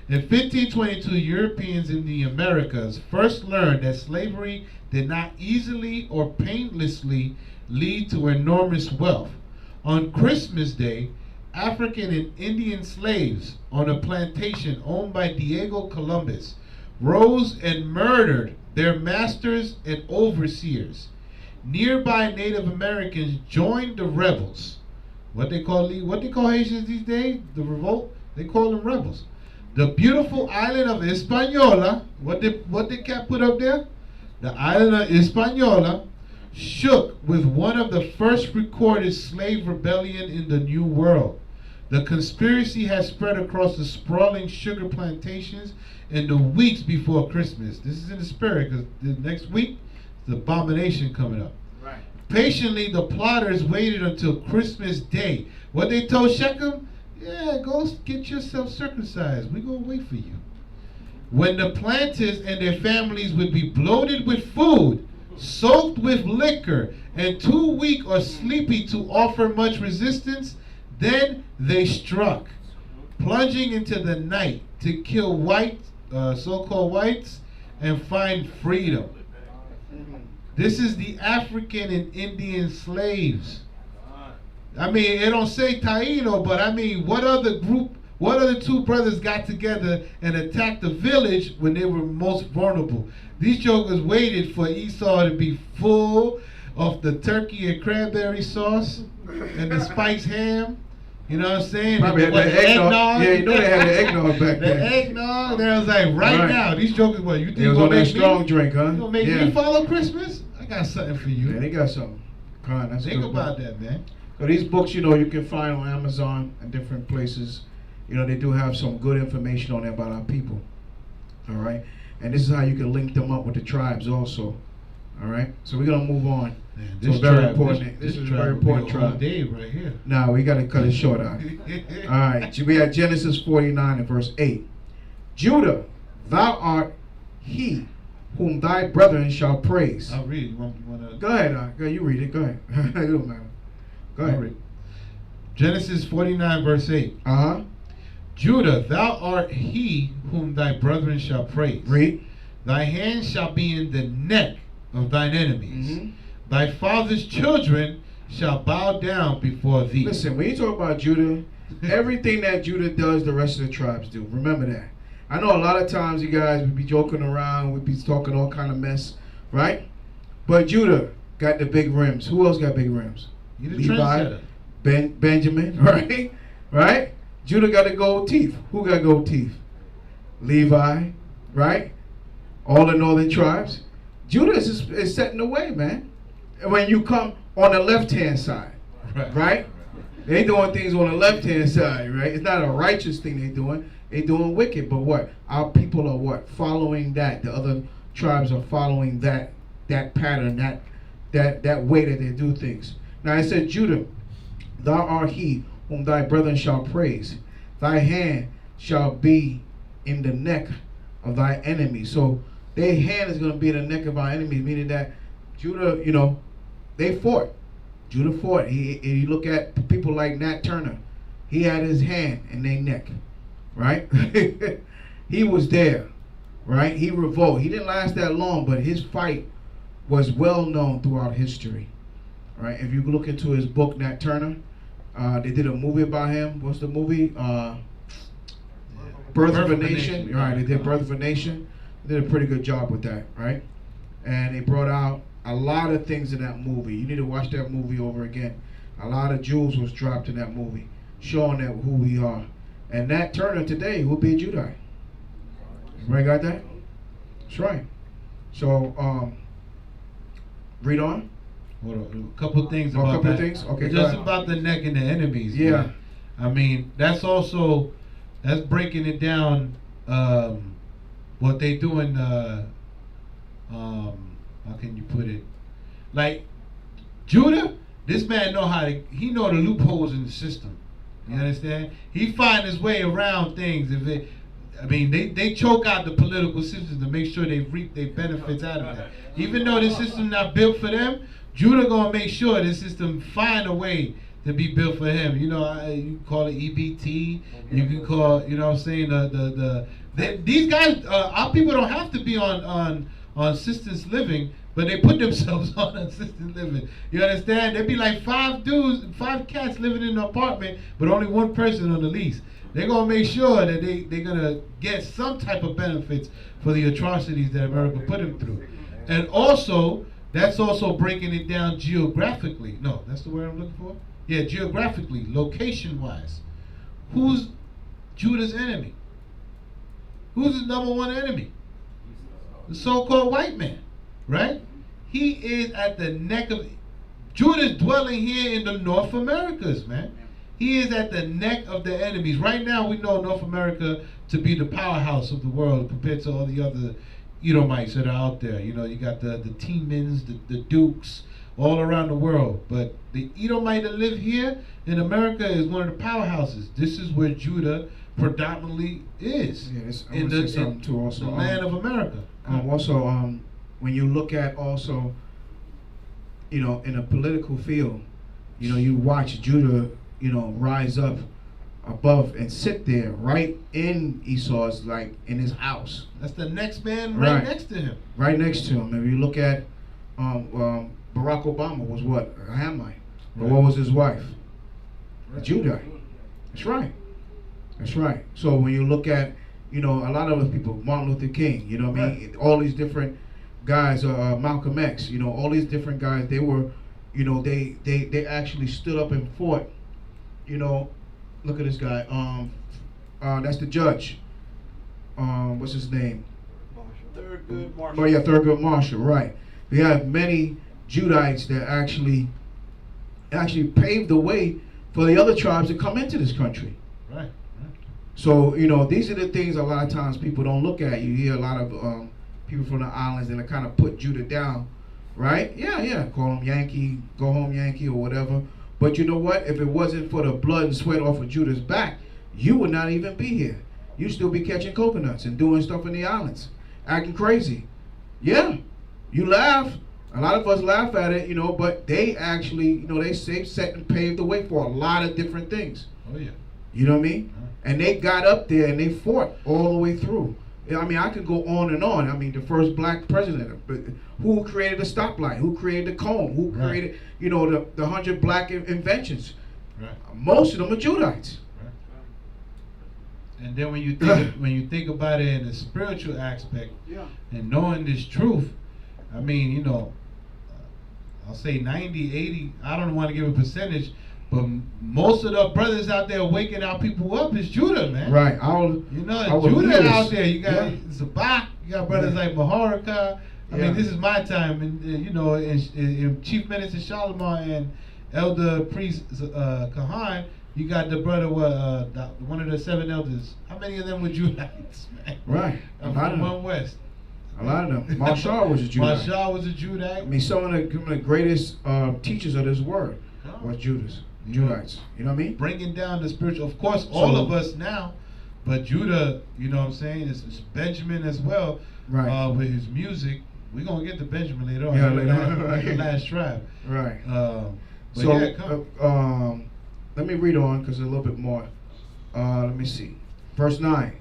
In 1522, Europeans in the Americas first learned that slavery did not easily or painlessly lead to enormous wealth. On Christmas Day, African and Indian slaves on a plantation owned by Diego Columbus rose and murdered their masters and overseers. Nearby Native Americans joined the rebels. What they call Haitians these days? The revolt. They call them rebels. The beautiful island of Hispaniola. What did Capt put up there? The island of Hispaniola shook with one of the first recorded slave rebellion in the New World. The conspiracy had spread across the sprawling sugar plantations in the weeks before Christmas. This is in the spirit, because the next week, the abomination coming up. Right. Patiently, the plotters waited until Christmas Day. What they told Shechem? Yeah, go get yourself circumcised. We're going to wait for you. When the planters and their families would be bloated with food, soaked with liquor, and too weak or sleepy to offer much resistance, then they struck, plunging into the night to kill so-called whites, and find freedom. This is the African and Indian slaves. I mean, it don't say Taino, but I mean, what other two brothers got together and attacked the village when they were most vulnerable? These jokers waited for Esau to be full of the turkey and cranberry sauce and the spiced ham. You know what I'm saying? Probably had the eggnog. Yeah, you know they had the eggnog back then. The eggnog. They was like, right now, these jokers, what, you think it was on that strong drink, huh? You gonna make me follow Christmas? I got something for you. Yeah, they got something. Think about that, man. So these books, you can find on Amazon and different places. They do have some good information on there about our people. All right? And this is how you can link them up with the tribes also. All right? So we're going to move on. Man, this very important. This is a very important tribe. Day right here. Now we got to cut it short out. All right. We have Genesis 49 and verse 8. Judah, thou art he whom thy brethren shall praise. I'll read. You want to... Go ahead. You read it. Go ahead. It don't matter. Go ahead. Read. Genesis 49 verse 8. Uh-huh. Judah, thou art he whom thy brethren shall praise. Read. Thy hand shall be in the neck of thine enemies. Mm-hmm. Thy father's children shall bow down before thee. Listen, when you talk about Judah, everything that Judah does, the rest of the tribes do. Remember that. I know a lot of times you guys would be joking around, we'd be talking all kind of mess, right? But Judah got the big rims. Who else got big rims? Levi, Benjamin, right? Right? Judah got the gold teeth. Who got gold teeth? Levi, right? All the northern tribes. Judah is setting the way, man. When you come on the left-hand side, right? They doing things on the left-hand side, right? It's not a righteous thing they doing. They doing wicked, but what? Our people are what? Following that. The other tribes are following that pattern, that way that they do things. Now it said, Judah, thou art he whom thy brethren shall praise. Thy hand shall be in the neck of thy enemies. So their hand is going to be in the neck of our enemies, meaning that Judah, they fought. Judah fought. You look at people like Nat Turner. He had his hand in their neck, right? He was there, right? He revolted. He didn't last that long, but his fight was well known throughout history, right? If you look into his book, Nat Turner, they did a movie about him. What's the movie? Birth of a Nation. Right, they did Birth of a Nation. They did a pretty good job with that, right? And they brought out a lot of things in that movie. You need to watch that movie over again. A lot of jewels was dropped in that movie, showing that who we are. And Nat Turner today will be a Judite. Everybody got that? That's right. So, read on. Hold on, a couple things Oh, a about couple that. things? Okay, go just ahead. about the neck and the enemies. Yeah. Man. I mean, that's breaking it down. What they doing? How can you put it? Like Judah, this man he know the loopholes in the system. You understand? He find his way around things. They choke out the political system to make sure they reap their benefits out of it. Even though this system not built for them, Judah gonna make sure this system find a way to be built for him. You know, you call it EBT. You can call, you know what I'm saying, these guys, our people don't have to be on assistance living, but they put themselves on assisted living. You understand? There'd be like 5 cats living in an apartment, but only 1 person on the lease. They're gonna make sure that they're gonna get some type of benefits for the atrocities that America put them through. And also, that's also breaking it down geographically. No, that's the word I'm looking for? Yeah, geographically, location-wise. Who's Judah's enemy? Who's his number 1 enemy? The so-called white man, right? He is at the neck of... Judah's dwelling here in the North Americas, man. He is at the neck of the enemies. Right now, we know North America to be the powerhouse of the world compared to all the other Edomites that are out there. You know, you got the Temans, the Dukes, all around the world. But the Edomite that live here in America is one of the powerhouses. This is where Judah predominantly is. Yes, in the land of America. Also, when you look at also, you know, in a political field, you know, you watch Judah, you know, rise up above and sit there right in Esau's, like in his house. That's the next man right next to him. Right next to him. If you look at Barack Obama was what? A Hamite. But what was his wife? A Judite. That's right. That's right. So when you look at, you know, a lot of those people, Martin Luther King, you know what I mean? All these different guys, Malcolm X, you know, all these different guys, they were, you know, they actually stood up and fought. You know, look at this guy. That's the judge. What's his name? Thurgood Marshall. Oh yeah, Thurgood Marshall. Right. We have many Judites that actually paved the way for the other tribes to come into this country. Right. So you know, these are the things a lot of times people don't look at. You hear a lot of people from the islands and they kind of put Judah down, right? Yeah. Call them Yankee, go home Yankee or whatever. But you know what? If it wasn't for the blood and sweat off of Judah's back, you would not even be here. You'd still be catching coconuts and doing stuff in the islands, acting crazy. Yeah, you laugh. A lot of us laugh at it, you know, but they actually, you know, they set and paved the way for a lot of different things. Oh, yeah. You know what I mean? And they got up there and they fought all the way through. I mean, I could go on and on. I mean, the first black president, but who created the stoplight? Who created the comb? Who created, you know, the 100 black inventions? Right. Most of them are Judites. Right. And then when you think about it in the spiritual aspect, and knowing this truth, I mean, you know, I'll say 90, 80. I don't want to give a percentage. But most of the brothers out there waking our people up is Judah, man. Right. Judah out there. You got Zabak. You got brothers like Maharaka. I mean, this is my time. And you know, in Chief Minister Shalom and Elder Priest Kahan, you got the brother, one of the 7 elders. How many of them were Judites, man? Right. From One West. A lot of them. Marshall was a Judite. Marshall was a Judite. I mean, some of the greatest teachers of this word were Judites. Judites, you know what I mean? Bringing down the spiritual, of course, all of us now, but Judah, you know what I'm saying? It's Benjamin as well, right? With his music, we're gonna get to Benjamin later on. Yeah, later on, right. The last tribe, right? So let me read on because a little bit more. Let me see, verse 9.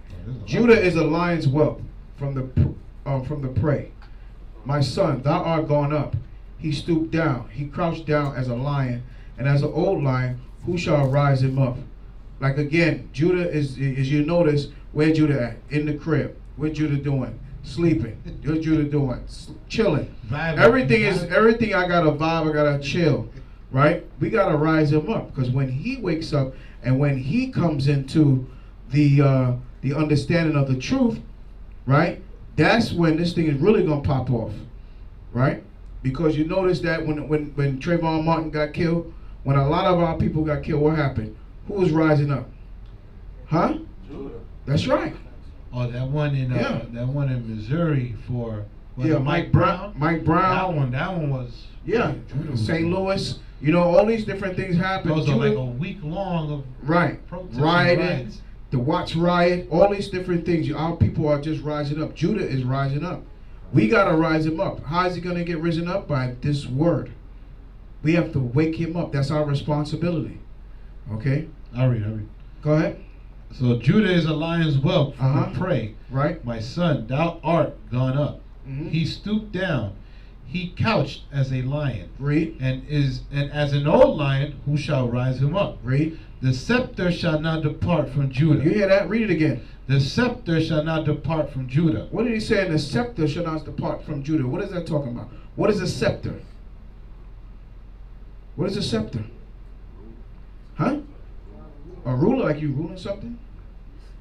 Judah is a lion's whelp from the prey. My son, thou art gone up. He stooped down. He crouched down as a lion. And as an old lion, who shall rise him up? Like again, Judah is, as you notice, where Judah at? In the crib. What Judah doing? Sleeping. What Judah doing? Chilling. Everything I gotta vibe, I gotta chill. Right? We gotta rise him up. Because when he wakes up and when he comes into the understanding of the truth, right? That's when this thing is really gonna pop off. Right? Because you notice that when Trayvon Martin got killed, when a lot of our people got killed, what happened? Who was rising up? Huh? Judah. That's right. Oh, that one in Missouri for Mike Brown. Mike Brown. That one was St. Louis. You know, all these different things happened. Those are like a week long of protests, rioting, the Watts riot, all these different things. Our people are just rising up. Judah is rising up. We gotta rise him up. How is he gonna get risen up? By this word. We have to wake him up. That's our responsibility. Okay. I'll read. Go ahead. So Judah is a lion's whelp from the prey. Right. My son, thou art gone up. Mm-hmm. He stooped down. He couched as a lion. Read. And as an old lion, who shall rise him up? Read. The scepter shall not depart from Judah. You hear that? Read it again. The scepter shall not depart from Judah. What did he say? The scepter shall not depart from Judah. What is that talking about? What is a scepter? What is a scepter? Huh? A ruler, like you ruling something?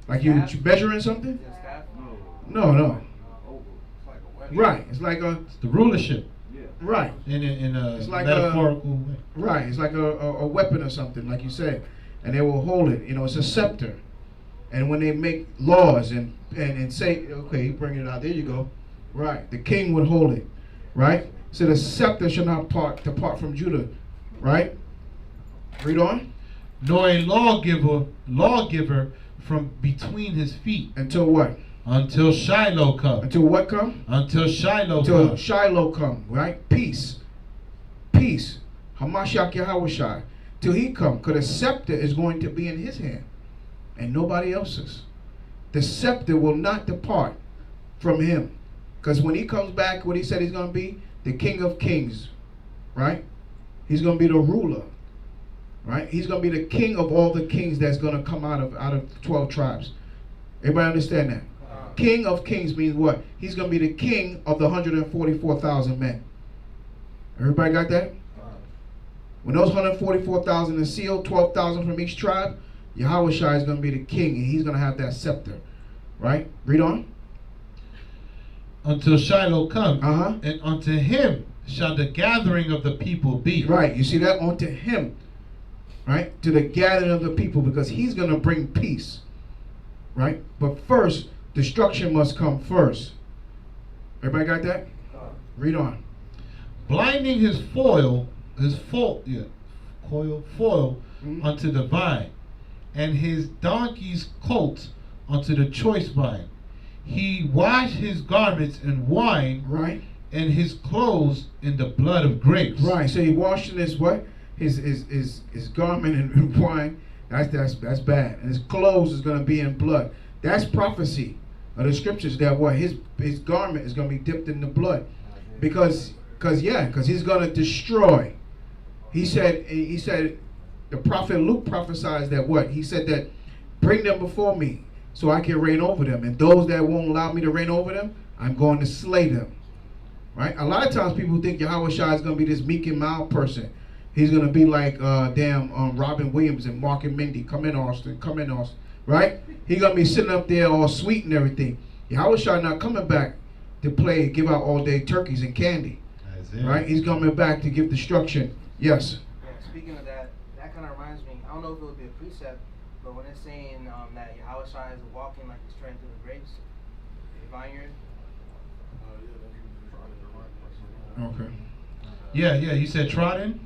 Like you measuring something? No. Right. It's like it's the rulership. Right. In a it's like metaphorical way. Right. It's like a weapon or something, like you said. And they will hold it. You know, it's a scepter. And when they make laws and say, okay, you bring it out. There you go. Right. The king would hold it. Right. So the scepter shall not depart from Judah. Right. Read on. Nor a lawgiver from between his feet. Until what? Until Shiloh come. Until what come? Until Shiloh come. Until Shiloh come, right? Peace. Peace. Hamashiach Yahushai. Till he come. Because the scepter is going to be in his hand. And nobody else's. The scepter will not depart from him. Because when he comes back, what he said he's going to be? The King of Kings. Right? He's going to be the ruler. Right? He's going to be the king of all the kings that's going to come out of 12 tribes. Everybody understand that? King of Kings means what? He's going to be the king of the 144,000 men. Everybody got that? When those 144,000 are sealed, 12,000 from each tribe, Yahushua is going to be the king, and he's going to have that scepter. Right? Read on. Until Shiloh come, Uh-huh. and unto him shall the gathering of the people be. Right. You see that? Unto him. Right? To the gathering of the people, because he's going to bring peace. Right? But first, destruction must come first. Everybody got that? Read on. Blinding his foil unto the vine, and his donkey's coat unto the choice vine. He washed his garments in wine, right, and his clothes in the blood of grapes. Right. So he washing his what? His garment in wine. That's bad. And his clothes is going to be in blood. That's prophecy of the scriptures that what his garment is going to be dipped in the blood, because he's going to destroy. He said the prophet Luke prophesies that what? He said that bring them before me so I can reign over them, and those that won't allow me to reign over them, I'm going to slay them. Right? A lot of times people think Yahushua is going to be this meek and mild person. He's going to be like Robin Williams and Mark and Mindy. Come in, Austin. Right? He's going to be sitting up there all sweet and everything. Yahushua not coming back to play, give out all day turkeys and candy. Right? He's coming back to give destruction. Yes? Yeah, speaking of that kind of reminds me, I don't know if it would be a precept, but when it's saying that Yahushua is walking like he's treading through the grapes, the vineyard. Okay. Yeah, you said trodden?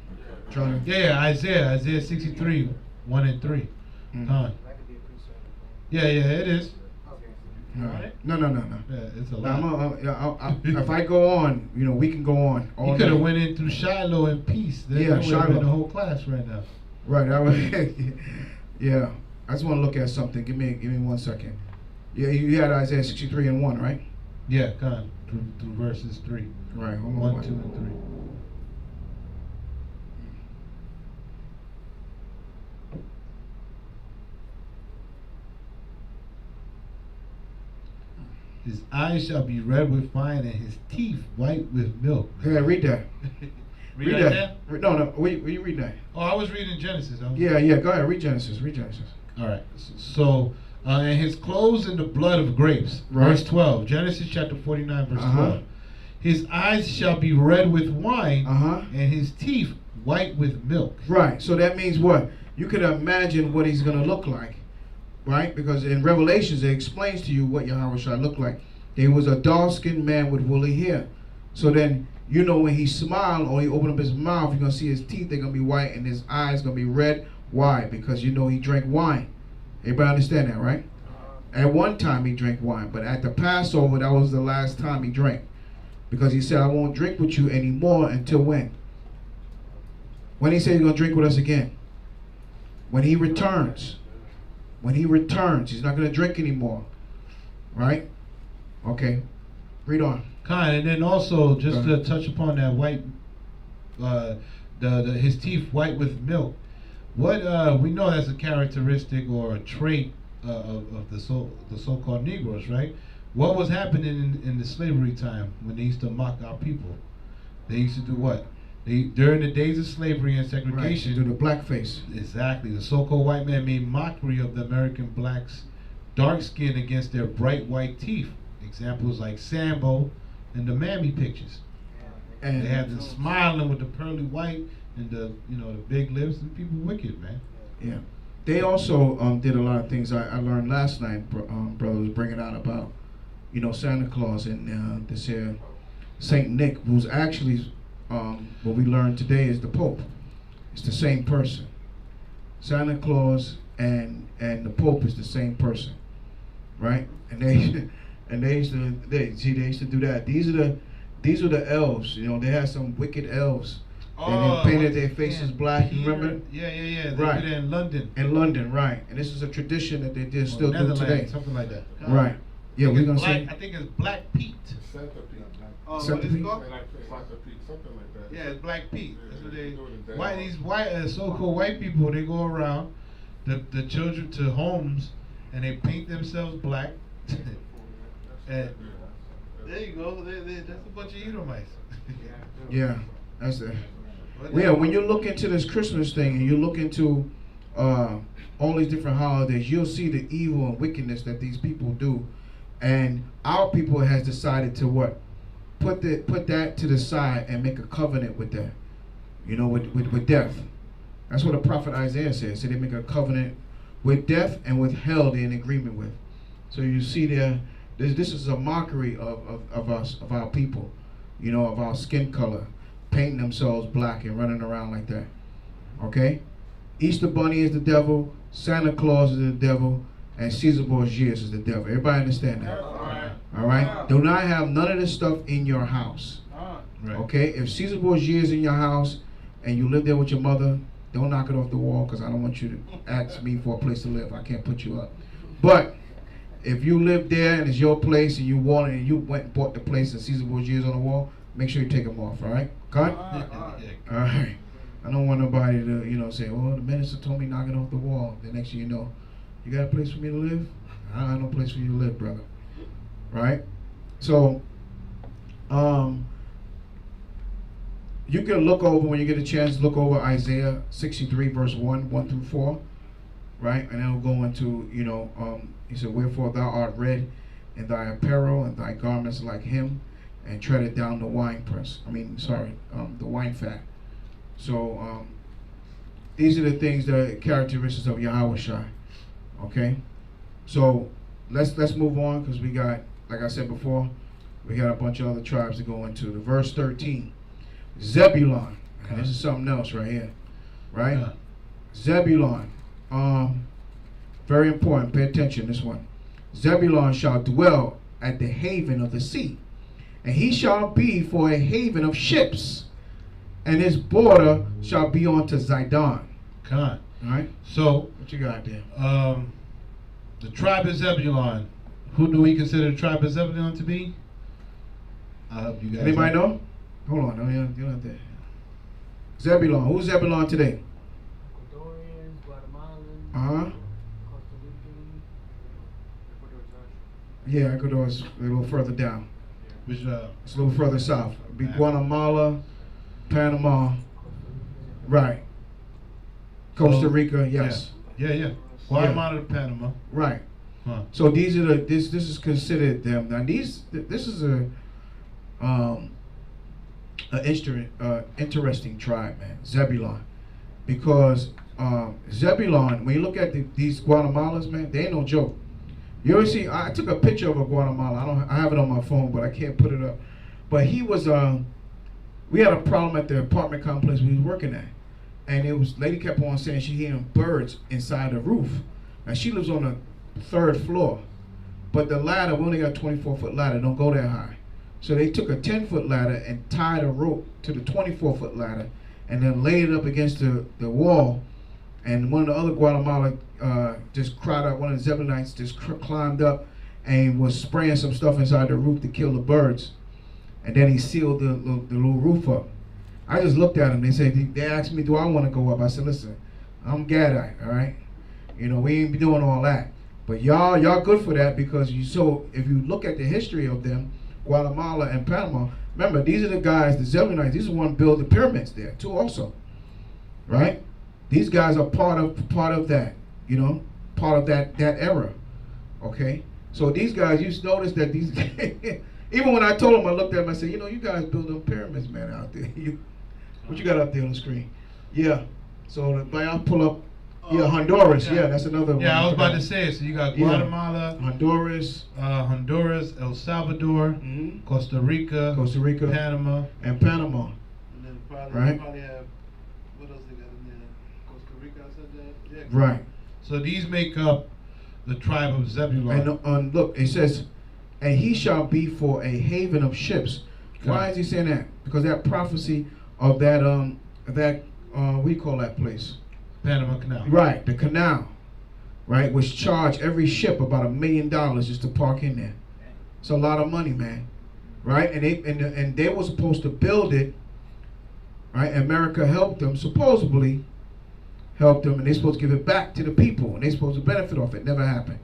Trodden. Yeah, Isaiah 63, 1 and 3. Mm-hmm. That could be a precept. Yeah, it is. Okay. No. Yeah, it's a lot. If I go on, we can go on. You could have went in through Shiloh in peace. That would have been the whole class right now. Right. Yeah. I just want to look at something. Give me 1 second. Yeah, you had Isaiah 63 and 1, right? Yeah, come on. Through verses 3. Right. Hold on. 1, 2, and 3. His eyes shall be red with wine, and his teeth white with milk. Yeah, read that. read that? No. Will you read that? Oh, I was reading Genesis. Yeah. Go ahead. Read Genesis. All right. So, and his clothes in the blood of grapes. Right. Verse 12. Genesis chapter 49, verse 12. His eyes shall be red with wine, Uh-huh. and his teeth white with milk. Right. So that means what? You could imagine what he's going to look like, right? Because in Revelations, it explains to you what Yahweh shall look like. He was a dark-skinned man with woolly hair. So then, you know, when he smiled or he opened up his mouth, you're going to see his teeth, they're going to be white, and his eyes going to be red. Why? Because you know he drank wine. Everybody understand that, right? At one time he drank wine, but at the Passover, that was the last time he drank. Because he said, I won't drink with you anymore until when? When he said he's going to drink with us again? When he returns. When he returns, he's not going to drink anymore. Right? Okay. Read on. Kind, and then also just to touch upon that white, his teeth white with milk. What we know that's a characteristic or a trait of the so-called Negroes, right? What was happening in the slavery time when they used to mock our people? They used to do what? During the days of slavery and segregation, right, do the blackface. Exactly. The so-called white man made mockery of the American blacks' dark skin against their bright white teeth. Examples like Sambo and the Mammy pictures. And they had them smiling with the pearly white and the the big lips, and people wicked, man. Yeah. They also did a lot of things. I learned last night. Brother was bringing out about Santa Claus and this here Saint Nick, who's actually what we learned today is the Pope. It's the same person. Santa Claus and the Pope is the same person, right? And they used to do that. These were the elves. They had some wicked elves. And they painted their faces black. You remember? Yeah. They right. did it in London. In London, right. And this is a tradition that they still do today. Something like that. Right. Yeah, we're gonna say. I think it's Black Pete. Santa Pete. Oh, Santa what is it Pete? called? Santa Pete, something like that. Yeah, it's Black Pete. That's what they. Why These white so-called white people, they go around the children to homes and they paint themselves black. And there you go. That's a bunch of Edomites. Yeah, that's it. Yeah, when you look into this Christmas thing and you look into all these different holidays, you'll see the evil and wickedness that these people do, and our people has decided to what? Put that to the side and make a covenant with that, with death. That's what the prophet Isaiah says. So they make a covenant with death and with hell they're in agreement with. So you see there, this is a mockery of us, of our people, of our skin color, painting themselves black and running around like that. Okay? Easter Bunny is the devil, Santa Claus is the devil, and Caesar Borgia is the devil. Everybody understand that? All right? Do not have none of this stuff in your house. Right. Okay? If Caesar Borgia is in your house and you live there with your mother, don't knock it off the wall, because I don't want you to ask me for a place to live. I can't put you up. But if you live there and it's your place and you want it and you went and bought the place and Caesar Borgia is on the wall, make sure you take them off, all right? Cut? All right. I don't want nobody to, say, the minister told me knock it off the wall. The next thing you know, you got a place for me to live? I don't have no place for you to live, brother. Right? So, you can look over, when you get a chance, look over Isaiah 63 verse 1 through 4. Right? And then we'll go into, he said, wherefore thou art red in thy apparel and thy garments like him, and treaded down the the wine fat. So these are the things that are characteristics of Yahweh Shai. Okay? So let's move on, because we got, like I said before, we got a bunch of other tribes to go into. The verse 13. Zebulon. And this is something else right here. Right? Yeah. Zebulon. Very important. Pay attention, this one. Zebulon shall dwell at the haven of the sea, and he shall be for a haven of ships, and his border shall be unto Zidon. Come on. All right? So, what you got there? The tribe of Zebulon. Who do we consider the tribe of Zebulon to be? I hope you guys Anybody know? Hold on. No, you're not there. Zebulon. Who's Zebulon today? Ecuadorians, Guatemalans. Uh-huh. Costa Rican. Yeah, Ecuador's a little further down. Which it's a little further south. It'd be Guatemala, Panama. Right. Costa Rica, yes. Yeah. Guatemala to Panama. Right. Huh. So these are this is considered them. Now this is interesting tribe, man, Zebulon, because Zebulon, when you look at these Guatemalans, man, they ain't no joke. You ever see? I took a picture of a Guatemala. I have it on my phone, but I can't put it up. But he was. We had a problem at the apartment complex we was working at, and lady kept on saying she hearing birds inside the roof. Now she lives on the 3rd floor, but the ladder, we only got a 24-foot ladder. Don't go that high. So they took a 10-foot ladder and tied a rope to the 24-foot ladder, and then laid it up against the wall. And one of the other Guatemala just cried out. One of the Zebulonites just climbed up and was spraying some stuff inside the roof to kill the birds. And then he sealed the little roof up. I just looked at him. They asked me, do I want to go up? I said, listen, I'm Gadite, all right? You know, we ain't be doing all that. But y'all good for that, because if you look at the history of them, Guatemala and Panama, remember, these are the guys, the Zebulonites, these are the ones who built the pyramids there too also, right? These guys are part of that, you know, part of that era, okay? So these guys, you notice that these even when I told them, I looked at them, I said, you know, you guys build them pyramids, man, out there. What you got up there on the screen? Yeah, so the Bayath pull up, Honduras, that's another one. Yeah, I was about to say it. So you got Guatemala, Honduras, El Salvador, Costa Rica, Panama. And Panama. And then Right. probably have, what else they got in there? Costa Rica, I said that? Yeah. Right. So these make up the tribe of Zebulon. And look, it says, and he shall be for a haven of ships. Why is he saying that? Because that prophecy of that what do you call that place? Panama Canal. Right, the canal, right, which charged every ship about $1 million just to park in there. It's a lot of money, man, right? And they were supposed to build it, right? America helped them, supposedly helped them, and they're supposed to give it back to the people, and they're supposed to benefit off it. Never happened,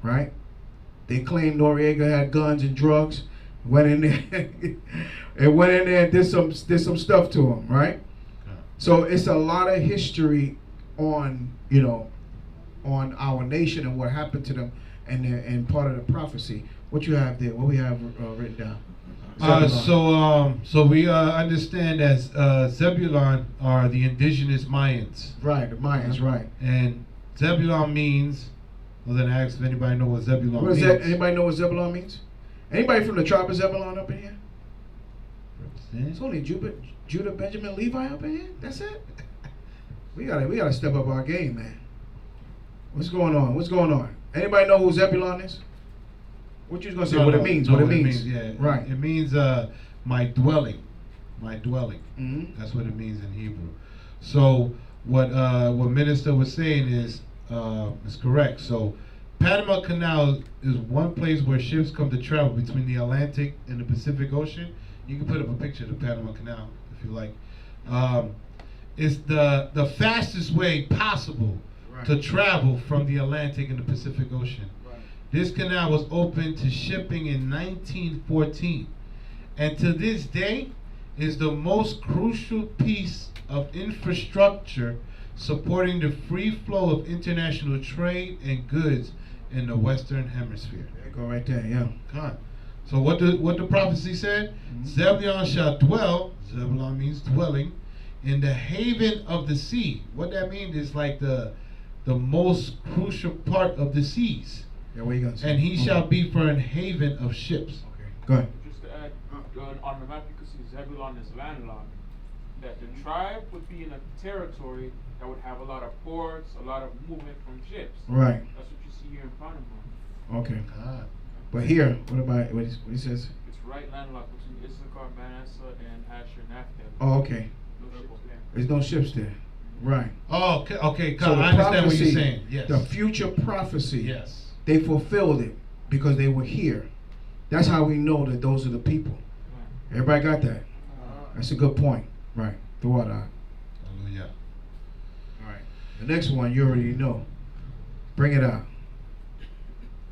right? They claimed Noriega had guns and drugs. Went in there, and did some stuff to him, right? So it's a lot of history on our nation and what happened to them, and part of the prophecy. What you have there? What we have written down? So we understand that Zebulon are the indigenous Mayans. Right, the Mayans, right. And Zebulon means. Well, then I asked if anybody know what Zebulon means. Anybody know what Zebulon means? Anybody from the tribe of Zebulon up in here? It's only Judah, Benjamin, Levi up in here. That's it. We gotta step up our game, man. What's going on? Anybody know who Zebulon is? What you gonna say? What it means? Yeah, right. It means my dwelling. That's what it means in Hebrew. So what Minister was saying is correct. So Panama Canal is one place where ships come to travel between the Atlantic and the Pacific Ocean. You can put up a picture of the Panama Canal if you like. It's the fastest way possible to travel from the Atlantic and the Pacific Ocean. Right. This canal was opened to shipping in 1914, and to this day is the most crucial piece of infrastructure supporting the free flow of international trade and goods in the Western Hemisphere. There you go right there, yeah. God. So what the prophecy said? Zebulon shall dwell, Zebulon means dwelling, in the haven of the sea. What that means is like the most crucial part of the seas. Yeah, what you gonna say? And he shall be for an haven of ships. Okay, go ahead. Just to add, on the map you can see Zebulon is landlocked. That the tribe would be in a territory that would have a lot of ports, a lot of movement from ships. Right. That's what you see here in Panama. Okay. But here, what he says? It's right landlocked between Issachar, Manasseh, and Asher, Naphtali. Oh, okay. No ships there. There's no ships there. Right. Oh, okay. So I understand what you're saying. Yes. The future prophecy. Yes. They fulfilled it because they were here. That's how we know that those are the people. Everybody got that? That's a good point. Right. Throw it out. Hallelujah. All right. The next one you already know. Bring it out.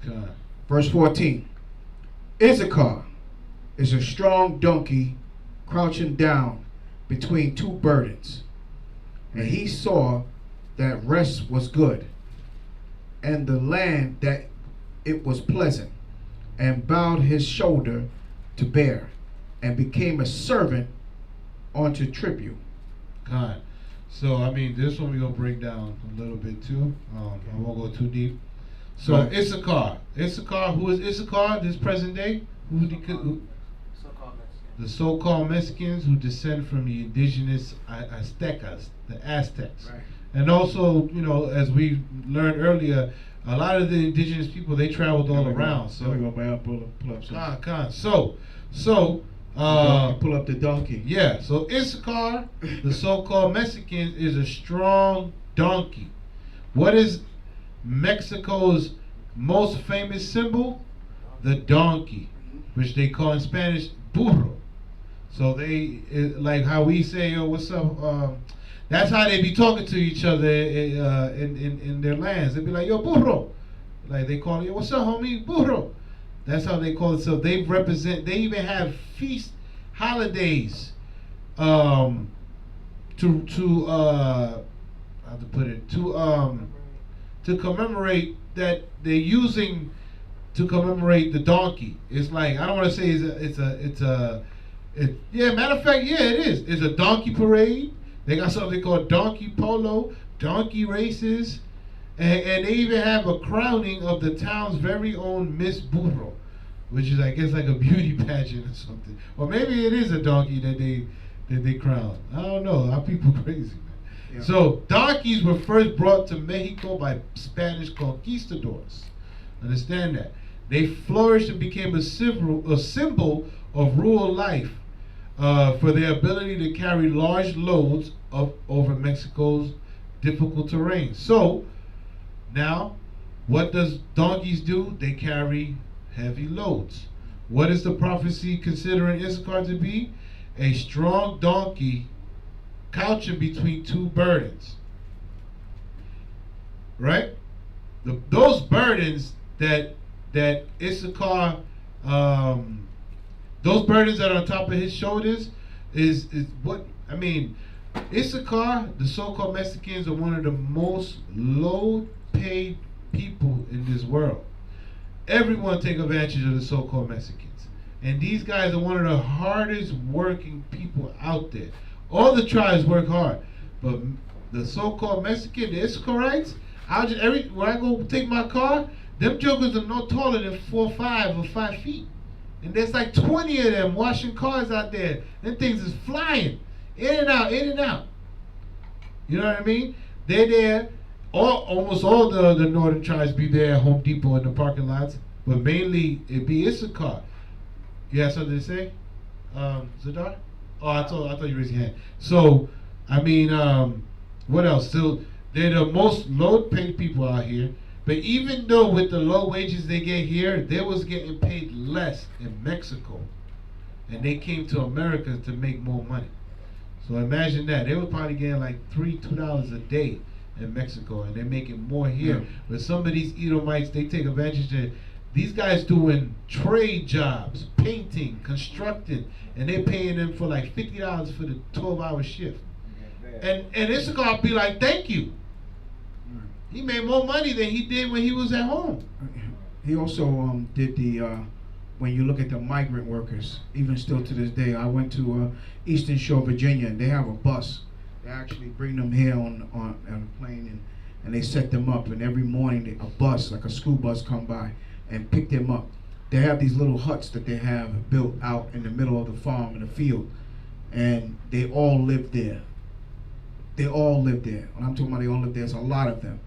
God. Verse 14. Issachar is a strong donkey crouching down between two burdens. And he saw that rest was good, and the land that it was pleasant, and bowed his shoulder to bear, and became a servant unto tribute. God. So, I mean, this one we're going to break down a little bit too. I won't go too deep. So, Right. Issachar. Issachar, who is Issachar this present day? The so-called Mexicans who descend from the indigenous Aztecas, the Aztecs. Right. And also, you know, as we learned earlier, a lot of the indigenous people, they traveled all around. So, there we go, Bayath, pull up some. So, pull up the donkey. yeah, so Issachar, the so-called Mexicans, is a strong donkey. What is Mexico's most famous symbol? The donkey, which they call in Spanish burro. So like how we say, "Yo, what's up?" That's how they be talking to each other in their lands. They be like, "Yo, burro," like they call it, "Yo, what's up, homie, burro." That's how they call it. So they represent. They even have feast holidays, how to put it, to commemorate that they're using to commemorate the donkey. It's like, I don't want to say matter of fact, yeah, it is. It's a donkey parade. They got something called donkey polo, donkey races, and they even have a crowning of the town's very own Miss Burro, which is, I guess, like a beauty pageant or something. Or maybe it is a donkey that they crown. I don't know. Our people crazy, man. Yeah. So donkeys were first brought to Mexico by Spanish conquistadors. Understand that. They flourished and became a symbol of rural life for their ability to carry large loads over Mexico's difficult terrain. So now, what does donkeys do? They carry heavy loads. What is the prophecy considering Issachar to be? A strong donkey couching between two burdens. Right? Those burdens that Issachar, those burdens that are on top of his shoulders is what, I mean, Issachar, the so-called Mexicans, are one of the most low-paid people in this world. Everyone take advantage of the so-called Mexicans. And these guys are one of the hardest working people out there. All the tribes work hard. But the so-called Mexican, the Issacharites, when I go take my car, them jokers are no taller than 4'5" or 5 feet. And there's like 20 of them washing cars out there. Them things is flying. In and out, in and out. You know what I mean? They're there. Almost all the northern tribes be there at Home Depot in the parking lots. But mainly, it be Issachar. You have something to say? Zadar? Oh, I thought you raised your hand. So, I mean, what else? So, they're the most low-paid people out here. But even though with the low wages they get here, they was getting paid less in Mexico. And they came to America to make more money. So imagine that. They was probably getting like $2 a day in Mexico, and they're making more here. Yeah. But some of these Edomites, they take advantage of these guys doing trade jobs, painting, constructing, and they're paying them for like $50 for the 12-hour shift. And Issachar be like, thank you. He made more money than he did when he was at home. He also did the, when you look at the migrant workers, even still to this day, I went to Eastern Shore, Virginia, and they have a bus. They actually bring them here on a plane, and they set them up, and every morning a bus, like a school bus, come by and pick them up. They have these little huts that they have built out in the middle of the farm, in the field, and they all live there. They all live there. When I'm talking about they all live there, there's a lot of them.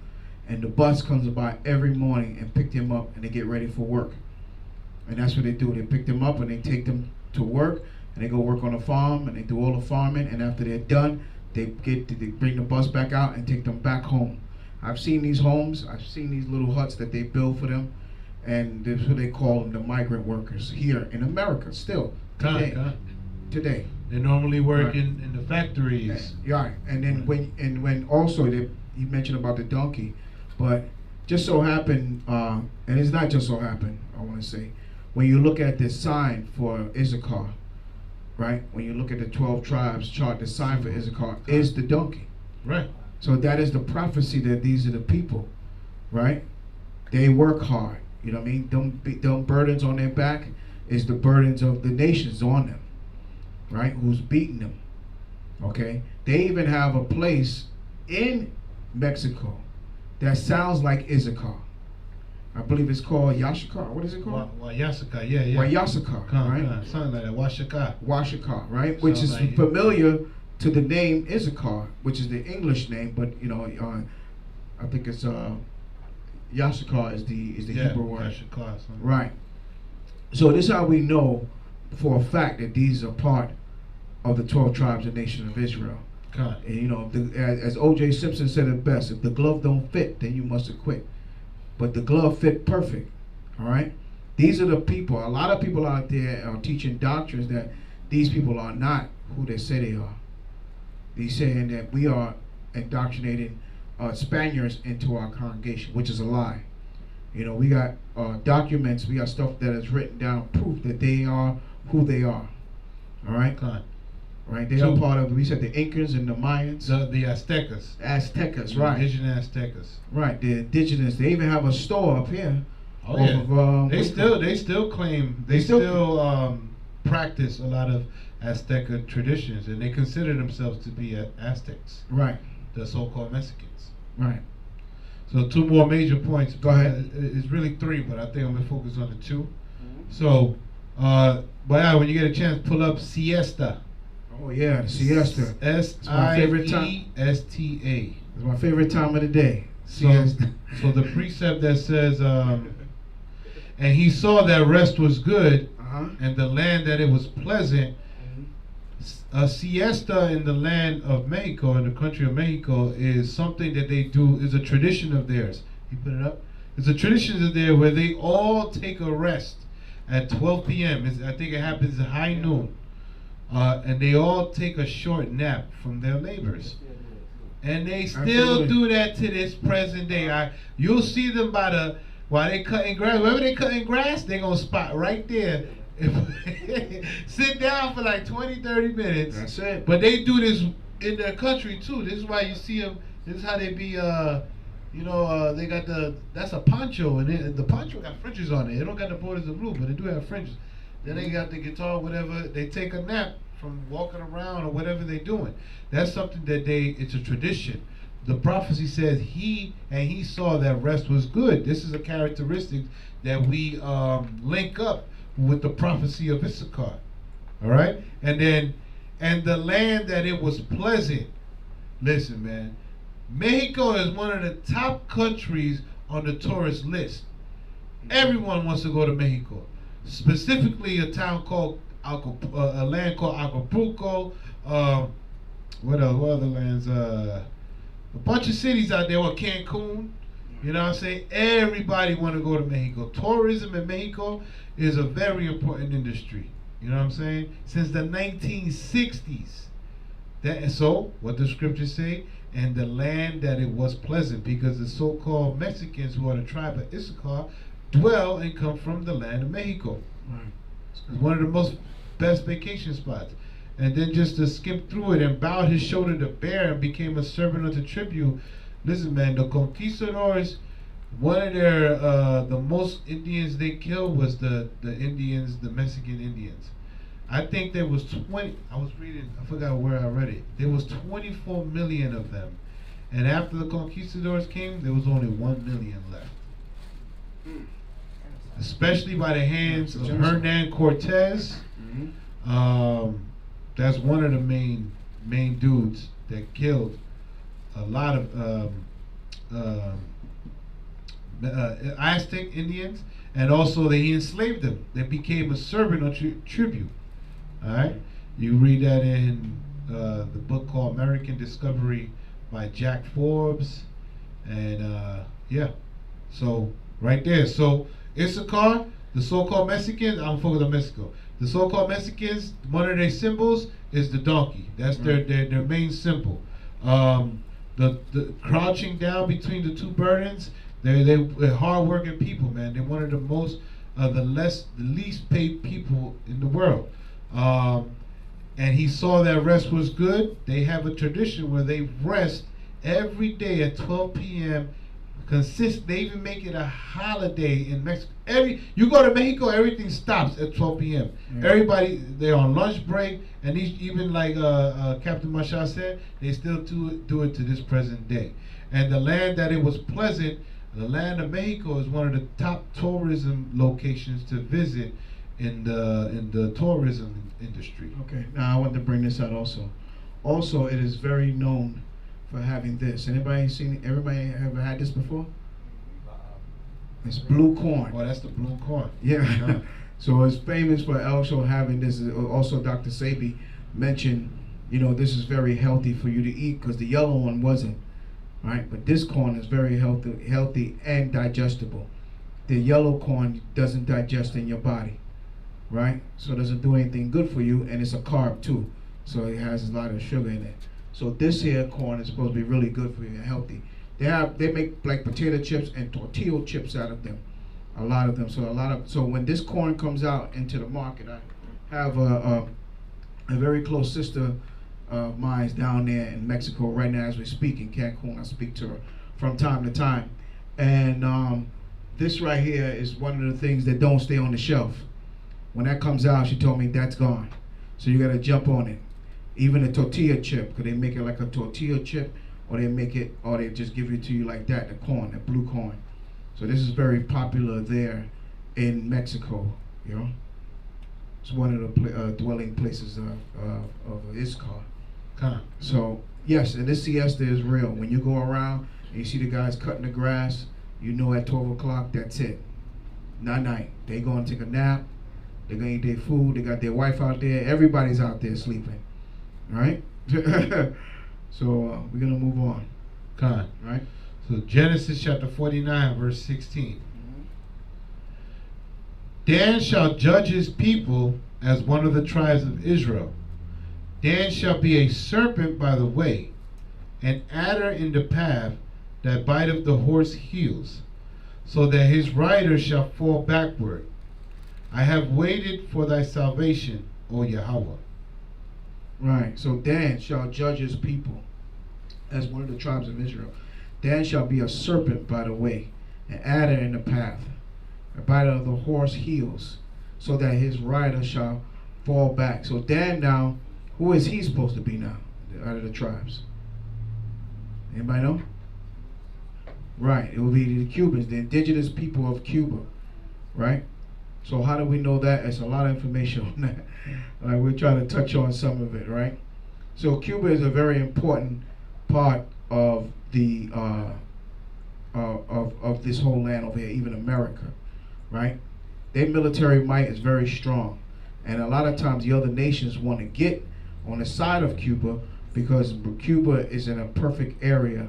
And the bus comes by every morning and pick them up, and they get ready for work. And that's what they do. They pick them up and they take them to work, and they go work on the farm, and they do all the farming, and after they're done, they bring the bus back out and take them back home. I've seen these homes, I've seen these little huts that they build for them, and that's what they call them, the migrant workers here in America still today. They normally work in the factories. Yeah, and then when also you mentioned about the donkey, but just so happened, and it's not just so happened, I want to say, when you look at the sign for Issachar, right? When you look at the 12 tribes chart, the sign for Issachar is the donkey. Right. So that is the prophecy that these are the people, right? They work hard. You know what I mean? Them burdens on their back, is the burdens of the nations on them, right? Who's beating them, okay? They even have a place in Mexico that sounds like Issachar. I believe it's called Yashakar. What is it called? Wayasaka, yeah. Wayasaka, right? Something like that. Washaka. Washaka, right? Which is like familiar to the name Issachar, which is the English name, but I think it's Yashakar is the Hebrew word. Yashaka, right. So this is how we know for a fact that these are part of the 12 tribes and nation of Israel. God. And as O.J. Simpson said it best, if the glove don't fit, then you must acquit. But the glove fit perfect. All right? These are the people. A lot of people out there are teaching doctrines that these people are not who they say they are. They're saying that we are indoctrinating Spaniards into our congregation, which is a lie. We got documents, we got stuff that is written down, proof that they are who they are. All right? God. Right? They are part of, we said, the Incas and the Mayans. The Aztecas. Aztecas, right. Indigenous Aztecas. Right, the indigenous. They even have a store up here. Oh yeah. They still claim they still practice a lot of Azteca traditions, and they consider themselves to be Aztecs. Right. The so-called Mexicans. Right. So 2 more major points. Go ahead. It's really 3, but I think I'm gonna focus on the 2. So, but when you get a chance, pull up siesta. Oh yeah, the siesta. S-I-E-S-T-A. It's my favorite time of the day. Siesta. So the precept that says, and he saw that rest was good, and the land that it was pleasant. A siesta in the land of Mexico, in the country of Mexico, is something that they do, is a tradition of theirs. You put it up? It's a tradition of theirs where they all take a rest at 12 p.m. I think it happens at high noon. And they all take a short nap from their labors. And they still do that to this present day. You'll see them while they cutting grass. Wherever they cutting grass, they're going to spot right there. Sit down for like 20-30 minutes. That's it. But they do this in their country too. This is why you see them. This is how they be. They got that's a poncho, and the poncho got fringes on it. They don't got the borders of blue, but they do have fringes. Then they got the guitar, whatever. They take a nap from walking around or whatever they're doing. That's something that it's a tradition. The prophecy says he saw that rest was good. This is a characteristic that we link up with the prophecy of Issachar. All right? And the land that it was pleasant. Listen, man. Mexico is one of the top countries on the tourist list. Everyone wants to go to Mexico. Specifically a town called a land called Acapulco. What else? What other lands? A bunch of cities out there, or Cancun. You know what I'm saying? Everybody want to go to Mexico. Tourism in Mexico is a very important industry. You know what I'm saying? Since the 1960s. So, what the scriptures say? And the land that it was pleasant, because the so-called Mexicans, who are the tribe of Issachar, dwell and come from the land of Mexico. Right. It's one of the most best vacation spots. And then just to skip through it, and bowed his shoulder to bear and became a servant unto tribute. Listen, man, the conquistadors, one of their the most Indians they killed was the Indians, the Mexican Indians. I think there was 20. I was reading. I forgot where I read it. There was 24 million of them, and after the conquistadors came, there was only 1 million left. Especially by the hands of Hernan Cortez. That's one of the main dudes that killed a lot of Aztec Indians, and also he enslaved them. They became a servant or tribute. All right, you read that in the book called American Discovery by Jack Forbes, and yeah, so right there. So Issachar, the so-called Mexicans, I'm focused on Mexico. The so-called Mexicans, one of their symbols is the donkey. That's their main symbol. The crouching down between the two burdens, they're hard-working people, man. They're one of the least paid people in the world. And he saw that rest was good. They have a tradition where they rest every day at 12 p.m. They even make it a holiday in Mexico. You go to Mexico, everything stops at 12 p.m. Everybody, they're on lunch break, and even like Captain Mashal said, they still do it to this present day. And the land that it was pleasant, the land of Mexico, is one of the top tourism locations to visit in the tourism industry. Okay, now I want to bring this out also. Also, it is very known for having this. Everybody ever had this before? It's blue corn. Oh, that's the blue corn. Yeah. So it's famous for also having this. Also, Dr. Sabi mentioned, this is very healthy for you to eat because the yellow one wasn't, right? But this corn is very healthy and digestible. The yellow corn doesn't digest in your body, right? So it doesn't do anything good for you, and it's a carb too. So it has a lot of sugar in it. So this here corn is supposed to be really good for you and healthy. They make like potato chips and tortilla chips out of them, a lot of them. So when this corn comes out into the market, I have a very close sister of mine down there in Mexico right now as we speak in Cancun. I speak to her from time to time, and this right here is one of the things that don't stay on the shelf. When that comes out, she told me that's gone. So you got to jump on it. Even a tortilla chip, because they make it like a tortilla chip, or they just give it to you like that, the corn, the blue corn. So this is very popular there in Mexico, It's one of the dwelling places of Iscar. So, yes, and this siesta is real. When you go around and you see the guys cutting the grass, at 12 o'clock, that's it. Night. They going to take a nap. They're going to eat their food. They got their wife out there. Everybody's out there sleeping. Right? So we're going to move on. Right? So Genesis chapter 49, verse 16. Dan shall judge his people as one of the tribes of Israel. Dan shall be a serpent by the way, an adder in the path that biteth the horse heels, so that his rider shall fall backward. I have waited for thy salvation, O Yahweh. Right, so Dan shall judge his people as one of the tribes of Israel. Dan shall be a serpent by the way, an adder in the path, a biter of the horse heels, so that his rider shall fall back. So Dan now, who is he supposed to be now out of the tribes? Anybody know? Right, it will be the Cubans, the indigenous people of Cuba, right? So how do we know that? It's a lot of information on that. We're trying to touch on some of it, right? So Cuba is a very important part of the of this whole land over here, even America, right? Their military might is very strong, and a lot of times the other nations want to get on the side of Cuba because Cuba is in a perfect area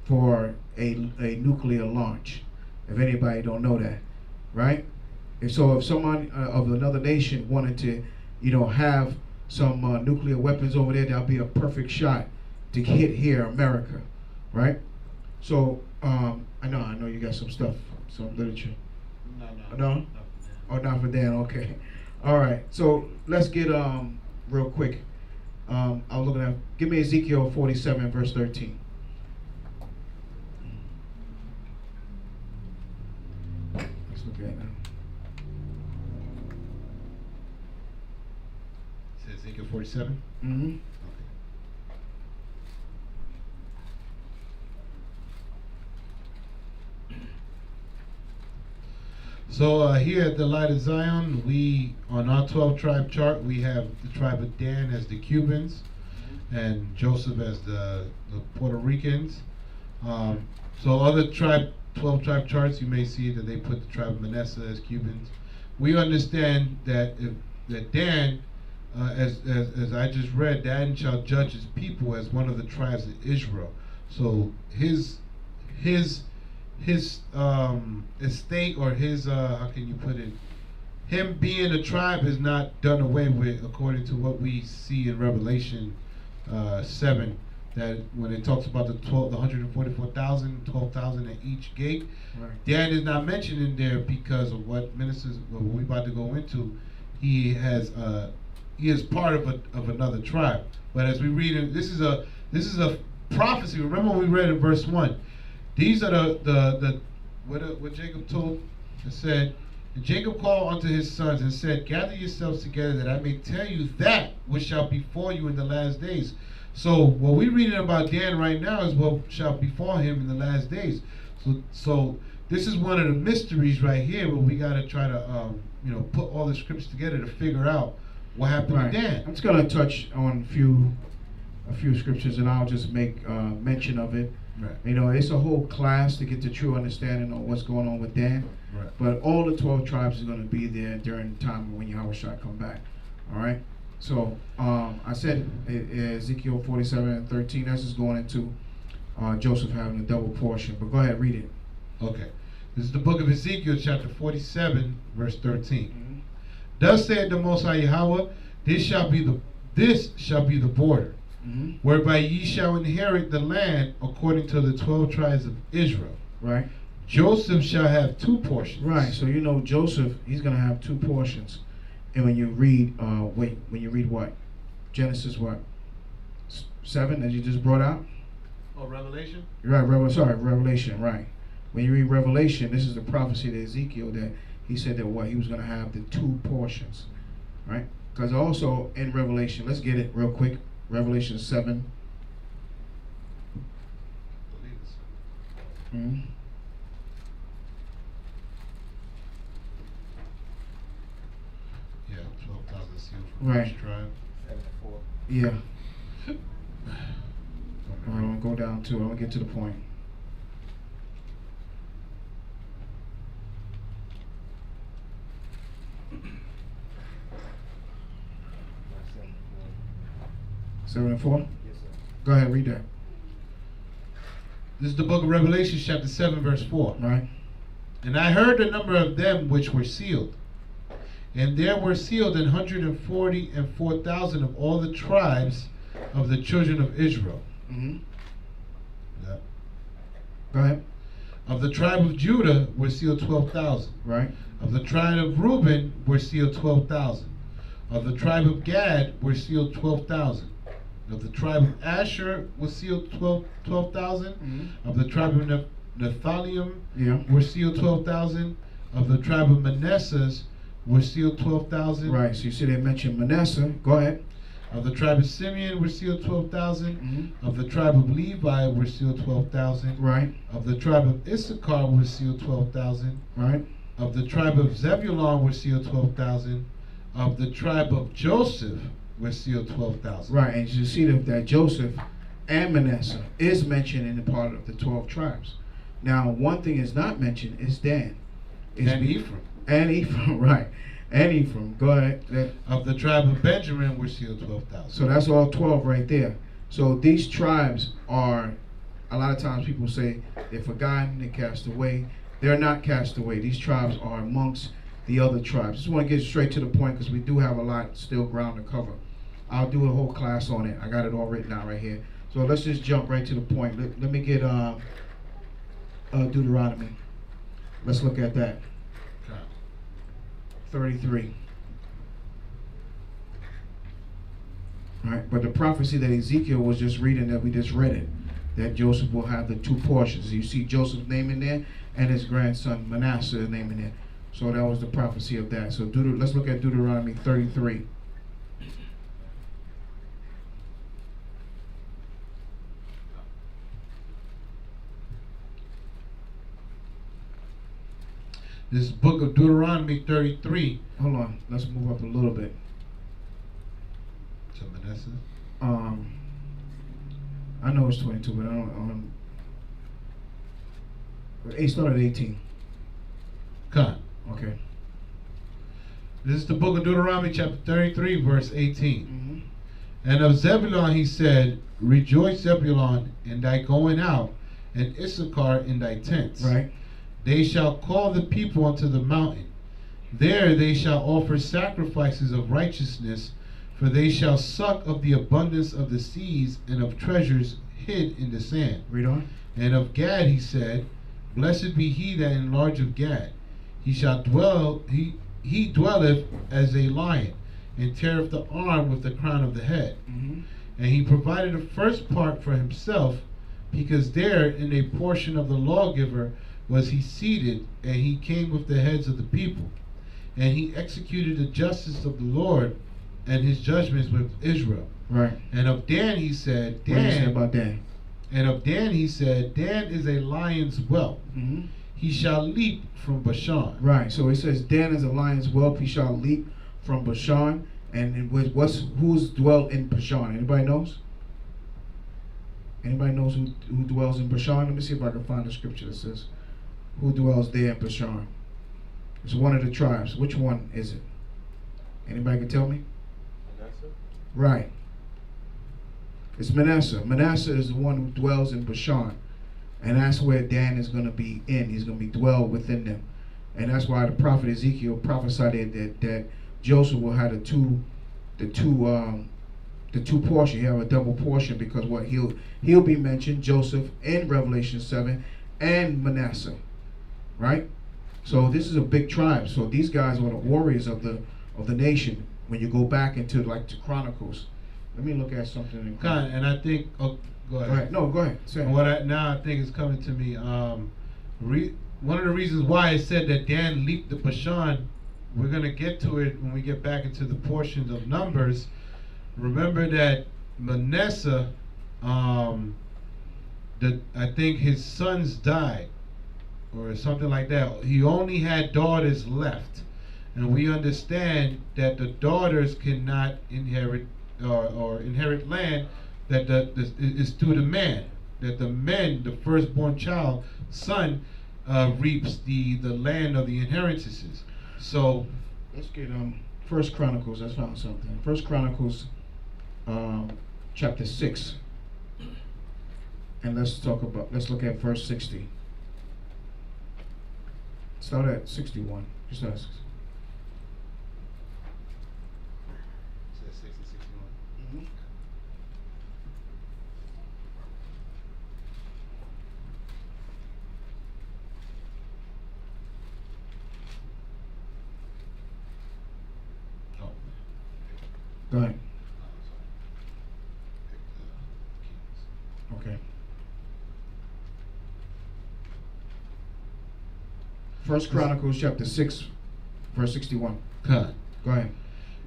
for a nuclear launch. If anybody don't know that, right? And so if someone of another nation wanted to, have some nuclear weapons over there, that'll be a perfect shot to hit here, America, right? So I know you got some stuff, some literature. No? Oh, not for Dan. Okay. All right. So let's get real quick. I was looking at. Give me Ezekiel 47, verse 13. Let's look at it now. Ezekiel 47? Mm-hmm. Okay. So here at the Light of Zion, we, on our 12 tribe chart, we have the tribe of Dan as the Cubans and Joseph as the Puerto Ricans. So other 12 tribe charts, you may see that they put the tribe of Manasseh as Cubans. We understand that that Dan, as I just read, Dan shall judge his people as one of the tribes of Israel. So his estate, or his how can you put it, him being a tribe is not done away with, according to what we see in Revelation 7, that when it talks about the 144,000, 12,000 at each gate, right. Dan is not mentioned in there because of what we're about to go into. He is part of another tribe. But as we read it, this is a prophecy. Remember when we read in verse 1, These are the what Jacob told and said. And Jacob called unto his sons and said, gather yourselves together that I may tell you that which shall befall you in the last days. So what we're reading about Dan right now is what shall befall him in the last days. So this is one of the mysteries right here where we got to try to put all the scriptures together to figure out what happened to Dan. I'm just going to touch on a few scriptures, and I'll just make mention of it. Right. It's a whole class to get the true understanding of what's going on with Dan. Right. But all the 12 tribes are going to be there during the time when Yahweh shall come back. All right. So I said Ezekiel 47:13. That's just going into Joseph having a double portion. But go ahead, read it. Okay. This is the book of Ezekiel, chapter 47, verse 13. Mm-hmm. Thus saith the Most High Yahweh, this shall be the border, mm-hmm. whereby ye shall inherit the land according to the 12 tribes of Israel. Right. Joseph shall have 2 portions. Right. So Joseph, he's going to have 2 portions. And when you read, when you read what? Genesis what? 7 that you just brought out? Oh, Revelation? Right, Revelation, right. When you read Revelation, this is the prophecy to Ezekiel that he said that he was going to have the 2 portions. Right? Because also in Revelation, let's get it real quick. Revelation 7. Mm-hmm. Yeah, 12,000 sealed from right. each tribe. 74. Yeah. I'm going to go down to it. I'm going to get to the point. Verse 74? Yes, sir. Go ahead, read that. This is the book of Revelation, chapter 7, verse 4. Right. And I heard the number of them which were sealed. And there were sealed 144,000 of all the tribes of the children of Israel. Mm-hmm. Yeah. Go ahead. Of the tribe of Judah were sealed 12,000. Right. Of the tribe of Reuben were sealed 12,000. Of the tribe of Gad were sealed 12,000. Of the tribe of Asher was sealed 12,000. Mm-hmm. Of the tribe of Nephthalim Yeah. were sealed 12,000. Of the tribe of Manasseh were sealed 12,000. Right. So you see they mentioned Manasseh. Go ahead. Of the tribe of Simeon were sealed 12,000. Mm-hmm. Of the tribe of Levi were sealed 12,000. Right. Of the tribe of Issachar were sealed 12,000. Right. Of the tribe of Zebulon were sealed 12,000. Of the tribe of Joseph were sealed 12,000. Right. And you see that Joseph and Manasseh is mentioned in the part of the 12 tribes. Now, one thing is not mentioned is Dan. And Ephraim. And Ephraim, right. And Ephraim. Go ahead. Of the tribe of Benjamin were sealed 12,000. So that's all 12 right there. So these tribes are, a lot of times people say they're forgotten, they're cast away. They're not cast away. These tribes are amongst the other tribes. Just want to get straight to the point because we do have a lot still ground to cover. I'll do a whole class on it. I got it all written out right here. So let's just jump right to the point. Let me get Deuteronomy. Let's look at that. 33. Right, but the prophecy that Ezekiel was just reading, that we just read it, that Joseph will have the 2 portions. You see Joseph's name in there and his grandson Manasseh's name in there. So that was the prophecy of that. So let's look at Deuteronomy 33. This book of Deuteronomy 33. Hold on, let's move up a little bit. To Manasseh? I know it's 22, but I don't. Start at 18. Come. Okay. This is the book of Deuteronomy, chapter 33, verse 18. Mm-hmm. And of Zebulon he said, rejoice, Zebulon, in thy going out, and Issachar in thy tents. Right. They shall call the people unto the mountain. There they shall offer sacrifices of righteousness, for they shall suck of the abundance of the seas and of treasures hid in the sand. Read on. And of Gad he said, blessed be he that enlargeth Gad. He shall dwell, he dwelleth as a lion, and teareth the arm with the crown of the head. Mm-hmm. And he provided a first part for himself, because there in a portion of the lawgiver was he seated, and he came with the heads of the people, and he executed the justice of the Lord and his judgments with Israel. Right. And of Dan he said, What do you say about Dan? And of Dan he said, Dan is a lion's whelp. Mm-hmm. He shall leap from Bashan. Right. So it says, Dan is a lion's whelp. He shall leap from Bashan. And who's dwelt in Bashan? Anybody knows? Anybody knows who dwells in Bashan? Let me see if I can find the scripture that says who dwells there in Bashan. It's one of the tribes. Which one is it? Anybody can tell me? Manasseh? Right. It's Manasseh. Manasseh is the one who dwells in Bashan. And that's where Dan is going to be in. He's going to be dwell within them. And that's why the prophet Ezekiel prophesied that Joseph will have the two portion. He'll have a double portion, because what he'll be mentioned, Joseph in Revelation 7 and Manasseh. Right? So this is a big tribe. So these guys are the warriors of the nation. When you go back into like the Chronicles. Let me look at something in Chronicles. And I think go ahead. Go ahead. No, go ahead. Say it. Now I think is coming to me. One of the reasons why it said that Dan leaped the Bashan, we're going to get to it when we get back into the portions of Numbers. Remember that Manasseh, I think his sons died, or something like that. He only had daughters left. And we understand that the daughters cannot inherit or inherit land that is through the man. That the men, the firstborn child, son, reaps the land of the inheritances. So let's get First Chronicles. I found something. First Chronicles, chapter 6, and let's look at verse 60. Start at 61. Just ask. Go ahead. Okay. First Chronicles chapter 6, verse 61. Go ahead.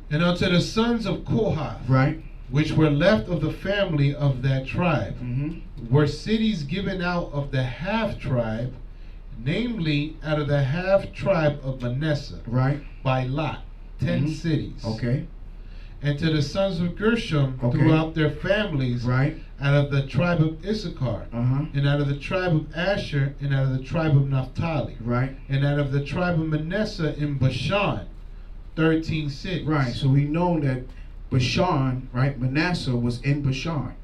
And unto the sons of Kohath, right, which were left of the family of that tribe, were cities given out of the half tribe, namely out of the half tribe of Manasseh, right, by lot, 10 cities. Okay. And to the sons of Gershom throughout their families, right, out of the tribe of Issachar, and out of the tribe of Asher, and out of the tribe of Naphtali, right, and out of the tribe of Manasseh in Bashan, 13 cities. Right. So we know that Bashan, right, Manasseh was in Bashan.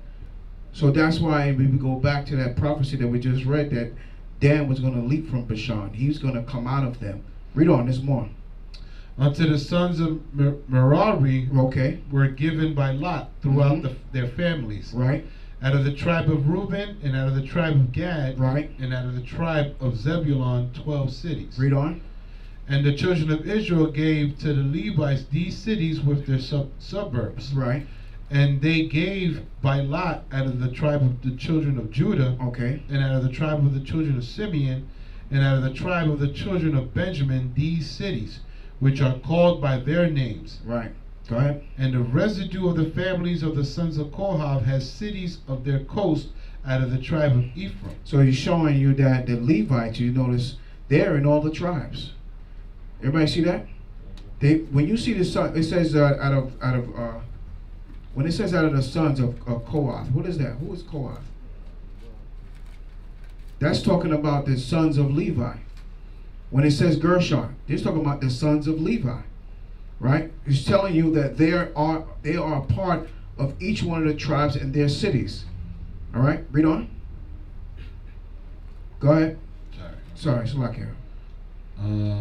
So that's why we go back to that prophecy that we just read, that Dan was going to leap from Bashan. He was going to come out of them. Read on. There's more. Unto the sons of Merari, were given by lot throughout their families. Right. Out of the tribe of Reuben, and out of the tribe of Gad, right, and out of the tribe of Zebulon, 12 cities. Read on. And the children of Israel gave to the Levites these cities with their suburbs. Right. And they gave by lot out of the tribe of the children of Judah, and out of the tribe of the children of Simeon, and out of the tribe of the children of Benjamin, these cities, which are called by their names. Right. Go ahead. And the residue of the families of the sons of Kohath has cities of their coast out of the tribe of Ephraim. So he's showing you that the Levites, you notice, they're in all the tribes. Everybody see that? When you see the son, it says when it says out of the sons of Kohath, what is that? Who is Kohath? That's talking about the sons of Levi. When it says Gershon, it's talking about the sons of Levi, right? It's telling you that they are a part of each one of the tribes and their cities. All right, read on. Go ahead. Sorry, it's like here.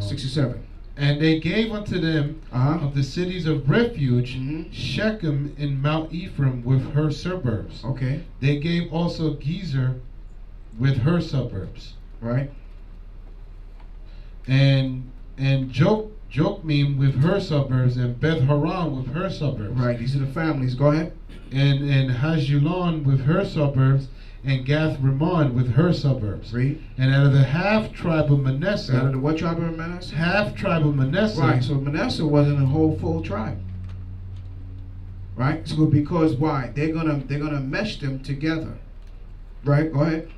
67. And they gave unto them of the cities of refuge Shechem in Mount Ephraim with her suburbs. Okay. They gave also Gezer with her suburbs. Right. And Jokmeam with her suburbs, and Beth Horon with her suburbs. Right. These are the families. Go ahead. And Hajulon with her suburbs, and Gath Rimmon with her suburbs. Read. And out of the half tribe of Manasseh. Out of the what tribe of Manasseh? Half tribe of Manasseh. Right, so Manasseh wasn't a whole full tribe. Right? So because why? They're gonna mesh them together. Right, go ahead.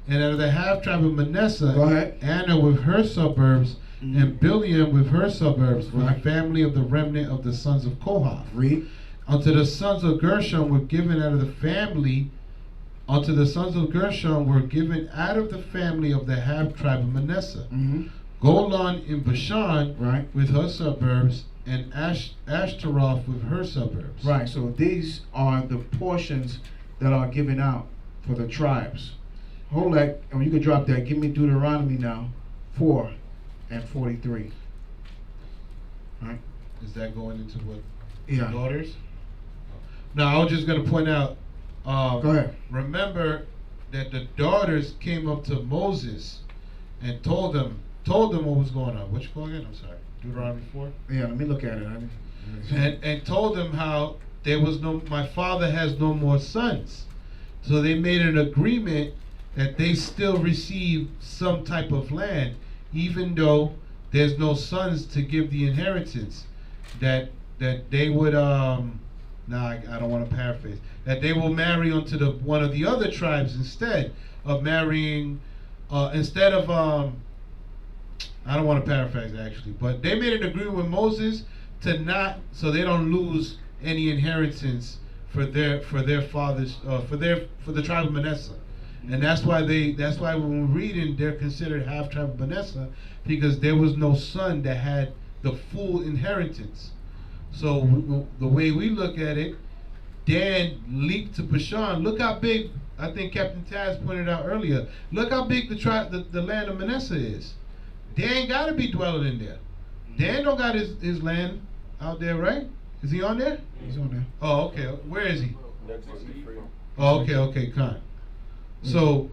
And out of the half tribe of Manasseh, go ahead. Anna with her suburbs, and Bileam with her suburbs, from right. the family of the remnant of the sons of Kohath. Read. Unto the sons of Gershon were given out of the family. Unto the sons of Gershon were given out of the family of the half tribe of Manasseh. Golan in Bashan, right, with her suburbs, and Ashtaroth with her suburbs. Right. So these are the portions that are given out for the tribes. Hold that, and you can drop that. Give me Deuteronomy now, 4 and 43. Right. Is that going into what? Yeah. Daughters? No, I was just going to point out. Go ahead. Remember that the daughters came up to Moses and told them what was going on. What you call it? I'm sorry. Deuteronomy 4? Yeah, let me look at it. And told them how there was my father has no more sons. So they made an agreement that they still receive some type of land, even though there's no sons to give the inheritance. That they would I don't want to paraphrase. That they will marry onto one of the other tribes instead of marrying instead of I don't want to paraphrase actually, but they made an agreement with Moses to not, so they don't lose any inheritance for their fathers for the tribe of Manasseh. And that's why when we're reading, they're considered half tribe of Manasseh, because there was no son that had the full inheritance. So the way we look at it, Dan leaped to Bashan. Look how big, I think Captain Taz pointed out earlier, look how big the land of Manasseh is. Dan got to be dwelling in there. Dan don't got his land out there, right? Is he on there? He's on there. Oh, okay. Where is he? Oh, okay, Khan. So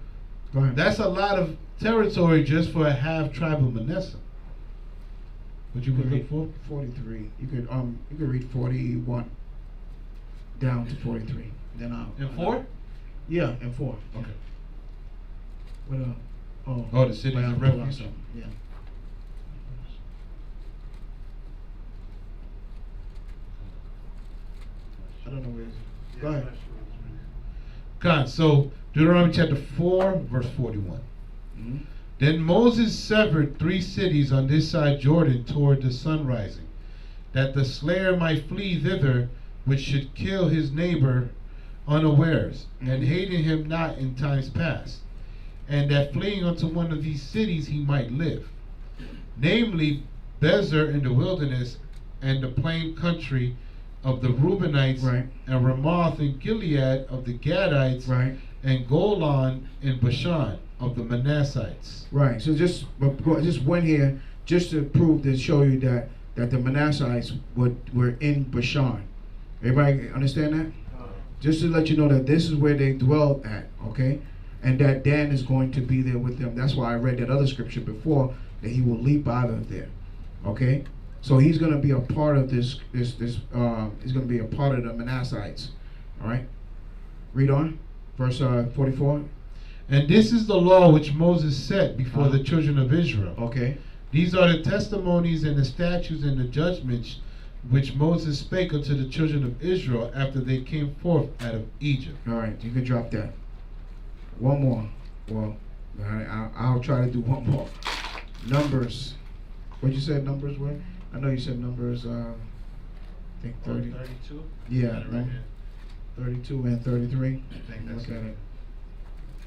that's a lot of territory just for a half tribe of Manasseh. What you could read for? 43. You could read 41 down to 43. Then I'll. And 4? Yeah, and 4. Okay. What the cities of refuge. Yeah. I don't know where it is. Go ahead. God, so Deuteronomy chapter 4, verse 41. Then Moses severed 3 cities on this side Jordan toward the sun rising, that the slayer might flee thither, which should kill his neighbor unawares, and hating him not in times past, and that fleeing unto one of these cities he might live, namely Bezer in the wilderness, and the plain country of the Reubenites, right, and Ramoth in Gilead of the Gadites, right, and Golan in Bashan of the Manassites. Right. So just went here just to prove, to show you that the Manassites were in Bashan. Everybody understand that? Just to let you know that this is where they dwelled at, okay? And that Dan is going to be there with them. That's why I read that other scripture before, that he will leap out of there, okay? So he's going to be a part of this. He's going to be a part of the Manassites. All right. Read on, verse 44. And this is the law which Moses set before the children of Israel. Okay. These are the testimonies and the statutes and the judgments which Moses spake unto the children of Israel after they came forth out of Egypt. All right. You can drop that. One more. Well, I'll try to do one more. Numbers. What you said numbers were? I know you said numbers, I think 30. 32? Yeah, right. 32 and 33. I think that's Look at it.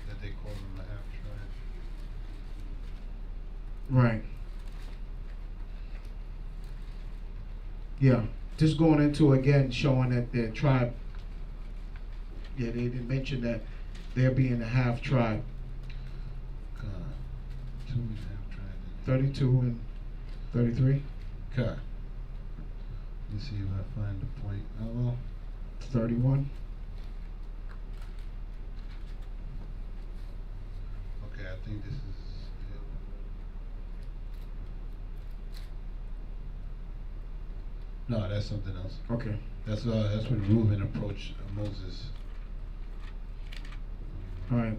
That they call them the half tribe. Right. Yeah. Just going into, again, showing that their tribe, yeah, they didn't mention that they're being a half tribe. 2 and a half tribe. 32 and 33. Okay. Let me see if I find the point. Oh, well. 31. Okay, I think this is it. No, that's something else. Okay. That's when Reuben approached Moses. All right.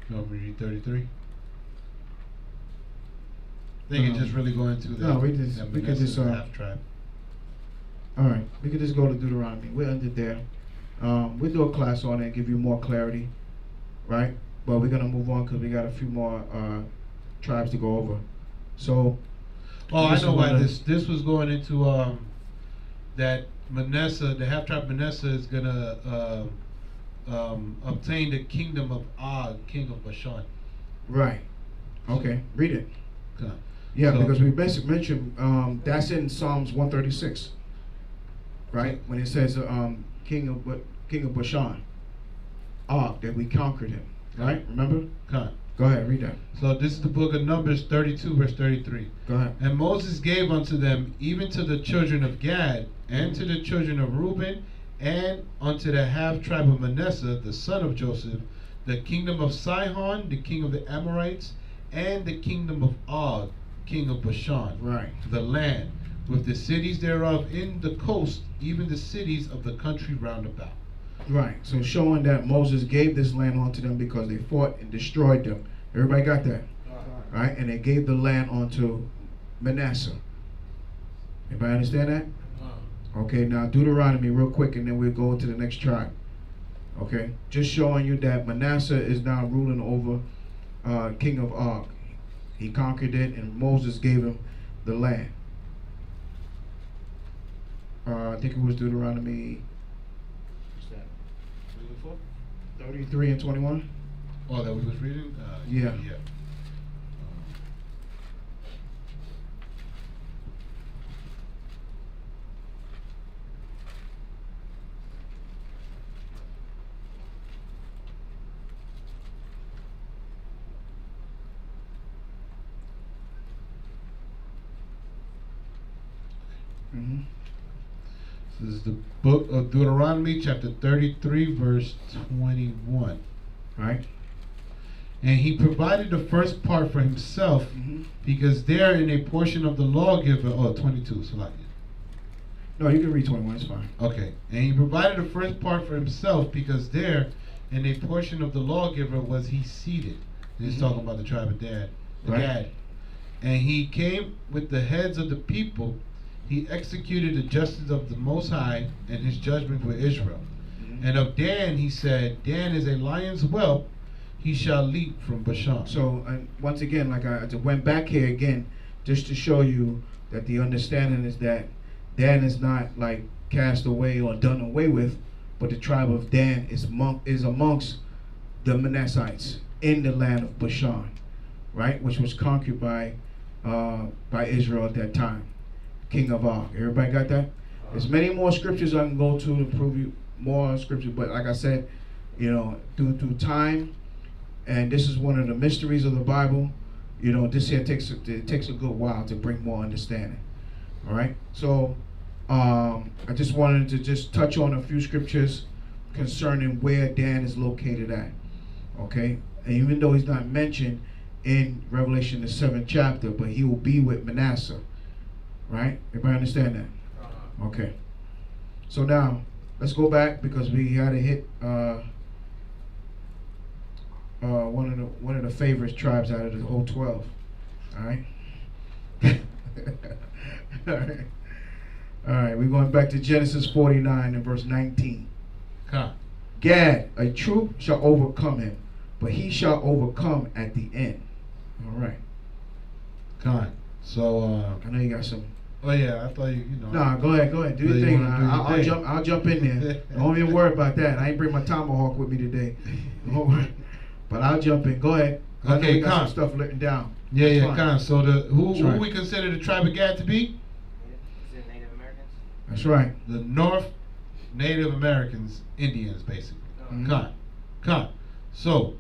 You want me to read 33? They can just really go into that. No, we could just half tribe. All right, we could just go to Deuteronomy. We're under there. We'll do a class on it and give you more clarity, right? But we're gonna move on because we got a few more tribes to go over. So. Oh, I know why this was going into that Manasseh, the half tribe Manasseh is gonna obtain the kingdom of Og, king of Bashan. Right. Okay. Read it. Okay. Yeah, So- because we mentioned that's in Psalms 136, right? When it says king of Bashan, Og, that we conquered him, right? Remember? Okay. Go ahead, read that. So this is the book of Numbers 32, verse 33. Go ahead. And Moses gave unto them, even to the children of Gad, and to the children of Reuben, and unto the half tribe of Manasseh, the son of Joseph, the kingdom of Sihon, the king of the Amorites, and the kingdom of Og, king of Bashan. Right. The land, with the cities thereof in the coast, even the cities of the country round about. Right. So showing that Moses gave this land onto them because they fought and destroyed them. Everybody got that? Right? And they gave the land onto Manasseh. Everybody understand that? Okay, now Deuteronomy real quick and then we'll go to the next tribe. Okay? Just showing you that Manasseh is now ruling over king of Og. He conquered it and Moses gave him the land. I think it was Deuteronomy 33 and 21. Oh, that we was reading? Yeah. Mm-hmm. This is the book of Deuteronomy, chapter 33, verse 21. Right. And he provided the first part for himself, because there in a portion of the lawgiver, 22, Salakia. No, you can read 21, it's fine. Okay. And he provided the first part for himself, because there in a portion of the lawgiver was he seated. This is talking about the tribe of Gad. Right. And he came with the heads of the people. He executed the justice of the Most High and his judgment for Israel. And of Dan he said, Dan is a lion's whelp, he shall leap from Bashan. So, and once again, like I went back here again, just to show you that the understanding is that Dan is not like cast away or done away with, but the tribe of Dan is amongst the Manassites in the land of Bashan, right, which was conquered by Israel at that time. King of Og. Everybody got that? There's many more scriptures I can go to prove you more scripture, but like I said, you know, through time, and this is one of the mysteries of the Bible. You know, this here takes a good while to bring more understanding. All right. So, I just wanted to just touch on a few scriptures concerning where Dan is located at. Okay, and even though he's not mentioned in Revelation the 7th chapter, but he will be with Manasseh. Right? Everybody understand that? Okay. So now, let's go back because we had to hit one of the favorite tribes out of the whole 12. All right? All right. All right, we're going back to Genesis 49 and verse 19. Gad, a troop shall overcome him, but he shall overcome at the end. All right. So, I know you got some. Oh yeah, I thought you know. Nah, go ahead. Do your thing. I'll jump in there. Don't even worry about that. I ain't bring my tomahawk with me today. Don't worry. But I'll jump in. Go ahead. I know we got some stuff written down. Yeah, Khan. So who we consider the tribe of Gad to be? Is it Native Americans? That's right. The North Native Americans, Indians, basically. Khan. So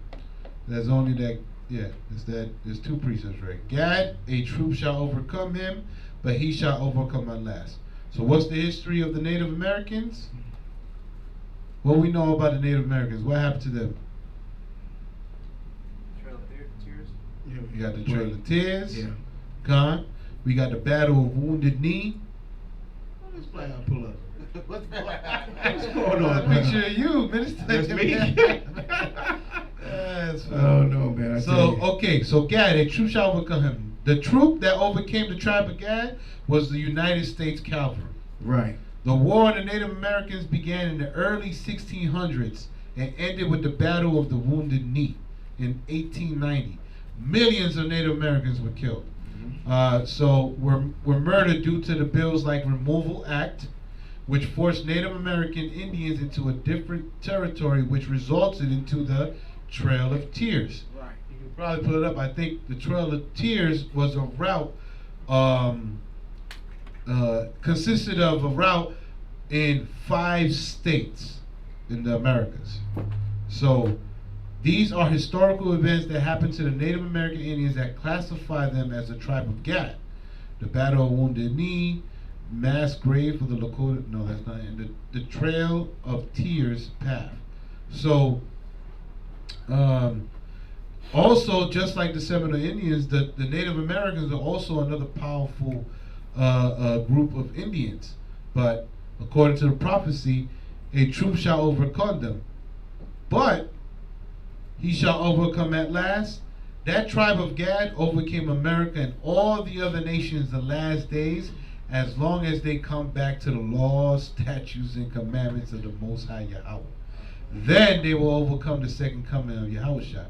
there's only that. Yeah, there's two precepts, right? Gad, a troop shall overcome him, but he shall overcome at last. So what's the history of the Native Americans? What we know about the Native Americans, what happened to them? Trail of Tears? You got the Trail of Tears. Yeah. Khan. We got the Battle of Wounded Knee. Let's play out pull up. What's going on? A picture of you, Minister. That's me. That's Oh no, man. I tell So you. okay, so Gad, a troop shall overcome him. The troop that overcame the tribe of Gad was the United States Cavalry. Right. The war on the Native Americans began in the early 1600s and ended with the Battle of the Wounded Knee in 1890. Millions of Native Americans were killed. So were murdered due to the bills like Removal Act, which forced Native American Indians into a different territory, which resulted into the Trail of Tears. Right. You can probably put it up. I think the Trail of Tears was a route, consisted of a route in 5 states in the Americas. So these are historical events that happened to the Native American Indians that classify them as a tribe of Gad. The Battle of Wounded Knee, mass grave for the Lakota. No, that's not it. The Trail of Tears path. So, also, just like the Seminole Indians, the Native Americans are also another powerful group of Indians. But according to the prophecy, a troop shall overcome them. But he shall overcome at last. That tribe of Gad overcame America and all the other nations the last days, as long as they come back to the laws, statutes, and commandments of the Most High Yahweh. Then they will overcome the second coming of Yahushua.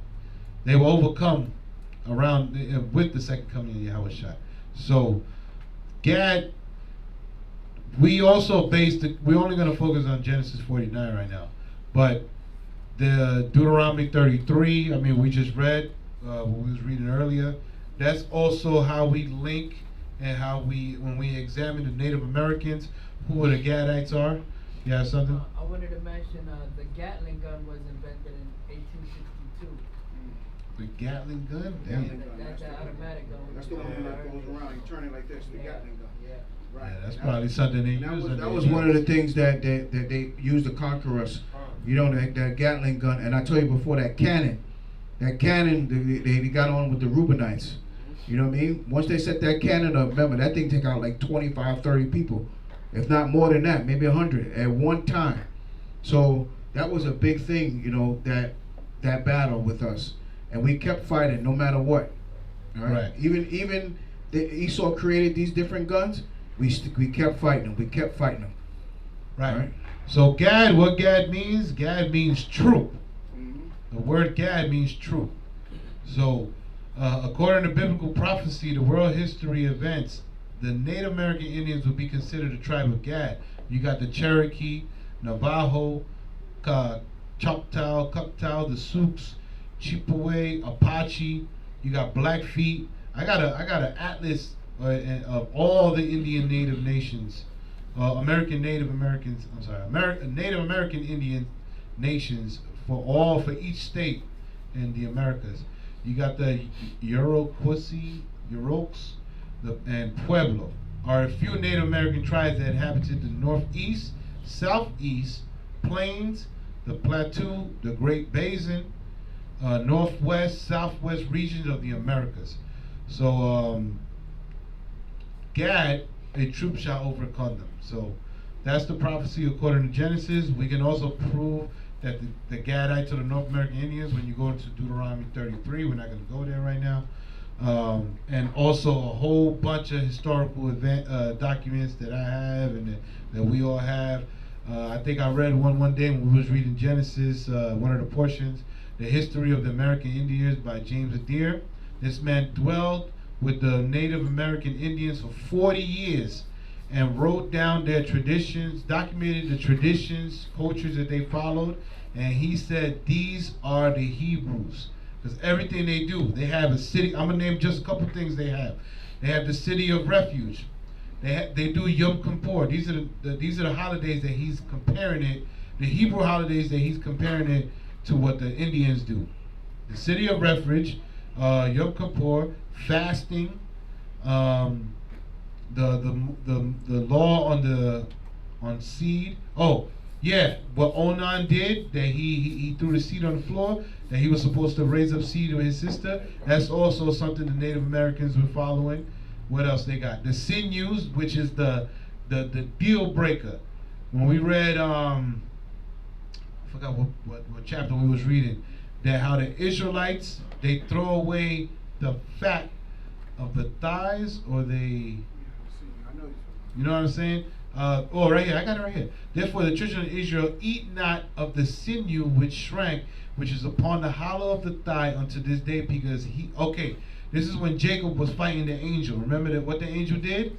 They will overcome around with the second coming of Yahushua. So, Gad, we're only going to focus on Genesis 49 right now. But the Deuteronomy 33, we just read, what we was reading earlier, that's also how we link and how when we examine the Native Americans, who the Gadites are. You have something? I wanted to mention the Gatling gun was invented in 1862. The Gatling gun? That's the automatic gun. That's the one that goes around. You turn it like this. The Gatling gun. Yeah. Right. Yeah, that's probably something they use. That was one of the things that they used to conquer us. You know, that Gatling gun. And I told you before, that cannon, they got on with the Reubenites. You know what I mean? Once they set that cannon up, remember, that thing take out like 25, 30 people. If not more than that, maybe 100 at one time. So that was a big thing, you know, that battle with us. And we kept fighting no matter what. All right? Even Esau created these different guns, we kept fighting them. We kept fighting them. Right. So Gad, what Gad means? Gad means troop. The word Gad means troop. So, according to biblical prophecy, the world history events, the Native American Indians would be considered a tribe of Gad. You got the Cherokee, Navajo, Choctaw, the Sioux, Chippewa, Apache. You got Blackfeet. I got an atlas of all the Indian Native nations, Native American Indian nations for each state in the Americas. You got the Yoroks, and Pueblo are a few Native American tribes that inhabited the northeast, southeast, plains, the plateau, the Great Basin, northwest, southwest regions of the Americas. So, Gad, a troop shall overcome them. So, that's the prophecy according to Genesis. We can also prove that the Gadites are the North American Indians when you go into Deuteronomy 33. We're not going to go there right now. And also a whole bunch of historical documents that I have and that we all have. I think I read one day when we was reading Genesis, one of the portions, The History of the American Indians by James Adair. This man dwelled with the Native American Indians for 40 years and wrote down their traditions, documented the traditions, cultures that they followed, and he said these are the Hebrews. Because everything they do, they have a city. I'm going to name just a couple things they have. They have the city of refuge. They do Yom Kippur. These are the holidays that he's comparing it, the Hebrew holidays that he's comparing it to what the Indians do. The city of refuge, Yom Kippur, fasting, the law on seed. Oh, yeah, what Onan did, that he threw the seed on the floor, that he was supposed to raise up seed with his sister. That's also something the Native Americans were following. What else they got? The sinews, which is the deal breaker. When we read, I forgot what chapter we was reading, that how the Israelites, they throw away the fat of the thighs, or they, you know what I'm saying? Right here, I got it right here. Therefore the children of Israel eat not of the sinew which shrank, which is upon the hollow of the thigh unto this day, because this is when Jacob was fighting the angel. Remember that what the angel did?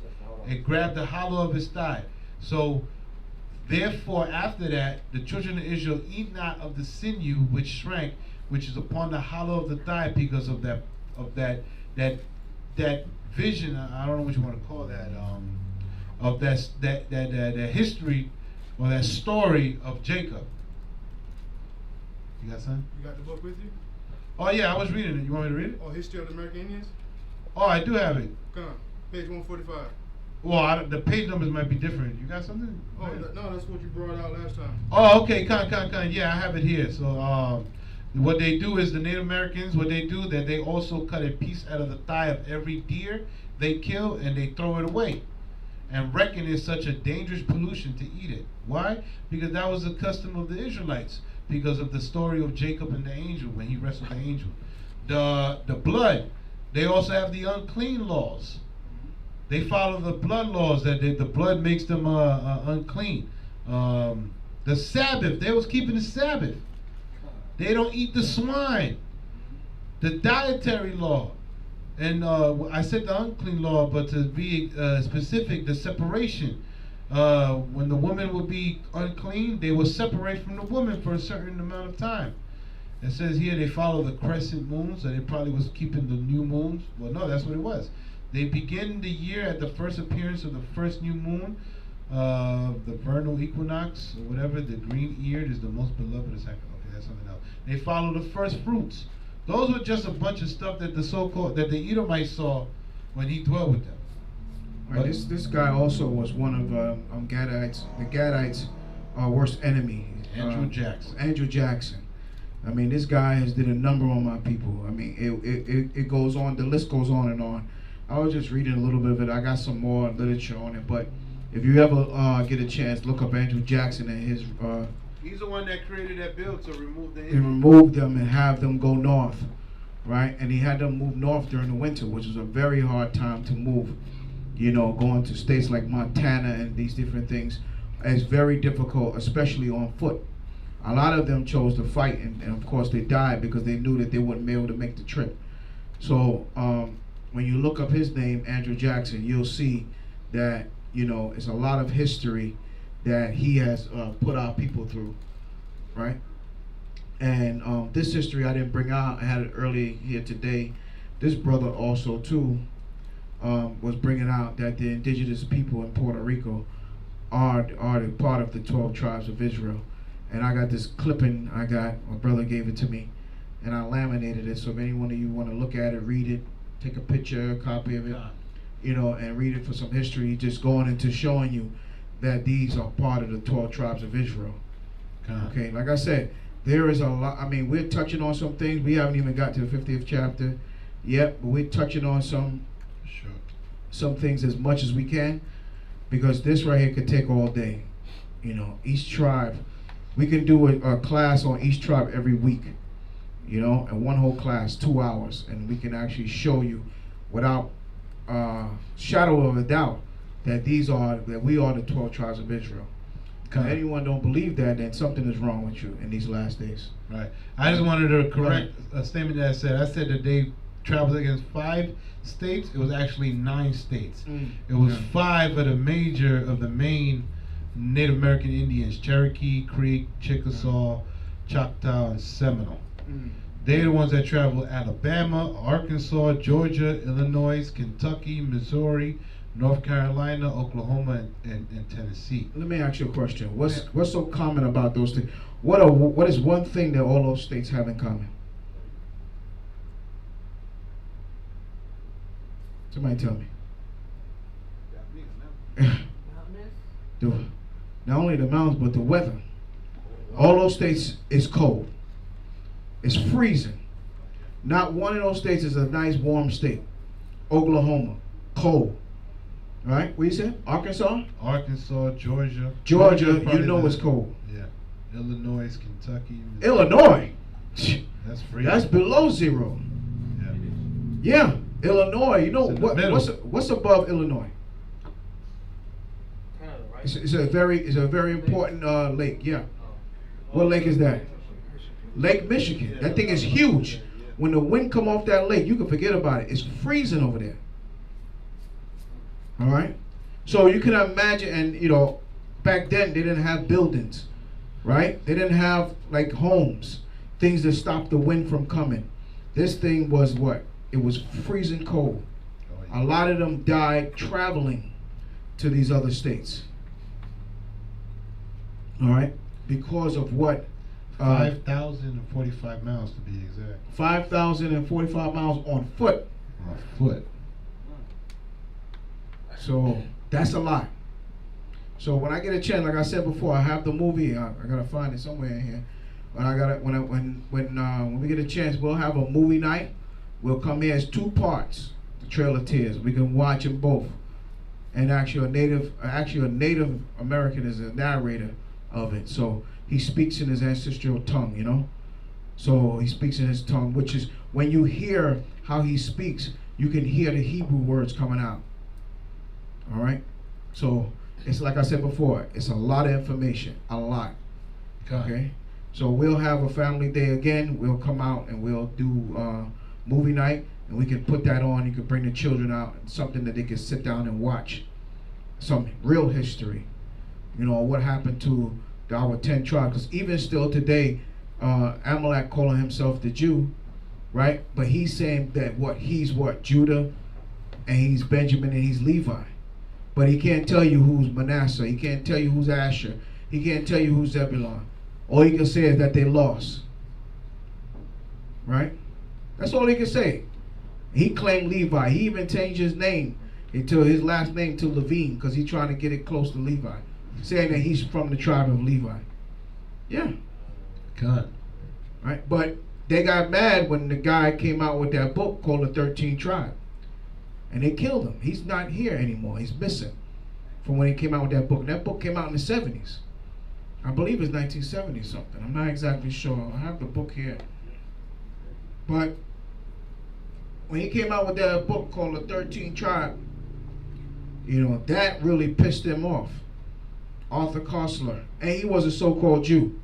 It grabbed the hollow of his thigh. So therefore after that, the children of Israel eat not of the sinew which shrank, which is upon the hollow of the thigh, because of that vision. I don't know what you want to call that. Of that history, or that story of Jacob. You got something? You got the book with you? Oh yeah, I was reading it. You want me to read it? Oh, History of the American Indians? Oh, I do have it. Come on, page 145. Well, the page numbers might be different. You got something? Oh, no, that's what you brought out last time. Oh, okay, con. Yeah, I have it here. So, what they do is the Native Americans, what they do, that they also cut a piece out of the thigh of every deer they kill, and they throw it away, and reckon it's such a dangerous pollution to eat it. Why? Because that was the custom of the Israelites, because of the story of Jacob and the angel, when he wrestled the angel. The blood, they also have the unclean laws. They follow the blood laws, that the blood makes them unclean. The Sabbath, they was keeping the Sabbath. They don't eat the swine. The dietary law. And I said the unclean law, but to be specific, the separation. When the woman would be unclean, they would separate from the woman for a certain amount of time. It says here they follow the crescent moons, so they probably was keeping the new moons. Well, no, that's what it was. They begin the year at the first appearance of the first new moon, the vernal equinox, or whatever. The green-eared is the most beloved of sacrifice. Okay, that's something else. They follow the first fruits. Those were just a bunch of stuff that the Edomites saw when he dwelt with them. Right, this guy also was one of Gadites. The Gadites' worst enemy. Andrew Jackson. Andrew Jackson. I mean, this guy has did a number on my people. I mean, it goes on. The list goes on and on. I was just reading a little bit of it. I got some more literature on it. But if you ever get a chance, look up Andrew Jackson and his. He's the one that created that bill to remove the. He removed them and have them go north, right? And he had them move north during the winter, which was a very hard time to move. You know, going to states like Montana and these different things is very difficult, especially on foot. A lot of them chose to fight, and of course they died because they knew that they wouldn't be able to make the trip. So when you look up his name, Andrew Jackson, you'll see that, you know, it's a lot of history that he has put our people through, right? And this history I didn't bring out. I had it early here today. This brother also too was bringing out that the indigenous people in Puerto Rico are the part of the 12 tribes of Israel. And I got this clipping my brother gave it to me, and I laminated it, so if any one of you want to look at it, read it, take a picture, a copy of it, you know, and read it for some history, just going into showing you that these are part of the 12 tribes of Israel. Okay, like I said, there is a lot. I mean, we're touching on some things. We haven't even got to the 50th chapter yet, but we're touching on some things as much as we can, because this right here could take all day. You know, each tribe, we can do a class on each tribe every week, you know, and one whole class, 2 hours, and we can actually show you without shadow of a doubt that we are the 12 tribes of Israel. If anyone don't believe that, then something is wrong with you in these last days. Right. I just wanted to correct a statement that I said that they traveled against 5 states. It was actually 9 states. It was 5 of the main Native American Indians: Cherokee, Creek, Chickasaw, Choctaw, and Seminole. They're the ones that traveled Alabama, Arkansas, Georgia, Illinois, Kentucky, Missouri, North Carolina, Oklahoma, and Tennessee. Let me ask you a question. What's so common about those things? What is one thing that all those states have in common? Somebody tell me. Not only the mountains, but the weather. All those states is cold. It's freezing. Not one of those states is a nice warm state. Oklahoma, cold. Right? What you said? Arkansas? Arkansas, Georgia. Georgia, you know it's cold. Yeah. Illinois, Kentucky. Illinois? That's free. That's below zero. Yeah, Illinois. You know what's above Illinois? Canada, right? It's a very important lake. Yeah. What lake is that? Lake Michigan. That thing is huge. When the wind come off that lake, you can forget about it. It's freezing over there. All right. So you can imagine, and you know, back then they didn't have buildings, right? They didn't have like homes, things that stop the wind from coming. This thing was what? It was freezing cold. A lot of them died traveling to these other states. All right, because of what? 5,045 miles to be exact. 5,045 miles on foot. On foot. So that's a lot. So when I get a chance, like I said before, I have the movie. I gotta find it somewhere in here. But I gotta when we get a chance, we'll have a movie night. We'll come here as 2 parts. The Trail of Tears. We can watch them both. And actually a Native American is a narrator of it. So he speaks in his ancestral tongue, you know. So he speaks in his tongue, which is when you hear how he speaks, you can hear the Hebrew words coming out. All right. So it's like I said before, it's a lot of information, a lot. Okay. So we'll have a family day again. We'll come out and we'll do movie night, and we can put that on. You can bring the children out, something that they can sit down and watch, some real history. You know what happened to our 10 tribes? Because even still today, Amalek calling himself the Jew, right? But he's saying that he's Judah, and he's Benjamin, and he's Levi. But he can't tell you who's Manasseh. He can't tell you who's Asher. He can't tell you who's Zebulon. All he can say is that they lost. Right? That's all he can say. He claimed Levi. He even changed his name into his last name to Levine because he's trying to get it close to Levi, saying that he's from the tribe of Levi. Yeah. God. Right? But they got mad when the guy came out with that book called The 13th Tribe. And they killed him. He's not here anymore. He's missing from when he came out with that book. And that book came out in the 70s. I believe it's 1970 something. I'm not exactly sure. I have the book here. But when he came out with that book called The 13th Tribe, you know, that really pissed him off. Arthur Koestler. And he was a so-called Jew.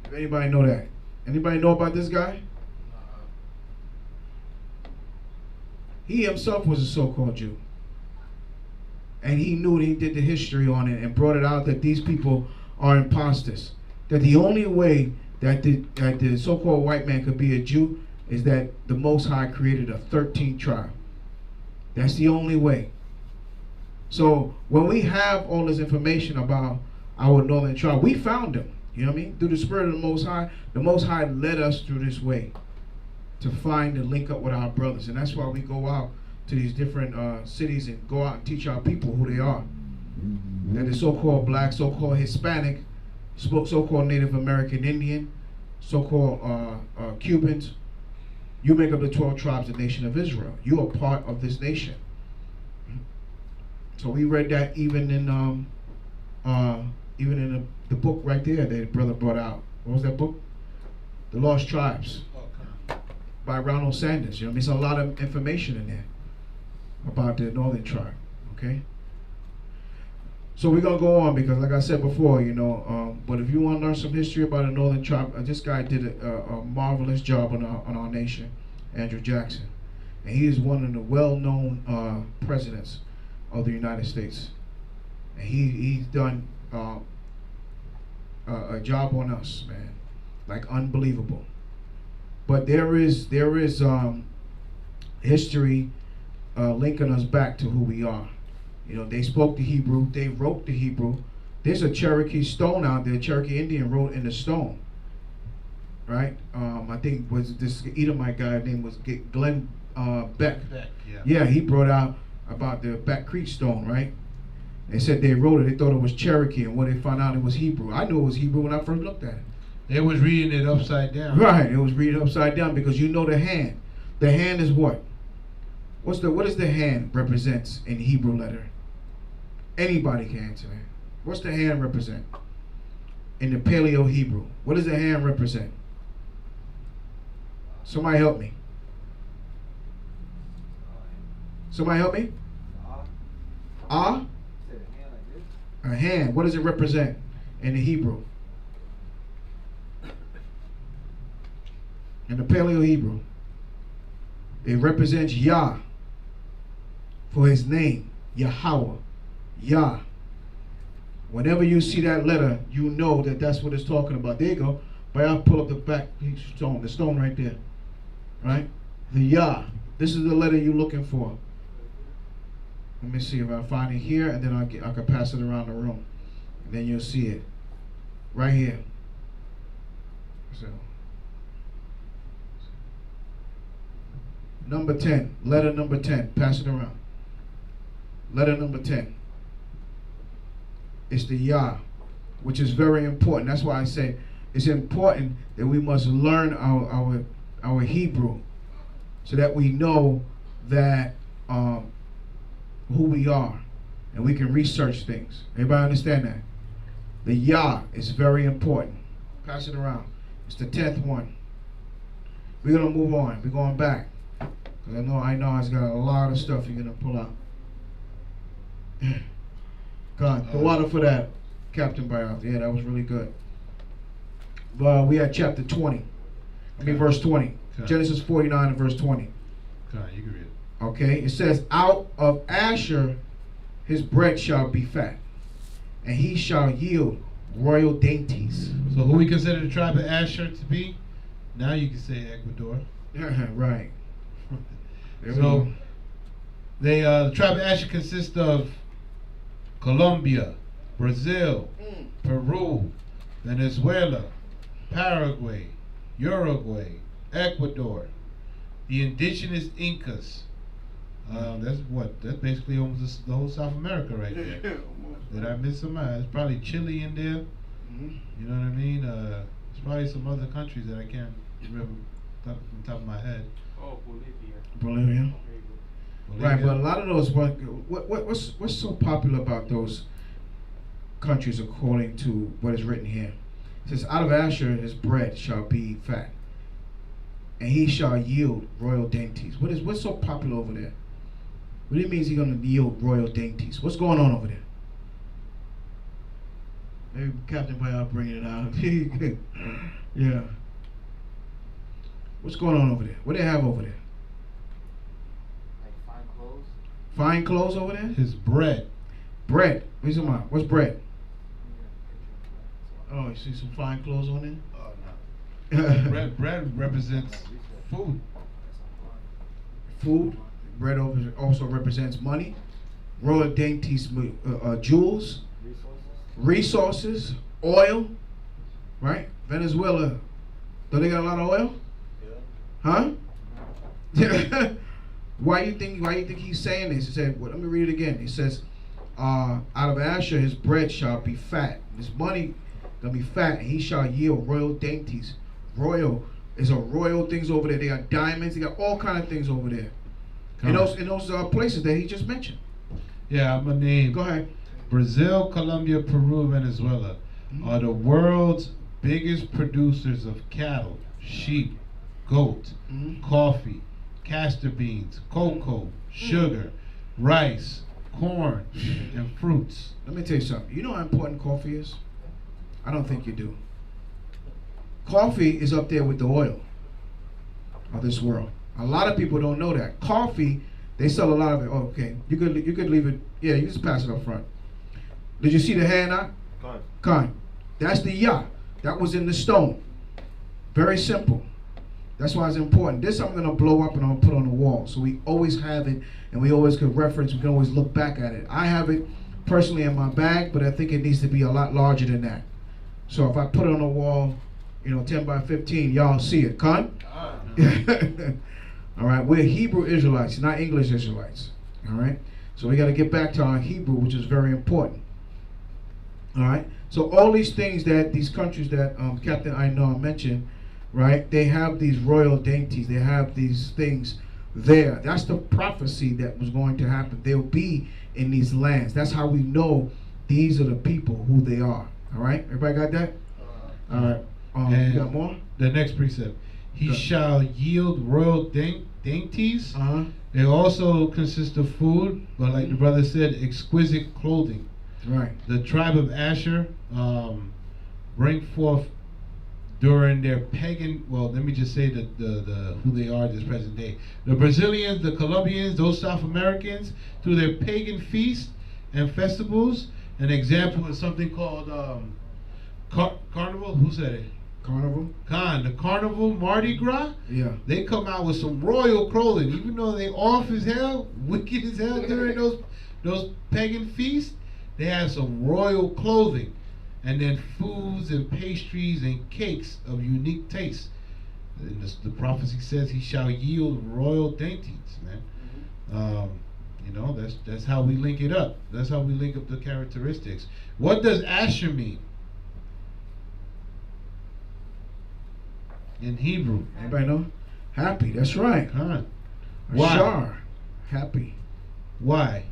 If anybody know that? Anybody know about this guy? He himself was a so-called Jew. And he knew that he did the history on it and brought it out that these people are imposters. That the only way that the so-called white man could be a Jew is that the Most High created a 13th tribe. That's the only way. So when we have all this information about our northern tribe, we found them. You know what I mean? Through the Spirit of the Most High led us through this way to find and link up with our brothers. And that's why we go out to these different cities and go out and teach our people who they are. That the so-called black, so-called Hispanic, so-called Native American Indian, so-called Cubans. You make up the 12 tribes of the nation of Israel. You are part of this nation. So we read that even in the book right there that the brother brought out. What was that book? The Lost Tribes by Ronald Sanders. You know, there's a lot of information in there about the northern tribe. Okay. So we're gonna go on because, like I said before, you know. But if you want to learn some history about the northern tribe, this guy did a marvelous job on our nation, Andrew Jackson, and he is one of the well-known presidents of the United States, and he's done a job on us, man, like unbelievable. But there is history linking us back to who we are. You know, they spoke the Hebrew, they wrote the Hebrew. There's a Cherokee stone out there, Cherokee Indian wrote in the stone, right? I think was this Edomite guy name was Glenn Beck. Yeah, he brought out about the Back Creek stone, right? They said they wrote it, they thought it was Cherokee, and when they found out it was Hebrew. I knew it was Hebrew when I first looked at it. They was reading it upside down. Right, it was reading upside down because you know the hand. The hand is what? What does the hand represents in Hebrew letter? Anybody can answer that. What's the hand represent? in the Paleo Hebrew? What does the hand represent? Somebody help me. Somebody help me? Ah? A hand. What does it represent in the Hebrew? In the Paleo Hebrew, it represents Yah for his name, Yahweh, Yah. Whenever you see that letter, you know that that's what it's talking about. There you go. But I'll pull up the back stone, the stone right there. Right? The Yah. This is the letter you're looking for. Let me see if I find it here, and then I can pass it around the room. And then you'll see it. Right here. So. Number 10. Letter number 10. Pass it around. Letter number 10. It's the Yah, which is very important. That's why I say it's important that we must learn our Hebrew so that we know that who we are and we can research things. Everybody understand that? The Yah is very important. Pass it around. It's the 10th one. We're going to move on. We're going back. Because I know it's got a lot of stuff you're going to pull out. God, the water for that, Captain Bayath. Yeah, that was really good. But we had chapter 20. Verse 20. Genesis 49 and verse 20. You can read it. Okay, it says, out of Asher his bread shall be fat, and he shall yield royal dainties. So who we consider the tribe of Asher to be? Now you can say Ecuador. Right. So the tribe of Asher consists of Colombia, Brazil, Peru, Venezuela, Paraguay, Uruguay, Ecuador, the indigenous Incas. That's basically almost the whole South America right there. Did I miss some? There's probably Chile in there. You know what I mean? There's probably some other countries that I can't remember from the top of my head. Oh, Bolivia. Bolivia. Right, but a lot of those, what's so popular about those countries according to what is written here? It says, out of Asher his bread shall be fat, and he shall yield royal dainties. What's so popular over there? What do you mean he's going to yield royal dainties? What's going on over there? Maybe Captain Bayath bringing it out. Yeah. What's going on over there? What do they have over there? Like fine clothes. Fine clothes over there? His bread. Bread. What are you talking about? What's bread? Oh, you see some fine clothes on there? Oh, no. bread represents food. Food. Bread also represents money. Royal dainties, jewels, resources, oil. Right? Venezuela. Don't they got a lot of oil? Huh? Why you think he's saying this? He said, well, let me read it again. He says, out of Asher his bread shall be fat. His money gonna be fat, and he shall yield royal dainties. Royal is a royal things over there. They got diamonds. They got all kind of things over there. In those places that he just mentioned. Yeah, I'm gonna name. Go ahead. Brazil, Colombia, Peru, Venezuela are the world's biggest producers of cattle, sheep, goat, coffee, castor beans, cocoa, sugar, rice, corn, and fruits. Let me tell you something. You know how important coffee is? I don't think you do. Coffee is up there with the oil of this world. A lot of people don't know that. Coffee, they sell a lot of it. Oh, okay. You could leave it. Yeah, you just pass it up front. Did you see the hand out? Khan. That's the Yah. That was in the stone. Very simple. That's why it's important. This I'm going to blow up and I'm going to put on the wall. So we always have it and we always could reference. We can always look back at it. I have it personally in my bag, but I think it needs to be a lot larger than that. So if I put it on the wall, 10 by 15, y'all see it. Khan? All right. We're Hebrew Israelites, not English Israelites. All right. So we got to get back to our Hebrew, which is very important. All right. So all these things that these countries that Captain Inaw mentioned, right? They have these royal dainties. They have these things there. That's the prophecy that was going to happen. They'll be in these lands. That's how we know these are the people who they are. All right. Everybody got that? All right. And you got more? The next precept. He shall yield royal dainties. They also consist of food, but like the brother said, exquisite clothing. Right. The tribe of Asher bring forth during their pagan, well, let me just say the who they are this present day. The Brazilians, the Colombians, those South Americans, through their pagan feasts and festivals. An example is something called Carnival. Who said it? Carnival? The Carnival Mardi Gras. Yeah. They come out with some royal clothing, even though they off as hell, wicked as hell during those pagan feasts. They have some royal clothing, and then foods and pastries and cakes of unique taste. And the prophecy says he shall yield royal dainties, man. You know, that's how we link it up. That's how we link up the characteristics. What does Asher mean in Hebrew? Anybody know? Happy. That's right. Why? Ashar. Happy. Why?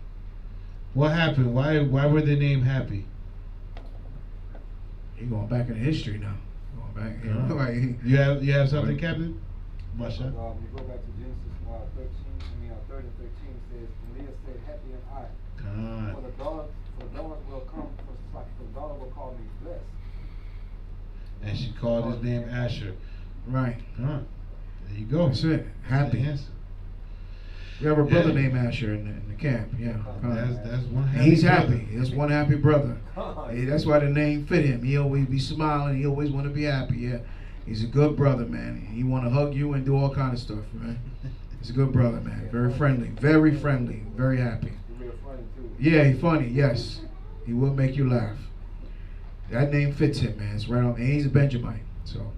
What happened? Why were they named Happy? You're going back in history now. Going back. You have something, Captain? Masha? We go back to Genesis 30 and 13 says, and Leah said, happy am I. For the daughter will come, for the daughter will call me blessed. And she called his name Asher. Right. There you go. That's it. Happy. We have a brother named Asher in the camp. Yeah. That's one happy He's brother. happy. That's one happy brother. Hey, that's why the name fit him. He always be smiling. He always want to be happy. Yeah. He's a good brother, man. He want to hug you and do all kind of stuff, man. He's a good brother, man. Very friendly. Very friendly. Very happy. Yeah, he's funny. Yes. He will make you laugh. That name fits him, man. It's right on. And he's a Benjamite. So,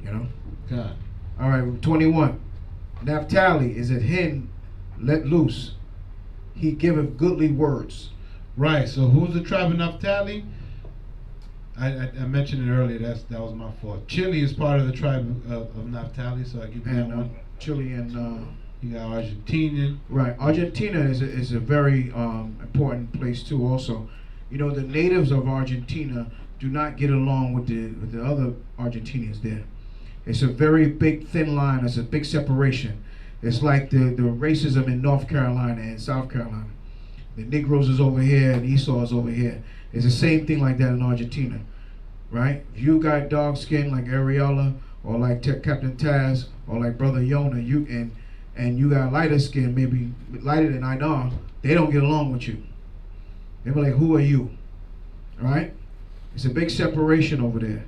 you know. God. All right, 21. Naphtali is a hen let loose. He giveth goodly words. Right. So who's the tribe of Naphtali? I mentioned it earlier. That was my fault. Chile is part of the tribe of Naphtali. So I give you that one. Chile and you got Argentina. Right. Argentina is a very important place too. Also, you know, the natives of Argentina do not get along with the other Argentinians there. It's a very big thin line. It's a big separation. It's like the racism in North Carolina and South Carolina. The Negroes is over here and Esau is over here. It's the same thing like that in Argentina, right? If you got dark skin like Ariella or like Captain Taz or like Brother Yona, and you got lighter skin, maybe lighter than Inaw, they don't get along with you. They be like, who are you? Right? It's a big separation over there.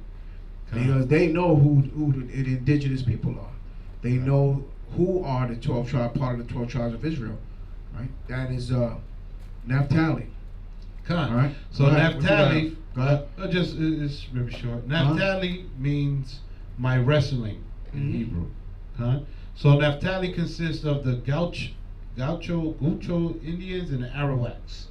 Because they know who the indigenous people are. They know who are the 12 tribes, part of the 12 tribes of Israel. Right? That is Naphtali. All right. So Naphtali, go ahead. It's very short. Naphtali means my wrestling in Hebrew. So Naphtali consists of the Gaucho Indians and the Arawaks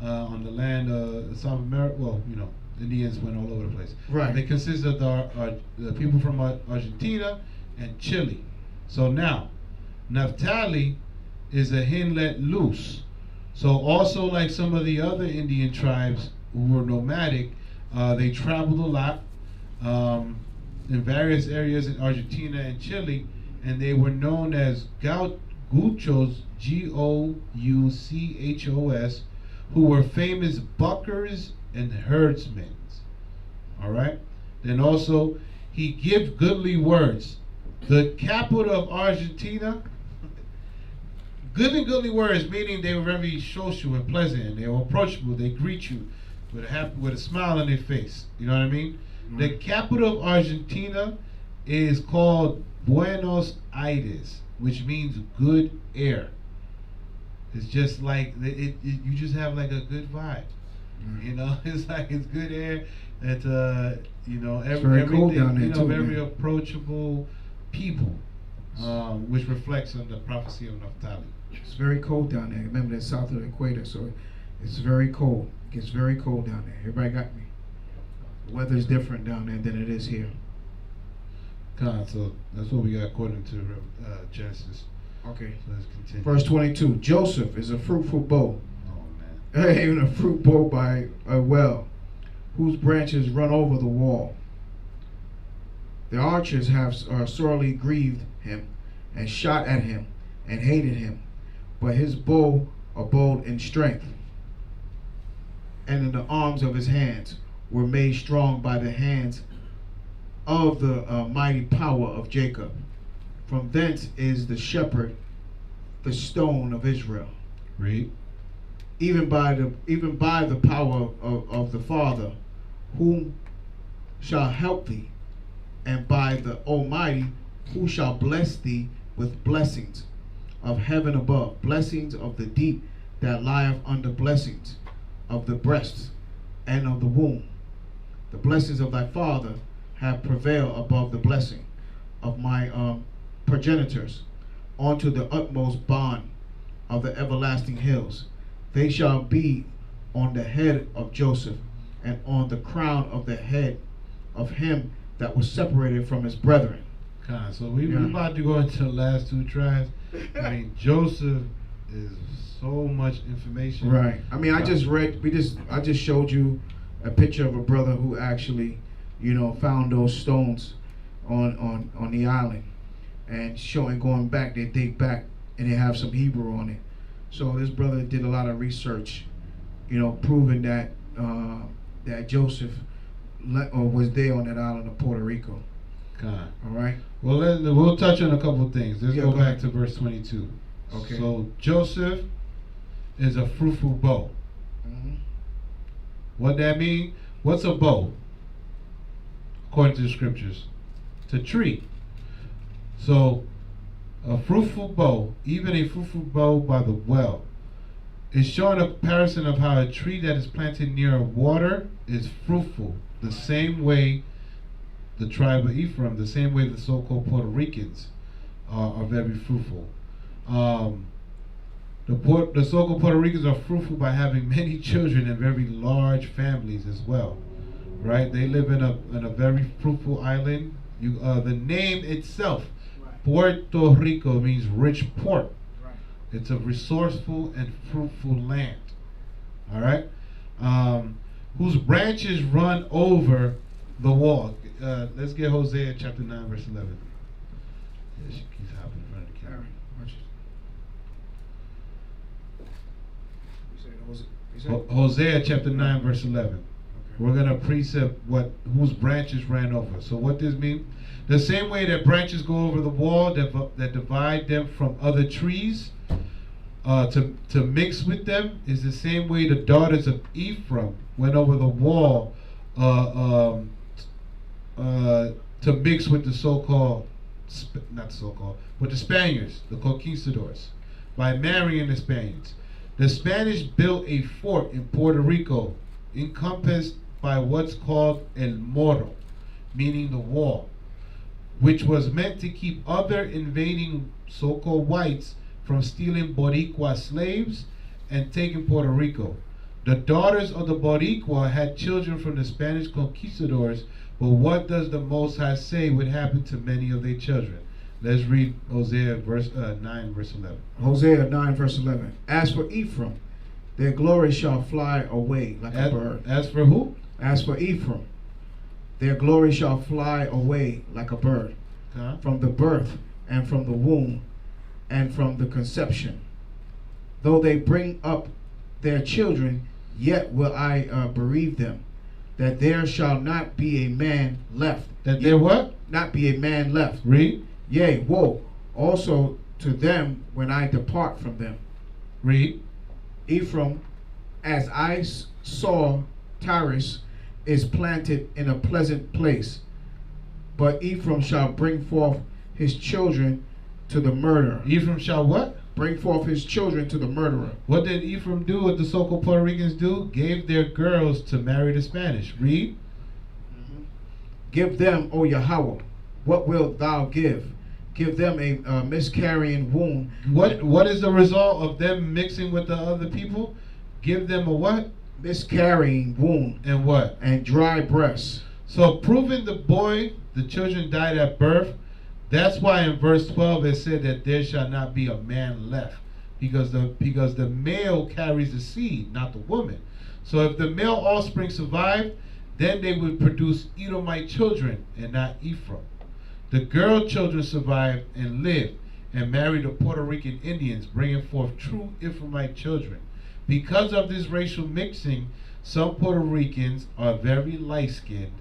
on the land of South America. Well, you know, Indians went all over the place. Right. They consist of the people from Argentina and Chile. So now, Naphtali is a hen let loose. So also like some of the other Indian tribes who were nomadic, they traveled a lot in various areas in Argentina and Chile, and they were known as Gauchos, Gouchos, who were famous buckers and herdsmen. All right. Then also, he give goodly words. The capital of Argentina, good and goodly words, meaning they were very social and pleasant, and they were approachable. They greet you with a smile on their face. You know what I mean? The capital of Argentina is called Buenos Aires, which means good air. It's just like you just have like a good vibe. You know, it's like it's good air. It's you know, everything, you know, very approachable people, which reflects on the prophecy of Naphtali. It's very cold down there. Remember, that's south of the equator, so it's very cold. It gets very cold down there. Everybody got me? The weather is different down there than it is here. So that's what we got according to Genesis. Okay. So let's continue. Verse 22. Joseph is a fruitful bow. Oh man. Even a fruit bow by a well, whose branches run over the wall. The archers have sorely grieved him, and shot at him, and hated him. But his bow abode in strength, and in the arms of his hands were made strong by the hands of the mighty power of Jacob. From thence is the shepherd, the stone of Israel. Read. Even by the power of the Father, whom shall help thee, and by the Almighty, who shall bless thee with blessings of heaven above, blessings of the deep that lieth under, blessings of the breasts and of the womb. The blessings of thy father have prevailed above the blessing of my progenitors, unto the utmost bond of the everlasting hills. They shall be on the head of Joseph, and on the crown of the head of him that was separated from his brethren. God, so we about to go into the last two tribes. I mean, Joseph is so much information. Right. I mean, I just showed you a picture of a brother who actually, found those stones on the island, and going back, they dig back and they have some Hebrew on it. So this brother did a lot of research, proving that that Joseph was there on that island of Puerto Rico. God. All right. Well, we'll touch on a couple of things. Let's go back ahead to verse 22. Okay. So Joseph is a fruitful bow. Mm-hmm. What that mean? What's a bow? According to the scriptures, it's a tree. So a fruitful bow, even a fruitful bow by the well, is showing a comparison of how a tree that is planted near water is fruitful. The same way the tribe of Ephraim, the same way the so-called Puerto Ricans are very fruitful. The so-called Puerto Ricans are fruitful by having many children and very large families as well, right? They live in a very fruitful island. The name itself, Puerto Rico, means rich port. It's a resourceful and fruitful land. All right, whose branches run over the wall. Let's get Hosea chapter 9, verse 11. Yeah, she keeps hopping in front of the camera. Hosea chapter 9, verse 11. Okay. We're going to precept whose branches ran over. So what this means? The same way that branches go over the wall that divide them from other trees to mix with them is the same way the daughters of Ephraim went over the wall to mix with the with the Spaniards, the conquistadors, by marrying the Spaniards. The Spanish built a fort in Puerto Rico encompassed by what's called El Moro, meaning the wall, which was meant to keep other invading so-called whites from stealing Boricua slaves and taking Puerto Rico. The daughters of the Boricua had children from the Spanish conquistadors, but what does the Most High say would happen to many of their children? Let's read Hosea 9, verse 11. Hosea 9, verse 11. As for Ephraim, their glory shall fly away like a bird. As for who? As for Ephraim, their glory shall fly away like a bird. From the birth, and from the womb, and from the conception. Though they bring up their children, yet will I bereave them, that there shall not be a man left. That there what? Not be a man left. Read. Yea, woe also to them when I depart from them. Read. Ephraim, as I saw Tyrus, is planted in a pleasant place, but Ephraim shall bring forth his children to the murderer. Ephraim shall what? Bring forth his children to the murderer. What did Ephraim do? What the so-called Puerto Ricans do? Gave their girls to marry the Spanish. Read. Mm-hmm. Give them, O Yahweh, what wilt thou give? Give them a miscarrying womb. What is the result of them mixing with the other people? Give them a what? Miscarrying womb. And what? And dry breasts. So proving the children died at birth. That's why in verse 12 it said that there shall not be a man left, because the male carries the seed, not the woman. So if the male offspring survived, then they would produce Edomite children and not Ephraim. The girl children survived and lived and married the Puerto Rican Indians, bringing forth true Ephraimite children. Because of this racial mixing, some Puerto Ricans are very light-skinned,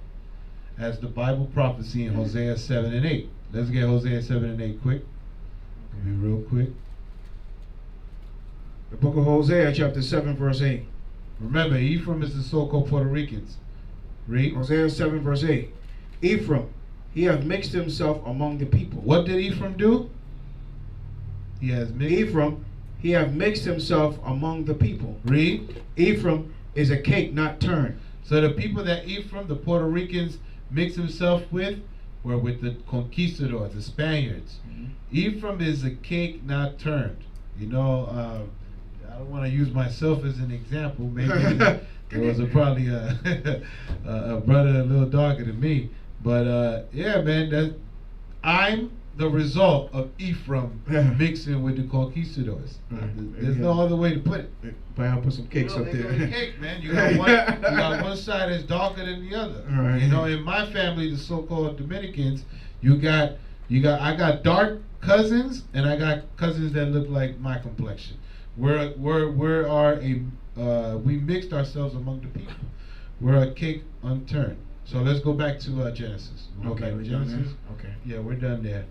as the Bible prophecy in Hosea 7 and 8. Let's get Hosea 7 and 8 quick. Be real quick. The book of Hosea, chapter 7, verse 8. Remember, Ephraim is the so-called Puerto Ricans. Read. Hosea 7, verse 8. Ephraim, he hath mixed himself among the people. What did Ephraim do? He has mixed. Ephraim, he hath mixed himself among the people. Read. Ephraim is a cake not turned. So the people that Ephraim, the Puerto Ricans, mixed himself with were with the conquistadors, the Spaniards. Ephraim is a cake not turned. You know, I don't want to use myself as an example. Maybe there was probably a brother a little darker than me. But yeah, man, I'm the result of Ephraim mixing with the conquistadors. There's no other way to put it. But I'll put some cakes up there. Cake, man. You got one side that's darker than the other. Right. You know, in my family, the so-called Dominicans, I got dark cousins and I got cousins that look like my complexion. We mixed ourselves among the people. We're a cake unturned. So let's go back to Genesis. Okay, we're done Genesis. there? Okay. Yeah, we're done there.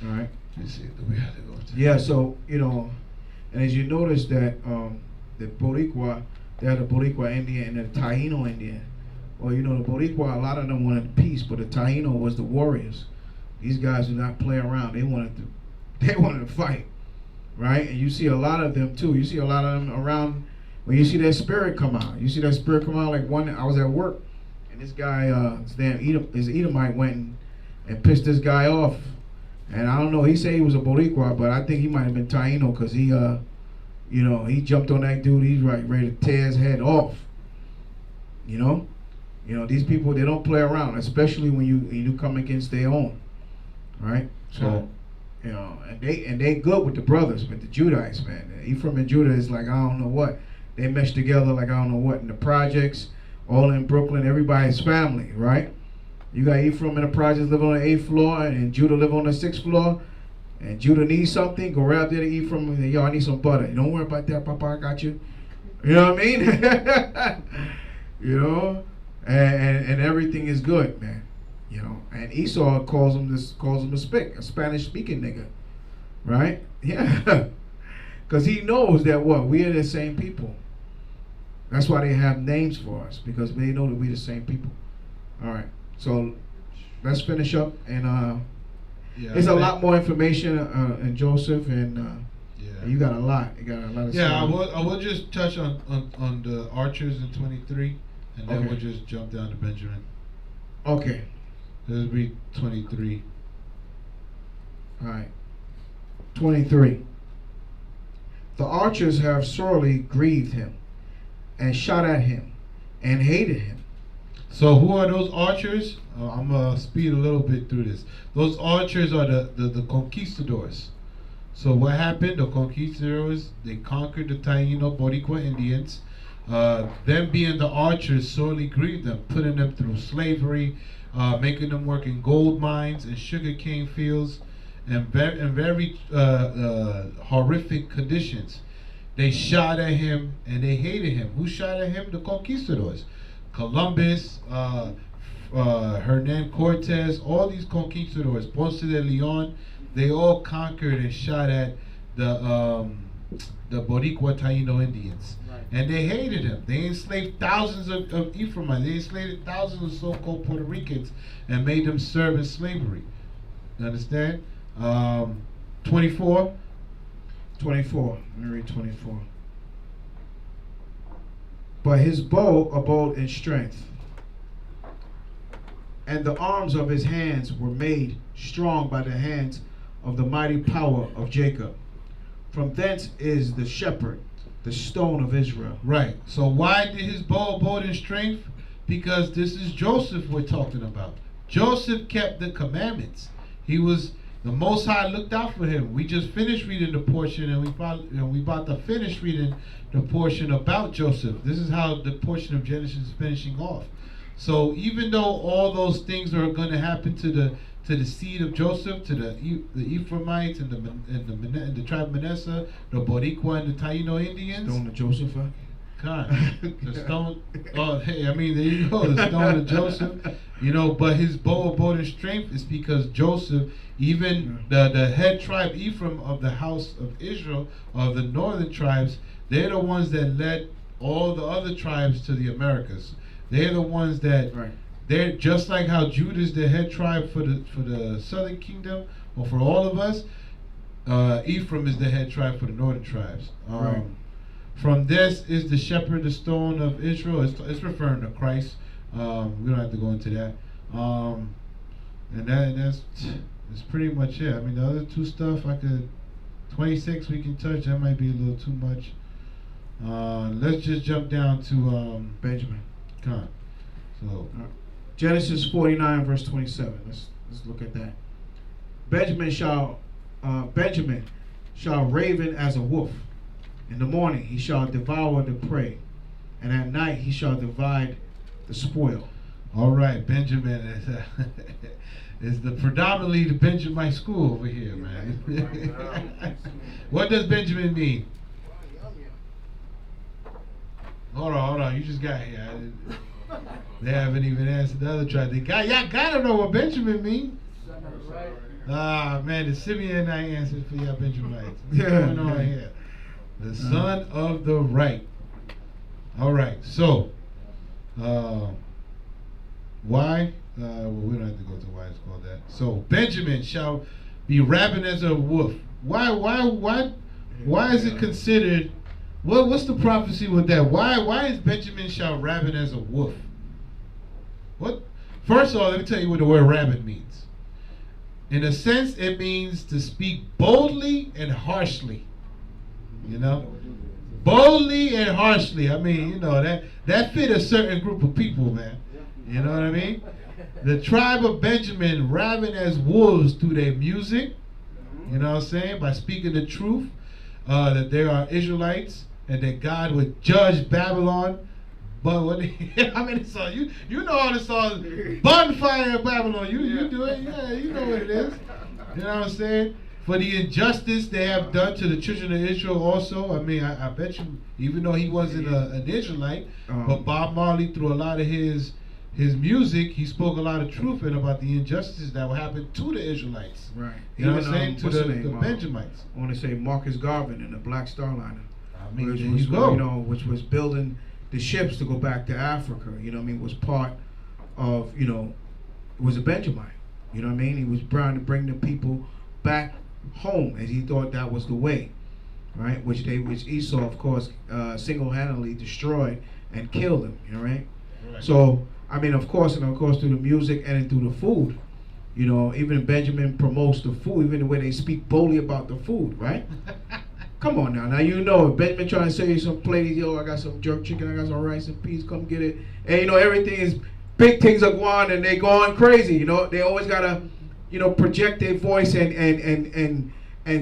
All right. Let's see. Do we have to go to? Yeah. So you know, and as you notice that the Boricua, they had the Boricua Indian and the Taino Indian. Well, you know, the Boricua, a lot of them wanted peace, but the Taino was the warriors. These guys did not play around. They wanted to fight, right? And you see a lot of them too. You see a lot of them around when you see that spirit come out. You see that spirit come out. Like I was at work, and this guy, his Edomite went and pissed this guy off. And I don't know. He said he was a Boricua, but I think he might have been Taino because he, you know, he jumped on that dude. He's ready to tear his head off. You know, these people, they don't play around, especially when you come against their own, right? So, you know, and they good with the brothers, with the Judites, man. Ephraim and Judah is like I don't know what. They mesh together like I don't know what in the projects, all in Brooklyn. Everybody's family, right? You got Ephraim in the projects living on the 8th floor, and Judah live on the 6th floor. And Judah needs something, go right up there to Ephraim and say, yo, I need some butter. Don't worry about that, Papa, I got you. You know what I mean? You know, and everything is good, man. You know, and Esau calls him a Spanish speaking nigga, right? Yeah, because he knows that we are the same people. That's why they have names for us, because they know that we're the same people. All right. So let's finish up, and there's a lot more information in Joseph, and you got a lot. You got a lot of. Yeah, I will just touch on the archers in 23, and then we'll just jump down to Benjamin. Okay. Let's read 23. All right. 23. The archers have sorely grieved him, and shot at him, and hated him. So who are those archers? I'm going to speed a little bit through this. Those archers are the conquistadors. So what happened? The conquistadors, they conquered the Taino Boricua Indians. Them being the archers sorely grieved them, putting them through slavery, making them work in gold mines and sugarcane fields, and very horrific conditions. They shot at him and they hated him. Who shot at him? The conquistadors. Columbus, Hernan Cortez, all these conquistadors, Ponce de Leon, they all conquered and shot at the Boricua Taino Indians. Right. And they hated him. They enslaved thousands of Ephraimites. They enslaved thousands of so-called Puerto Ricans and made them serve in slavery. You understand? 24. 24. Let me read 24. But his bow abode in strength, and the arms of his hands were made strong by the hands of the mighty power of Jacob. From thence is the shepherd, the stone of Israel. Right. So why did his bow abode in strength? Because this is Joseph we're talking about. Joseph kept the commandments. He was, the Most High looked out for him. We just finished reading the portion, and we about to finish reading the portion about Joseph. This is how the portion of Genesis is finishing off. So even though all those things are going to happen to the seed of Joseph, to the Ephraimites and the tribe of Manasseh, the Boricua and the Taino Indians. Stone of Joseph. God, the stone. Oh, hey, I mean, there you go, the stone of Joseph. You know, but his bow of bold and strength is because Joseph, even the head tribe Ephraim of the house of Israel, of the northern tribes, they're the ones that led all the other tribes to the Americas. They're the ones that they're just like how Judah is the head tribe for the southern kingdom, or for all of us. Ephraim is the head tribe for the northern tribes. From this is the shepherd, the stone of Israel. It's referring to Christ. We don't have to go into that. And that's pretty much it. I mean, the other two stuff 26 we can touch. That might be a little too much. Let's just jump down to Benjamin. Come on. So Genesis 49 verse 27. Let's look at that. Benjamin shall raven as a wolf. In the morning he shall devour the prey, and at night he shall divide the spoil. All right, Benjamin is the predominantly the Benjamite school over here, man. What does Benjamin mean? Hold on, you just got here. They haven't even answered the other tribe. Y'all gotta know what Benjamin means. Ah, man, the Simeon I answered for y'all Benjamites. What's going on here? The son of the right. All right, so why? Well, we don't have to go to why it's called that. So Benjamin shall be ravened as a wolf. Why is it considered? What's the prophecy with that? Why is Benjamin shall raven as a wolf? What? First of all, let me tell you what the word raven means. In a sense, it means to speak boldly and harshly. You know, boldly and harshly. I mean, you know, that fit a certain group of people, man. You know what I mean? The tribe of Benjamin raven as wolves through their music. You know what I'm saying? By speaking the truth, that there are Israelites and that God would judge Babylon. But what? How many songs? You know all the songs. Bonfire of Babylon. You do it. Yeah, you know what it is. You know what I'm saying? For the injustice they have done to the children of Israel also. I mean, I bet you, even though he wasn't an Israelite, but Bob Marley, through a lot of his music, he spoke a lot of truth in about the injustices that will happen to the Israelites. Right. You know what I'm saying? To the Benjamites. I want to say Marcus Garvin in the Black Star Liner. I mean, there you go. You know, which was building the ships to go back to Africa. You know what I mean? Was part of, you know, was a Benjamite. You know what I mean? He was trying to bring the people back home, as he thought that was the way, right? Which Esau, of course, single-handedly destroyed and killed him. You know, right? So, I mean, of course, through the music and through the food, you know, even Benjamin promotes the food, even the way they speak boldly about the food, right? Come on now, you know, if Benjamin trying to sell you some plate, yo, I got some jerk chicken, I got some rice and peas, come get it. And you know, everything is, big things are going and they going crazy, you know, they always gotta, you know, project their voice and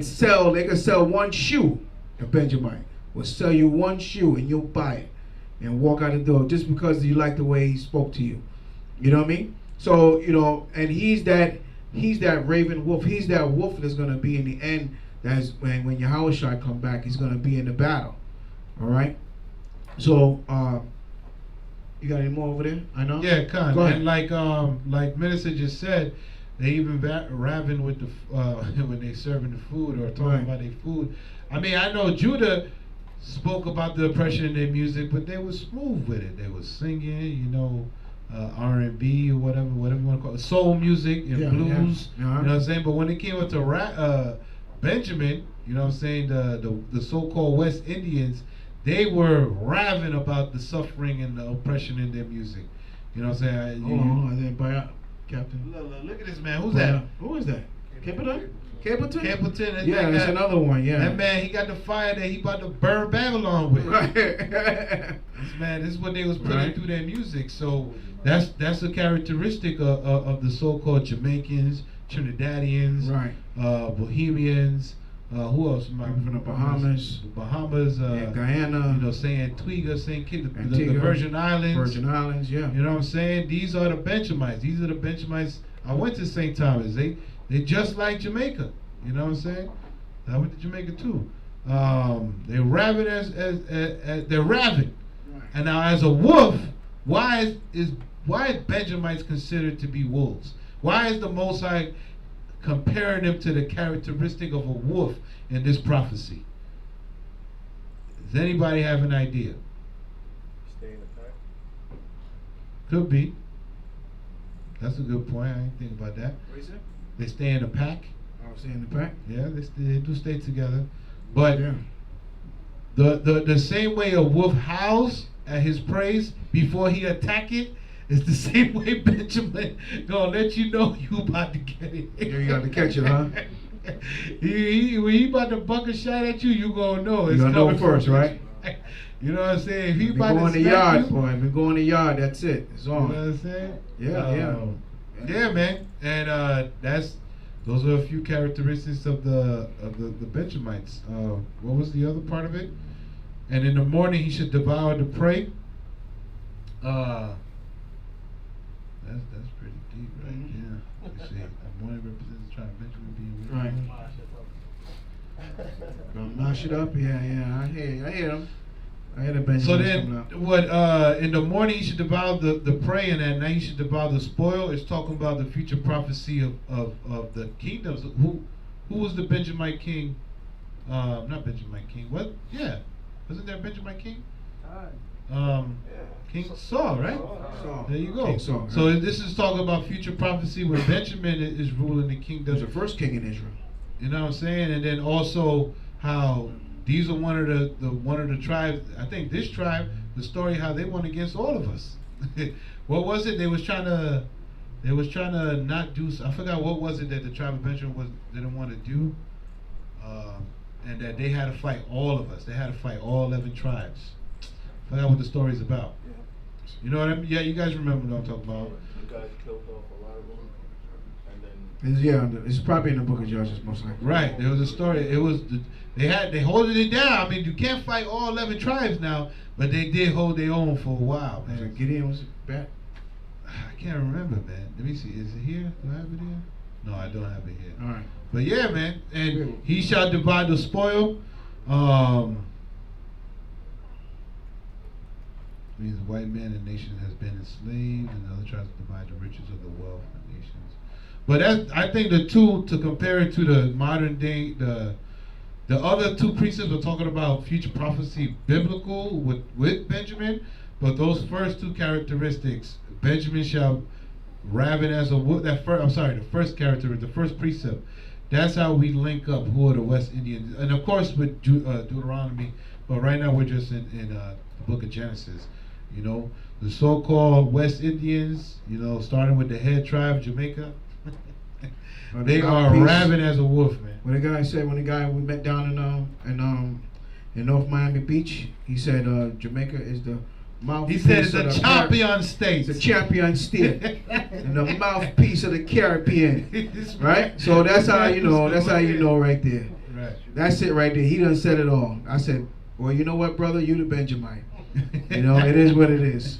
sell. They can sell one shoe. A Benjamin will sell you one shoe and you'll buy it and walk out the door just because you like the way he spoke to you. You know what I mean? So, you know, and he's that raven wolf. He's that wolf that's gonna be in the end. That's when Yahushua come back, he's gonna be in the battle. All right. So, you got any more over there? I know. Yeah, Con. And like Minister just said, they even raven with the when they serving the food or talking about their food. I mean, I know Judah spoke about the oppression in their music, but they were smooth with it. They was singing, you know, R&B or whatever you want to call it, soul music and blues. You know what I'm saying? But when it came up to Benjamin, you know what I'm saying, the so-called West Indians, they were raving about the suffering and the oppression in their music. You know what I'm saying? I think Bayath, Captain. Look at this man. Who's that? Who is that? Captain? Captain. Yeah, that's another one. Yeah. That man, he got the fire that he about to burn Babylon with. Right. This is what they was putting through their music. So that's a characteristic of the so-called Jamaicans, Trinidadians, Bohemians, Who else? From the Bahamas. The Bahamas. Guyana. You know, St. Twiga, St. Kitts, the Antigua, Virgin Islands. Virgin Islands, yeah. You know what I'm saying? These are the Benjamites. These are the Benjamites. I went to St. Thomas. They just like Jamaica. You know what I'm saying? I went to Jamaica too. They're rabid as they're rabid. Right. And now as a wolf, why is Benjamites considered to be wolves? Why is the Most High comparing them to the characteristic of a wolf in this prophecy? Does anybody have an idea? Stay in the pack. Could be. That's a good point. I didn't think about that. What is it? They stay in a pack. Oh, stay in the pack? Yeah, they do stay together. But yeah. the same way a wolf howls at his prey before he attack it, it's the same way Benjamin gonna let you know you about to get it. Yeah, you got to catch it, huh? When he about to buck a shot at you, you gonna know. You gonna know first, right? You know what I'm saying? If he about to go in the yard, boy. If we go in the yard, that's it. It's on. You know what I'm saying? Yeah. Yeah, man. And those are a few characteristics of the Benjamites. What was the other part of it? And in the morning he should devour the prey. That's pretty deep, right? Mm-hmm. Yeah. You see, the morning represents the tribe of Benjamin being right. Gonna mash it up. Yeah. I hear them. I hear the Benjamins. So then, in the morning he should devour the prey, and at night he should devour the spoil. It's talking about the future prophecy of the kingdoms. Who was the Benjamite king? Not Benjamite king. What? Yeah, wasn't there a Benjamite king? King Saul, right? Saul. There you go. King Saul, So right. this is talking about future prophecy when Benjamin is ruling the kingdom. He was the first king in Israel. You know what I'm saying? And then also how these are one of the tribes. I think this tribe, the story how they went against all of us. What was it? They was trying to not do. I forgot what was it that the tribe of Benjamin didn't want to do, and that they had to fight all of us. They had to fight all 11 tribes. I forgot what the story's about. Yeah. You know what I mean? Yeah, you guys remember what I'm talking about. You guys killed off a lot of them, and then It's probably in the book of Judges, most likely. Right. There was a story. It was they holding it down. I mean, you can't fight all 11 tribes now, but they did hold their own for a while. Was it Gideon? Was it bad? I can't remember, man. Let me see. Is it here? Do I have it here? No, I don't have it here. All right. But yeah, man. And he shall divide the spoil. Means the white man and nation has been enslaved, and the other tribes divide the riches of the wealth of nations. But I think the two, to compare it to the modern day, the other two precepts are talking about future prophecy, biblical with Benjamin. But those first two characteristics, Benjamin shall raven as a wolf. The first characteristic, the first precept. That's how we link up who are the West Indians, and of course with Deuteronomy. But right now we're just in the book of Genesis. You know, the so-called West Indians. You know, starting with the head tribe, Jamaica. They are rabid as a wolf, man. When the guy said, we met down in North Miami Beach, he said Jamaica is the mouthpiece. He said it's a champion state. It's a champion state, and the mouthpiece of the Caribbean, right? So that's how you know. That's how you know right there. Right. That's it right there. He done said it all. I said, well, you know what, brother? You the Benjamite. You know, it is what it is.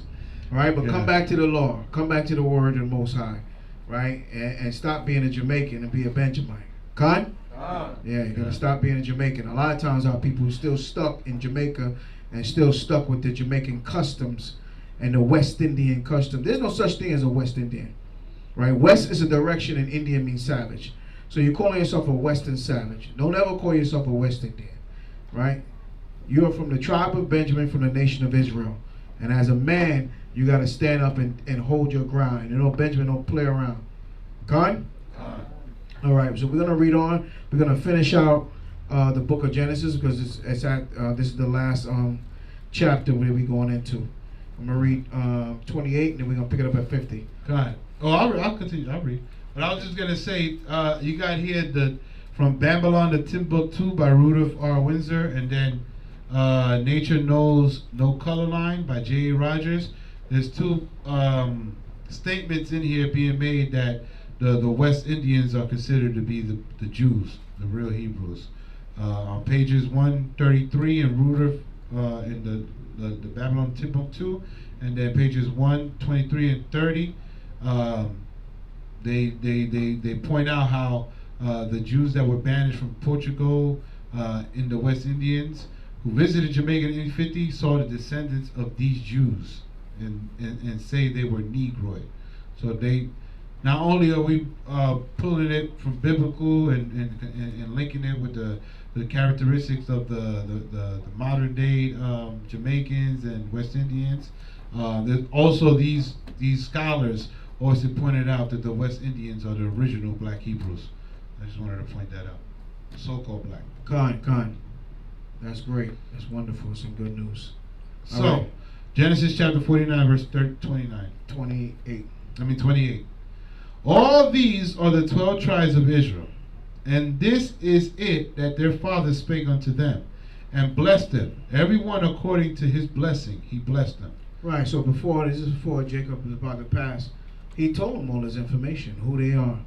All right, but come back to the law. Come back to the word of the Most High. Right? And stop being a Jamaican and be a Benjamite. Con? Yeah, you gotta stop being a Jamaican. A lot of times our people are still stuck in Jamaica and still stuck with the Jamaican customs and the West Indian custom. There's no such thing as a West Indian. Right? West is a direction and Indian means savage. So you're calling yourself a Western savage. Don't ever call yourself a West Indian. Right? You're from the tribe of Benjamin, from the nation of Israel. And as a man, you got to stand up and hold your ground. You know, Benjamin don't play around. Gone? All right, so we're going to read on. We're going to finish out the book of Genesis because this is the last chapter where we're going into. I'm going to read 28 and then we're going to pick it up at 50. God. Oh, I'll continue. I'll read. But I was just going to say, you got here From Babylon to Timbuktu by Rudolph R. Windsor, and then Nature Knows No Color Line by J. Rogers. There's two statements in here being made that the West Indians are considered to be the Jews, the real Hebrews. on pages 133 in Ruder in the Babylon Timbuktu, and then pages 123 and 30. They point out how the Jews that were banished from Portugal in the West Indians who visited Jamaica in 1850 saw the descendants of these Jews and say they were Negroid. So they, not only are we pulling it from biblical and linking it with the characteristics of the modern day Jamaicans and West Indians, there's also these scholars also pointed out that the West Indians are the original black Hebrews. I just wanted to point that out. So-called black. Con. That's great. That's wonderful. Some good news. So, right. Genesis chapter 49, verse 29. 28. All these are the 12 tribes of Israel, and this is it that their father spake unto them, and blessed them, every one according to his blessing. He blessed them. Right. So before Jacob was about to pass, he told them all this information, who they are,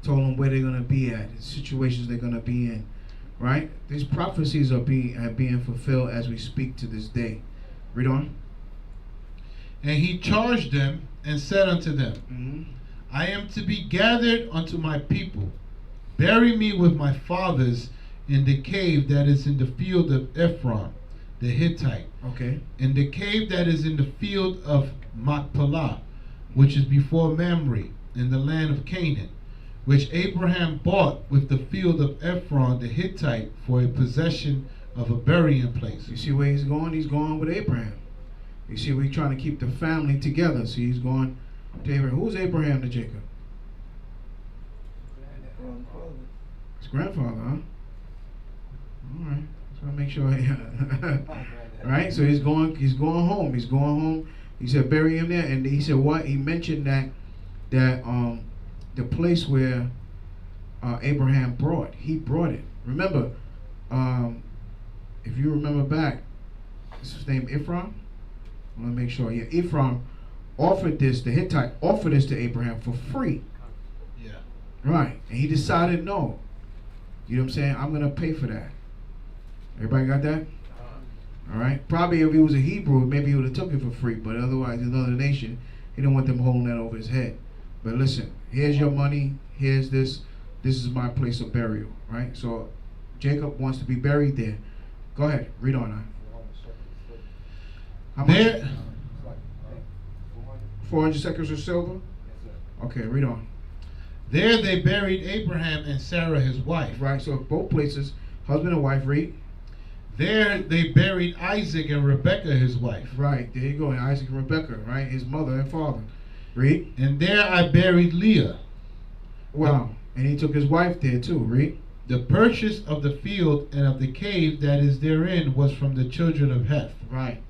told them where they're going to be at, the situations they're going to be in. Right? These prophecies are being fulfilled as we speak to this day. Read on. And he charged them and said unto them, I am to be gathered unto my people. Bury me with my fathers in the cave that is in the field of Ephron, the Hittite. Okay. In the cave that is in the field of Machpelah, which is before Mamre, in the land of Canaan, which Abraham bought with the field of Ephron the Hittite for a possession of a burying place. You see where he's going? He's going with Abraham. You see, we're trying to keep the family together. So he's going to Abraham. Who's Abraham to Jacob? His grandfather, huh? All right. Just want to make sure. Right? So he's going home. He's going home. He said, bury him there. And he said, what? He mentioned that the place where Abraham he brought it. Remember, if you remember back, this is named Ephron. I want to make sure. Yeah, Ephron offered this, the Hittite offered this to Abraham for free. Yeah. Right. And he decided no. You know what I'm saying? I'm going to pay for that. Everybody got that? All right. Probably if he was a Hebrew, maybe he would have took it for free. But otherwise, another nation, he didn't want them holding that over his head. But listen, here's your money. Here's this. This is my place of burial. Right? So Jacob wants to be buried there. Go ahead. Read on now. How much? 400 shekels of silver? Okay, read on. There they buried Abraham and Sarah his wife. Right, so both places, husband and wife, read. There they buried Isaac and Rebekah his wife. Right, there you go, Isaac and Rebekah, right? His mother and father. Read. And there I buried Leah. Wow, and he took his wife there too, read. The purchase of the field and of the cave that is therein was from the children of Heth. Right.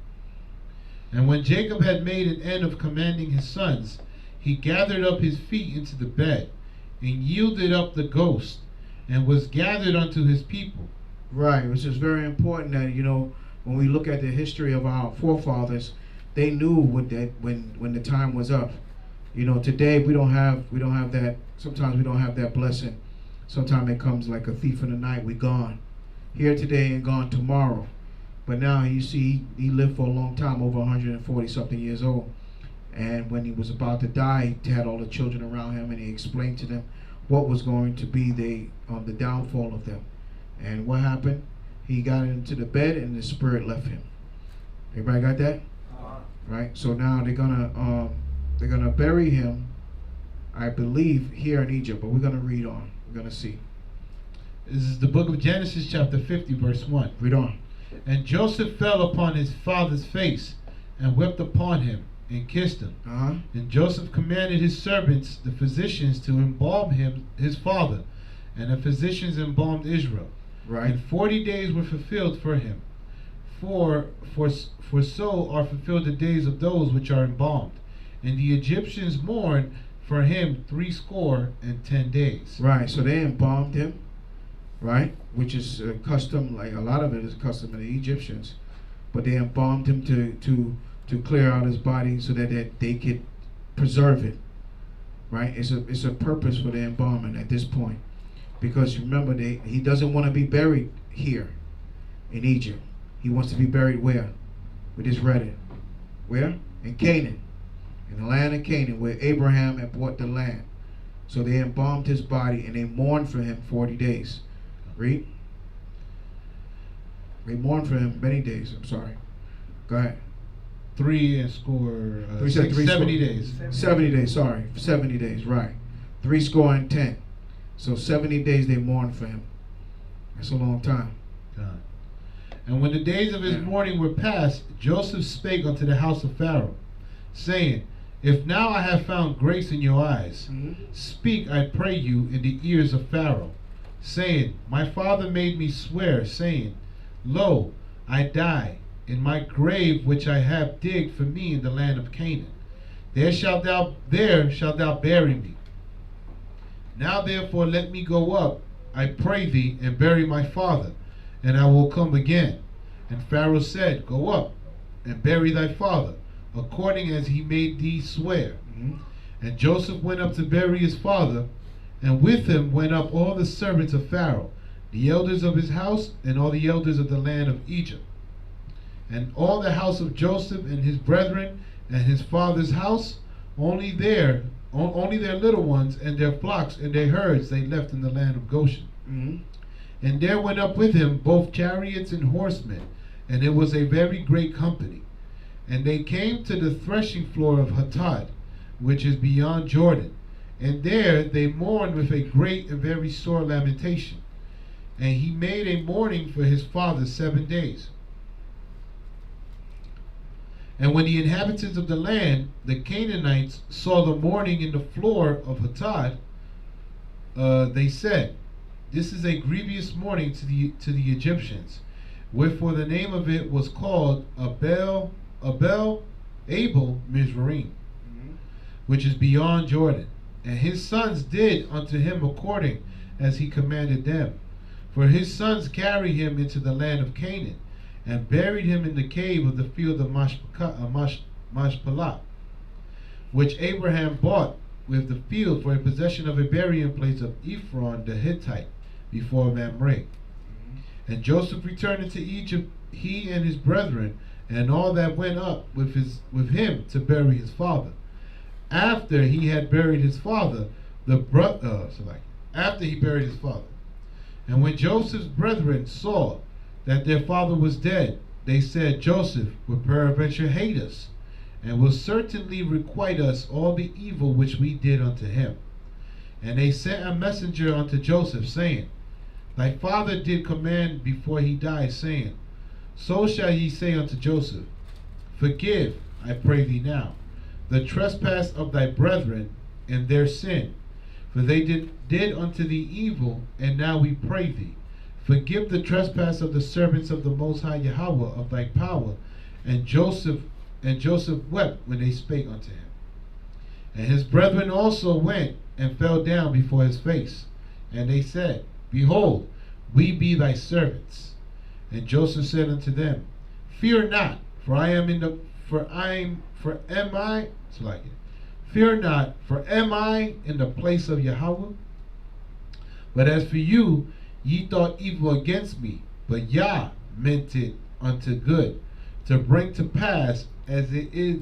And when Jacob had made an end of commanding his sons, he gathered up his feet into the bed, and yielded up the ghost, and was gathered unto his people. Right, which is very important that, you know, when we look at the history of our forefathers, they knew what that when the time was up. You know, today we don't have that. Sometimes we don't have that blessing. Sometimes it comes like a thief in the night. We gone here today and gone tomorrow. But now you see he lived for a long time, over 140 something years old. And when he was about to die, he had all the children around him, and he explained to them what was going to be the downfall of them. And what happened? He got into the bed, and the spirit left him. Everybody got that? Right. So now they're gonna bury him, I believe, here in Egypt. But we're gonna read on. We're gonna see. This is the book of Genesis, chapter 50, verse 1. Read on. And Joseph fell upon his father's face, and wept upon him, and kissed him. And Joseph commanded his servants, the physicians, to embalm him, his father. And the physicians embalmed Israel. Right. And 40 days were fulfilled for him. For so are fulfilled the days of those which are embalmed. And the Egyptians mourned for him 70 days. Right. So they embalmed him. Right, which is a custom, like a lot of it is custom of the Egyptians, but they embalmed him to clear out his body so that they could preserve it. Right, it's a purpose for the embalming at this point, because remember he doesn't want to be buried here in Egypt. He wants to be buried where? We just read it. Where? In Canaan. In the land of Canaan, where Abraham had bought the land. So they embalmed his body and they mourned for him 40 days. Read. They mourned for him many days. I'm sorry. Go ahead. 70 days. 70 days, sorry. 70 days, right. 70. So 70 days they mourned for him. That's a long time. God. And when the days of his mourning were past, Joseph spake unto the house of Pharaoh, saying, If now I have found grace in your eyes, speak, I pray you, in the ears of Pharaoh, saying, My father made me swear, saying, Lo, I die in my grave which I have digged for me in the land of Canaan. There shalt thou bury me. Now therefore let me go up, I pray thee, and bury my father, and I will come again. And Pharaoh said, Go up, and bury thy father, according as he made thee swear. And Joseph went up to bury his father, and with him went up all the servants of Pharaoh, the elders of his house, and all the elders of the land of Egypt. And all the house of Joseph and his brethren and his father's house, only their little ones and their flocks and their herds they left in the land of Goshen. And there went up with him both chariots and horsemen, and it was a very great company. And they came to the threshing floor of Atad, which is beyond Jordan. And there they mourned with a great and very sore lamentation. And he made a mourning for his father 7 days. And when the inhabitants of the land, the Canaanites, saw the mourning in the floor of Atad, they said, This is a grievous mourning to the Egyptians. Wherefore the name of it was called Abel Mizraim, which is beyond Jordan. And his sons did unto him according as he commanded them. For his sons carried him into the land of Canaan, and buried him in the cave of the field of Mashpelah, which Abraham bought with the field for a possession of a burying place of Ephron the Hittite, before Mamre. And Joseph returned into Egypt, he and his brethren, and all that went up with him to bury his father. After he had buried his father, after he buried his father. And when Joseph's brethren saw that their father was dead, they said, Joseph will peradventure hate us, and will certainly requite us all the evil which we did unto him. And they sent a messenger unto Joseph, saying, Thy father did command before he died, saying, So shall ye say unto Joseph, Forgive, I pray thee now, the trespass of thy brethren and their sin, for they did unto thee evil, and now we pray thee, forgive the trespass of the servants of the Most High Yahweh of thy power. And Joseph wept when they spake unto him. And his brethren also went and fell down before his face. And they said, Behold, we be thy servants. And Joseph said unto them, Fear not, Fear not, for am I in the place of Yahweh? But as for you, ye thought evil against me, but Yah meant it unto good, to bring to pass as it is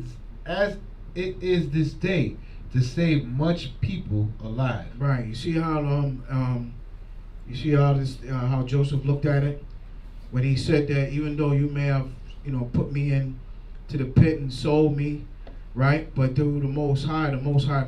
this day, to save much people alive. Right. You see how how Joseph looked at it when he said that even though you may have put me in to the pit and sold me, right? But through the Most High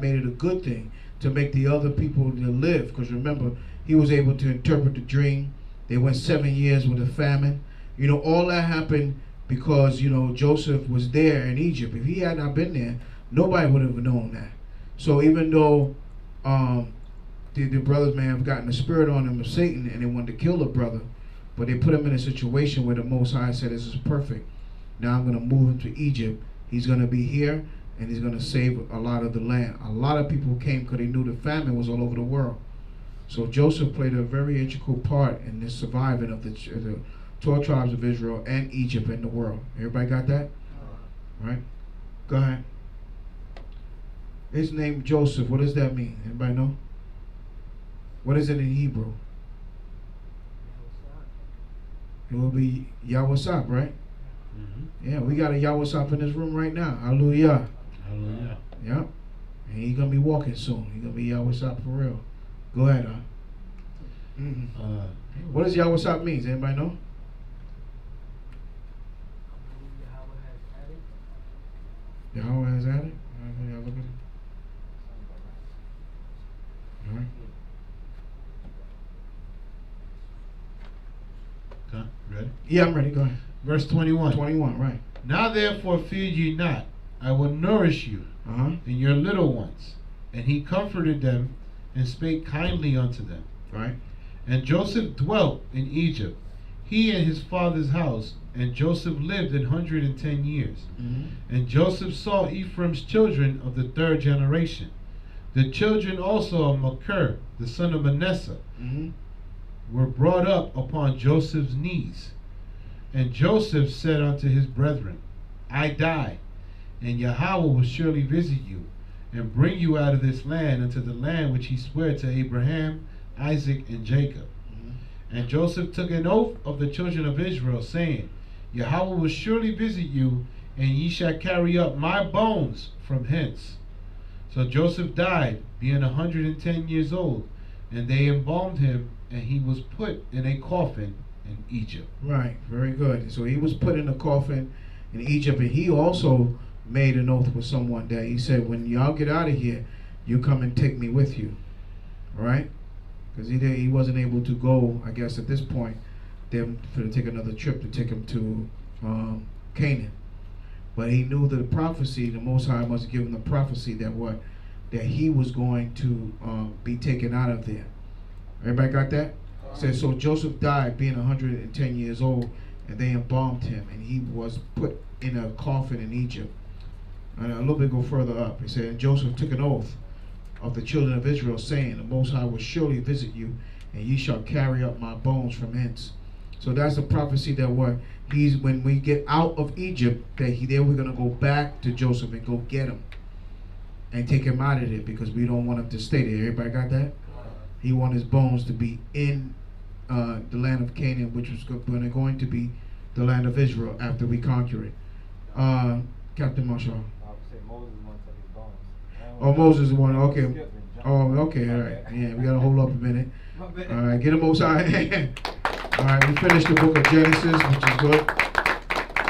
made it a good thing to make the other people to live. Because remember, he was able to interpret the dream. They went 7 years with a famine. All that happened because Joseph was there in Egypt. If he had not been there, nobody would have known that. So even though the brothers may have gotten the spirit on them of Satan and they wanted to kill the brother, but they put him in a situation where the Most High said, this is perfect. Now I'm going to move him to Egypt. He's going to be here and he's going to save a lot of the land. A lot of people came because they knew the famine was all over the world. So Joseph played a very integral part in the surviving of the 12 tribes of Israel and Egypt and the world. Everybody got that? Right? Go ahead. His name Joseph. What does that mean? Anybody know? What is it in Hebrew? it will be Yawasap, right? Mm-hmm. Yeah, we got a Yawasap in this room right now. Hallelujah. Hallelujah. Yep. And he's going to be walking soon. He's going to be Yawasap for real. Go ahead, what does Yawasap mean? Anybody know? Yahweh has added? Y'all look at it. All right. Okay, ready? Yeah, I'm ready. Go ahead. Verse 21. 21, right. Now therefore fear ye not. I will nourish you and your little ones. And he comforted them and spake kindly unto them. Right. And Joseph dwelt in Egypt, he and his father's house. And Joseph lived 110 years. And Joseph saw Ephraim's children of the 3rd generation. The children also of Machir, the son of Manasseh, were brought up upon Joseph's knees. And Joseph said unto his brethren, I die, and Yahweh will surely visit you, and bring you out of this land unto the land which he sware to Abraham, Isaac, and Jacob. And Joseph took an oath of the children of Israel, saying, Yahweh will surely visit you, and ye shall carry up my bones from hence. So Joseph died, being 110 years old, and they embalmed him, and he was put in a coffin in Egypt. Right, very good. So he was put in a coffin in Egypt, and he also made an oath with someone that he said, when y'all get out of here, you come and take me with you. All right? Because he wasn't able to go, I guess, at this point. Them to take another trip to take him to Canaan, but he knew that the prophecy, the Most High must have given the prophecy that he was going to be taken out of there. Everybody got that? Says so. Joseph died, being 110 years old, and they embalmed him, and he was put in a coffin in Egypt. And a little bit go further up. He said, and Joseph took an oath of the children of Israel, saying, the Most High will surely visit you, and ye shall carry up my bones from hence. So that's the prophecy that when we get out of Egypt, then we're gonna go back to Joseph and go get him and take him out of there, because we don't want him to stay there. Everybody got that? He wants his bones to be in the land of Canaan, which was going to be the land of Israel after we conquer it. Captain Marshall. Oh, Moses is one. Okay. Oh, okay. All right. Yeah, we gotta hold up a minute. All right, get him Most High. All right, we finished the book of Genesis, which is good.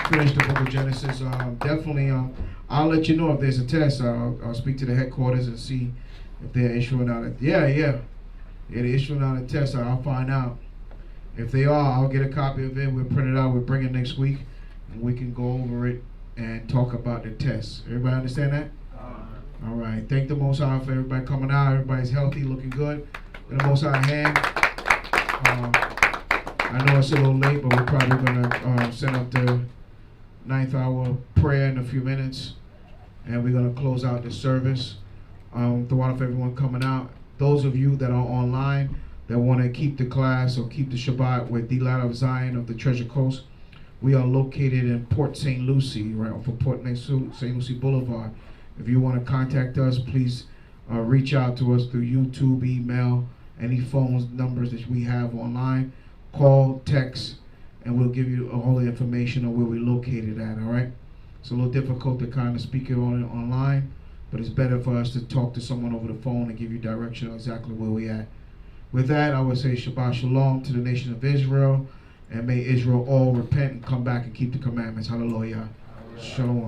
Finished the book of Genesis. Definitely, I'll let you know if there's a test. I'll speak to the headquarters and see if they're issuing out a they're issuing out a test. I'll find out. If they are, I'll get a copy of it. We'll print it out. We'll bring it next week, and we can go over it and talk about the test. Everybody understand that? All right. Thank the Most High for everybody coming out. Everybody's healthy, looking good. With the Most High hand. I know it's a little late, but we're probably going to send up the 9th hour prayer in a few minutes, and we're going to close out the service. The one for everyone coming out. Those of you that are online that want to keep the class or keep the Shabbat with the Luz de Zion of the Treasure Coast, we are located in Port St. Lucie, right off of Port St. Lucie Boulevard. If you want to contact us, please reach out to us through YouTube, email, any phone numbers that we have online. Call, text, and we'll give you all the information on where we're located at, all right? It's a little difficult to kind of speak it on online, but it's better for us to talk to someone over the phone and give you direction on exactly where we're at. With that, I would say Shabbat Shalom to the nation of Israel, and may Israel all repent and come back and keep the commandments. Hallelujah. Shalom.